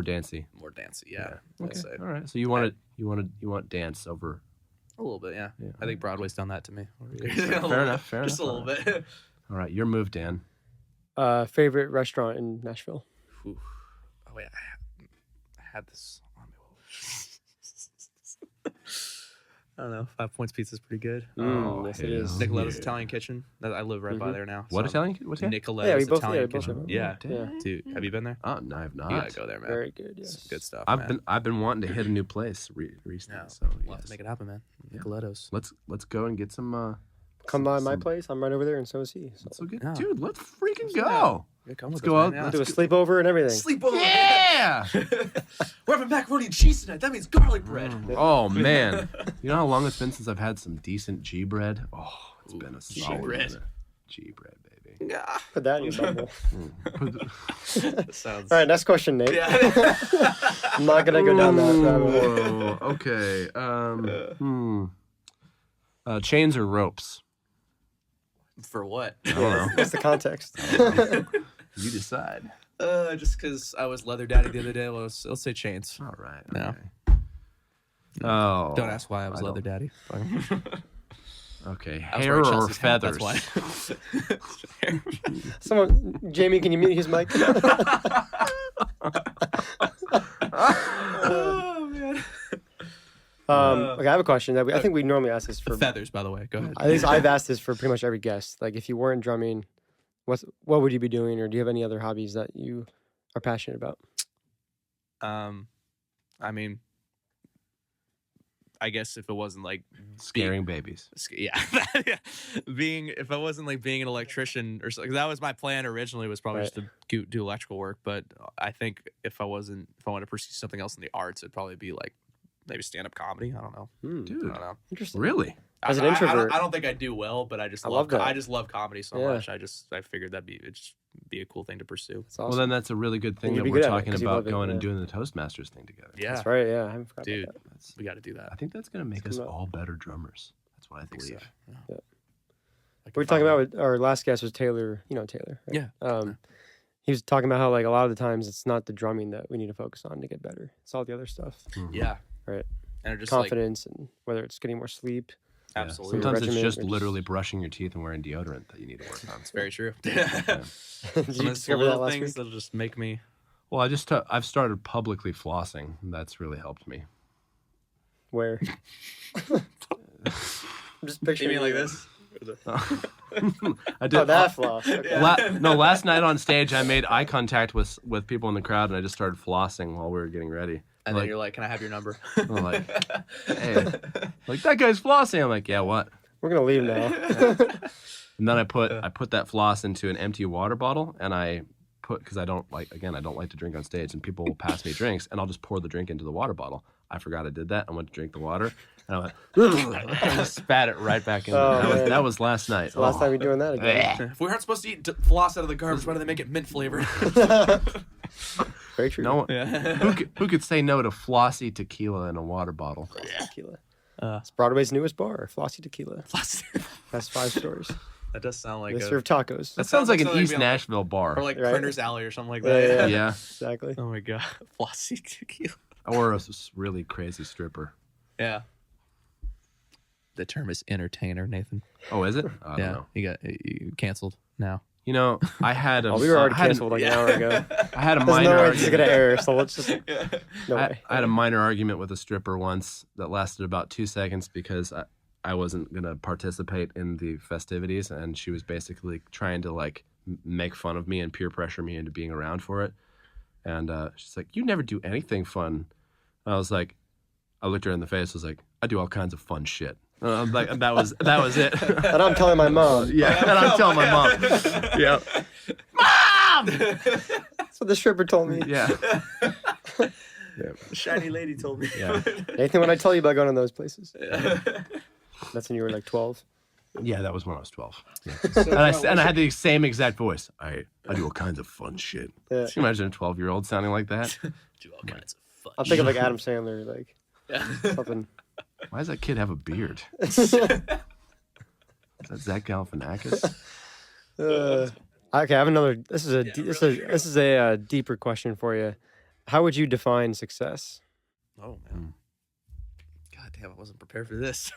Speaker 3: dancey.
Speaker 4: dancey. Yeah,
Speaker 3: Okay.
Speaker 4: I'd say
Speaker 3: All right. So you want dance over.
Speaker 4: a little bit. Yeah,
Speaker 3: Yeah.
Speaker 4: I think Broadway's done that to me.
Speaker 3: Fair enough. Fair
Speaker 4: Just
Speaker 3: enough.
Speaker 4: a little bit.
Speaker 3: All right. Your move, Dan.
Speaker 2: Favorite restaurant in Nashville?
Speaker 4: Ooh. Oh wait, I had this on me. I don't know. 5 Points Pizza is pretty good.
Speaker 2: Yes, it is.
Speaker 4: Nicoletta's Italian Kitchen. I live right by there now.
Speaker 3: What
Speaker 4: so
Speaker 3: Italian? What's that?
Speaker 4: Nicoletta's
Speaker 2: we both-
Speaker 4: Italian
Speaker 2: we both
Speaker 4: Kitchen.
Speaker 2: have it.
Speaker 4: Yeah.
Speaker 2: Yeah.
Speaker 4: Dude, have you been there?
Speaker 3: Oh, no, I have not.
Speaker 4: You gotta go there, man.
Speaker 2: Very good. Yes.
Speaker 4: It's good stuff. Man.
Speaker 3: I've been wanting to hit a new place recently.
Speaker 4: Yeah.
Speaker 3: So
Speaker 4: We'll have
Speaker 3: yes.
Speaker 4: to make it happen, man. Nicoletta's.
Speaker 3: Let's go and get some.
Speaker 2: Come by my place. I'm right over there, and so is he. So.
Speaker 3: So good,
Speaker 4: Yeah.
Speaker 3: dude. Let's freaking go.
Speaker 4: Yeah, come
Speaker 3: Let's
Speaker 4: with
Speaker 3: go
Speaker 4: us,
Speaker 3: out.
Speaker 4: man.
Speaker 3: Let's
Speaker 2: Do a sleepover and everything.
Speaker 4: Sleepover.
Speaker 3: Yeah.
Speaker 4: We're having macaroni and cheese tonight. That means garlic bread.
Speaker 3: Oh man, you know how long it's been since I've had some decent G bread? Oh, it's been a solid
Speaker 4: bread.
Speaker 3: minute. G bread, baby.
Speaker 2: Put that in your bubble.
Speaker 4: That sounds.
Speaker 2: All right, next question, Nate.
Speaker 4: Yeah.
Speaker 2: I'm not gonna go down that rabbit hole.
Speaker 3: Whoa, okay. Chains or ropes?
Speaker 4: For what?
Speaker 3: I don't know.
Speaker 2: What's the context?
Speaker 3: You decide.
Speaker 4: Just because I was leather daddy the other day. Let's say chains.
Speaker 3: All right.
Speaker 4: No.
Speaker 3: Okay. Oh.
Speaker 4: Don't ask why I was
Speaker 3: I
Speaker 4: leather daddy.
Speaker 3: Okay.
Speaker 4: I was
Speaker 3: Hair
Speaker 4: wearing
Speaker 3: or
Speaker 4: Chelsea's hat,
Speaker 3: feathers?
Speaker 4: That's why.
Speaker 2: Someone, Jamie, can you mute his mic?
Speaker 4: Oh man.
Speaker 2: Okay, I have a question that I think we normally ask this for.
Speaker 4: Feathers, by the way. Go ahead.
Speaker 2: At least I've asked this for pretty much every guest. Like, if you weren't drumming, what would you be doing, or do you have any other hobbies that you are passionate about?
Speaker 4: I mean, I guess if it wasn't like
Speaker 3: Scaring babies.
Speaker 4: yeah, if I wasn't like being an electrician or something, that was my plan originally, was probably
Speaker 2: Right.
Speaker 4: just to do electrical work. But I think if I wanted to pursue something else in the arts, it'd probably be like maybe stand-up comedy. I don't know.
Speaker 3: Dude,
Speaker 4: I don't know.
Speaker 2: Interesting.
Speaker 3: really?
Speaker 2: As an
Speaker 4: I
Speaker 2: introvert.
Speaker 4: don't think I do well, but I just
Speaker 2: I
Speaker 4: love
Speaker 2: love that.
Speaker 4: I just love comedy so
Speaker 2: Yeah.
Speaker 4: much. I figured it'd just be a cool thing to pursue.
Speaker 2: That's awesome.
Speaker 3: Well, then that's a really good thing
Speaker 2: And you'd
Speaker 3: that
Speaker 2: be
Speaker 3: we're
Speaker 2: good at it
Speaker 3: talking
Speaker 2: 'cause you
Speaker 3: about
Speaker 2: love it,
Speaker 3: going and
Speaker 2: yeah.
Speaker 3: doing the Toastmasters thing together.
Speaker 4: Yeah,
Speaker 2: That's right. Yeah, I haven't forgot
Speaker 4: dude,
Speaker 2: about that.
Speaker 4: we got to do that.
Speaker 3: I think that's going to make us
Speaker 2: coming up.
Speaker 3: all better drummers. That's what I
Speaker 4: think so.
Speaker 3: believe.
Speaker 4: Yeah.
Speaker 2: Yeah.
Speaker 4: Like
Speaker 2: We were
Speaker 4: if I
Speaker 2: talking
Speaker 4: were-
Speaker 2: about our last guest was Taylor. You know Taylor. Right?
Speaker 4: Yeah.
Speaker 2: He was talking about how like a lot of the times it's not the drumming that we need to focus on to get better. It's all the other stuff,
Speaker 4: Yeah.
Speaker 2: Right.
Speaker 4: And just like
Speaker 2: confidence, and whether it's getting more sleep.
Speaker 3: Yeah.
Speaker 4: absolutely.
Speaker 2: Your
Speaker 3: Sometimes it's
Speaker 2: regimen
Speaker 3: just
Speaker 2: or just-
Speaker 3: literally brushing your teeth and wearing deodorant that you need to work on.
Speaker 4: It's very true.
Speaker 2: Did
Speaker 4: Some
Speaker 2: you
Speaker 4: of the
Speaker 2: discover that
Speaker 4: little
Speaker 2: last
Speaker 4: things
Speaker 2: week?
Speaker 4: that'll just make me.
Speaker 3: Well, I've started publicly flossing. That's really helped me.
Speaker 2: Where? I'm just picturing.
Speaker 4: You mean like
Speaker 2: you.
Speaker 4: this?
Speaker 3: I did.
Speaker 2: Oh, that floss. Okay.
Speaker 3: Last night on stage, I made eye contact with people in the crowd, and I just started flossing while we were getting ready.
Speaker 4: And then you're like, "Can I have your number?"
Speaker 3: I'm like, hey, like that guy's flossing. I'm like, yeah, what?
Speaker 2: We're gonna leave now.
Speaker 3: And then I put that floss into an empty water bottle, and I put, because I don't like to drink on stage, and people will pass me drinks, and I'll just pour the drink into the water bottle. I forgot I did that. I went to drink the water, and I went, I just spat it right back in.
Speaker 2: Oh, man.
Speaker 3: That was last night.
Speaker 2: It's the last time you're doing that again.
Speaker 4: If we aren't supposed to eat floss out of the garbage, why do they make it mint flavored?
Speaker 2: Very true.
Speaker 3: No one,
Speaker 4: Yeah.
Speaker 3: who could say no to flossy tequila in a water bottle?
Speaker 2: Tequila. It's Broadway's newest bar, Flossy Tequila.
Speaker 4: Floss.
Speaker 2: Has 5 stores.
Speaker 4: That does sound like
Speaker 2: They serve tacos.
Speaker 3: That sounds like an
Speaker 4: something
Speaker 3: East
Speaker 4: to be on,
Speaker 3: Nashville bar,
Speaker 4: or like
Speaker 2: Right.
Speaker 4: Printer's Alley or something like
Speaker 2: Yeah,
Speaker 4: that.
Speaker 2: yeah.
Speaker 3: yeah,
Speaker 2: Exactly.
Speaker 4: Oh my god, flossy tequila.
Speaker 3: or a really crazy stripper.
Speaker 4: Yeah. The term is entertainer, Nathan.
Speaker 3: Oh, is it? I don't
Speaker 4: Yeah,
Speaker 3: know.
Speaker 4: you canceled now.
Speaker 3: You know, I had a.
Speaker 2: Oh, we were already
Speaker 3: I had
Speaker 2: canceled like an hour ago.
Speaker 3: I had a
Speaker 2: There's
Speaker 3: minor
Speaker 2: no way this is
Speaker 3: argument.
Speaker 2: gonna air, so let's just. No
Speaker 3: I
Speaker 2: way.
Speaker 3: had a minor argument with a stripper once that lasted about 2 seconds because I wasn't gonna participate in the festivities, and she was basically trying to like make fun of me and peer pressure me into being around for it. And she's like, "You never do anything fun." I was like, I looked her in the face. Was like, "I do all kinds of fun shit." Like that was it.
Speaker 2: And I'm telling my mom.
Speaker 3: Yeah, and I'm telling my mom. Yeah, Mom.
Speaker 2: That's what the stripper told me.
Speaker 3: Yeah.
Speaker 4: Shiny lady told me.
Speaker 3: Yeah.
Speaker 2: Nathan, when I tell you about going to those places, that's when you were like 12.
Speaker 3: Yeah, that was when I was 12. Yeah. And I had the same exact voice. I do all kinds of fun shit.
Speaker 2: Yeah.
Speaker 3: Can you imagine a 12-year-old sounding like that?
Speaker 4: Do all kinds of fun.
Speaker 2: I'm thinking like Adam Sandler, like something.
Speaker 3: Why does that kid have a beard? Is that Zach Galifianakis?
Speaker 2: Okay, I have another. This is a deeper question for you. How would you define success?
Speaker 4: Oh man. God damn, I wasn't prepared for this.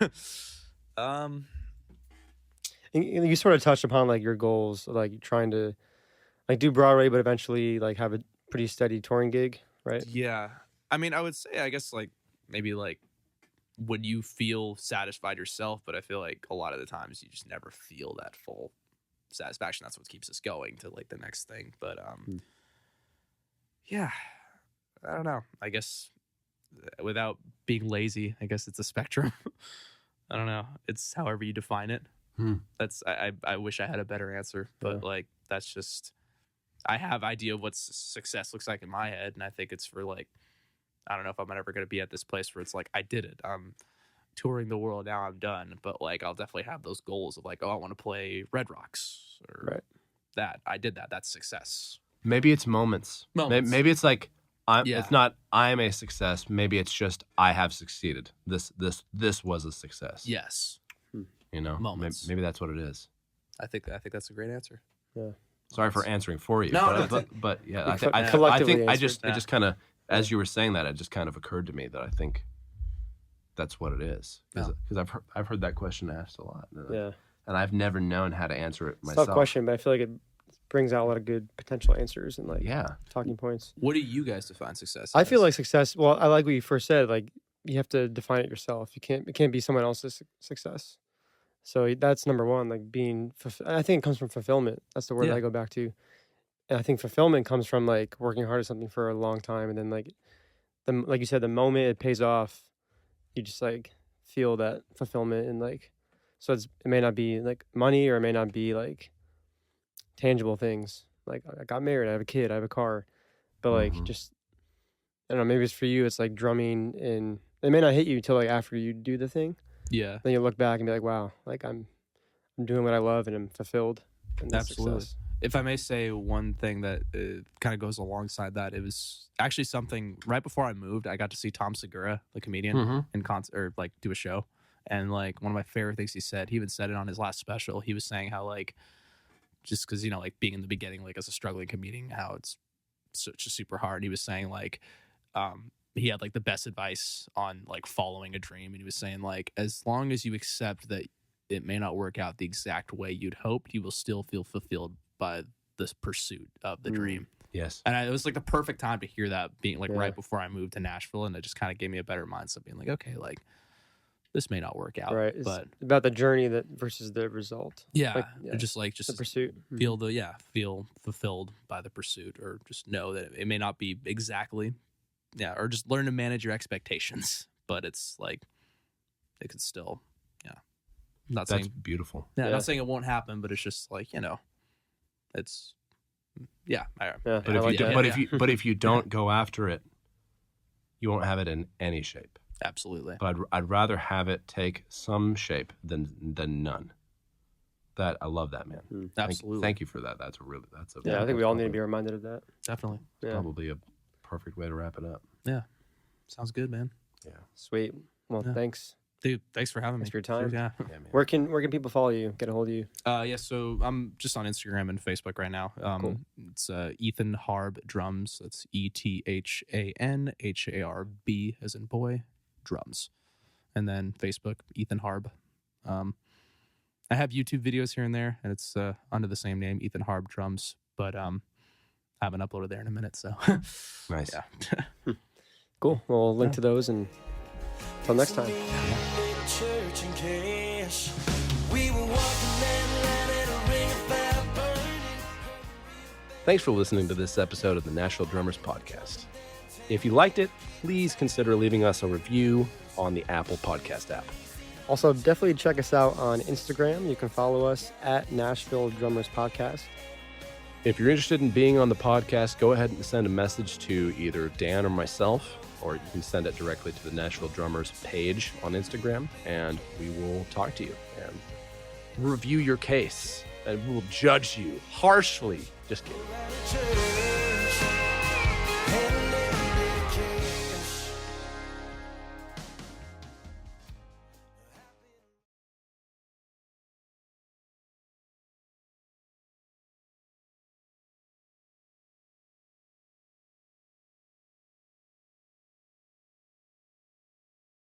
Speaker 2: You sort of touched upon like your goals, like trying to like do Broadway, but eventually like have a pretty steady touring gig, right?
Speaker 4: Yeah. I mean, I would say, I guess, like, maybe, like, when you feel satisfied yourself, but I feel like a lot of the times you just never feel that full satisfaction. That's what keeps us going to like the next thing. But yeah, I don't know. I guess without being lazy, I guess it's a spectrum. I don't know. It's however you define it. That's I wish I had a better answer, but like that's just I have idea of what success looks like in my head, and I think it's for like I don't know if I'm ever going to be at this place where it's like I did it. I'm touring the world now. I'm done, but like I'll definitely have those goals of like, oh, I want to play Red Rocks or that. I did that. That's success.
Speaker 3: Maybe it's moments. Maybe it's like it's not I'm a success. Maybe it's just I have succeeded. This was a success.
Speaker 4: Yes.
Speaker 3: You know,
Speaker 4: moments.
Speaker 3: Maybe that's what it is.
Speaker 4: I think that's a great answer.
Speaker 2: Yeah.
Speaker 3: Sorry for answering for you.
Speaker 4: No,
Speaker 3: but yeah, I think it just kind of as you were saying that, it just kind of occurred to me that I think that's what it is because I've heard that question asked a lot. And I've never known how to answer it myself.
Speaker 2: It's a tough question, but I feel like it brings out a lot of good potential answers and like talking points.
Speaker 4: What do you guys define success as?
Speaker 2: I feel like success. Well, I like what you first said. Like you have to define it yourself. It can't be someone else's success. So that's number one. Like I think it comes from fulfillment. That's the word I go back to. And I think fulfillment comes from like working hard at something for a long time, and then like you said, the moment it pays off, you just like feel that fulfillment and like. So it may not be like money, or it may not be like tangible things. Like I got married, I have a kid, I have a car, but like just I don't know. Maybe it's for you. It's like drumming, and it may not hit you until like after you do the thing. Yeah. Then you look back and be like, wow, like I'm doing what I love and I'm fulfilled. And that's
Speaker 4: absolutely.
Speaker 2: Success.
Speaker 4: If I may say one thing that kind of goes alongside that, it was actually something right before I moved. I got to see Tom Segura, the comedian, in concert, or like do a show. And like one of my favorite things he said, he even said it on his last special. He was saying how like, just because, you know, like being in the beginning, like as a struggling comedian, how it's such a super hard. He was saying like, he had like the best advice on like following a dream. And he was saying like, as long as you accept that it may not work out the exact way you'd hoped, you will still feel fulfilled by this pursuit of the dream.
Speaker 3: Yes.
Speaker 4: And it was like the perfect time to hear that, being like right before I moved to Nashville. And it just kind of gave me a better mindset, being like, okay, like this may not work out.
Speaker 2: Right.
Speaker 4: But
Speaker 2: it's about the journey versus the result.
Speaker 4: Yeah. Just the
Speaker 2: pursuit.
Speaker 4: Feel feel fulfilled by the pursuit, or just know that it may not be exactly. Yeah. Or just learn to manage your expectations. But it's like, it could still,
Speaker 3: That's beautiful.
Speaker 4: Yeah. Not saying it won't happen, but it's just like, you know, it's,
Speaker 3: But if you don't go after it, you won't have it in any shape.
Speaker 4: Absolutely.
Speaker 3: But I'd rather have it take some shape than none. That I love that, man.
Speaker 4: Absolutely.
Speaker 3: Thank you for that. I
Speaker 2: think we all need to be reminded of that.
Speaker 4: Definitely.
Speaker 3: Probably a perfect way to wrap it up.
Speaker 4: Yeah. Sounds good, man.
Speaker 3: Yeah.
Speaker 2: Sweet. Well, thanks.
Speaker 4: Dude, thanks for having me.
Speaker 2: Thanks for your time.
Speaker 4: Yeah.
Speaker 3: Man.
Speaker 2: Where can people follow you, get a hold of you?
Speaker 4: So I'm just on Instagram and Facebook right now.
Speaker 2: Cool.
Speaker 4: It's Ethan Harb Drums. That's ETHANHARB as in boy, drums. And then Facebook, Ethan Harb. I have YouTube videos here and there, and it's under the same name, Ethan Harb Drums. But I haven't uploaded there in a minute, so.
Speaker 3: Nice.
Speaker 4: Yeah.
Speaker 2: Cool. Well, we'll link to those, and until next time.
Speaker 3: Thanks for listening to this episode of the Nashville Drummers Podcast. If you liked it, please consider leaving us a review on the Apple Podcast app.
Speaker 2: Also, definitely check us out on Instagram. You can follow us at Nashville Drummers Podcast.
Speaker 3: If you're interested in being on the podcast, go ahead and send a message to either Dan or myself, or you can send it directly to the Nashville Drummers page on Instagram, and we will talk to you and review your case, and we'll judge you harshly. Just kidding.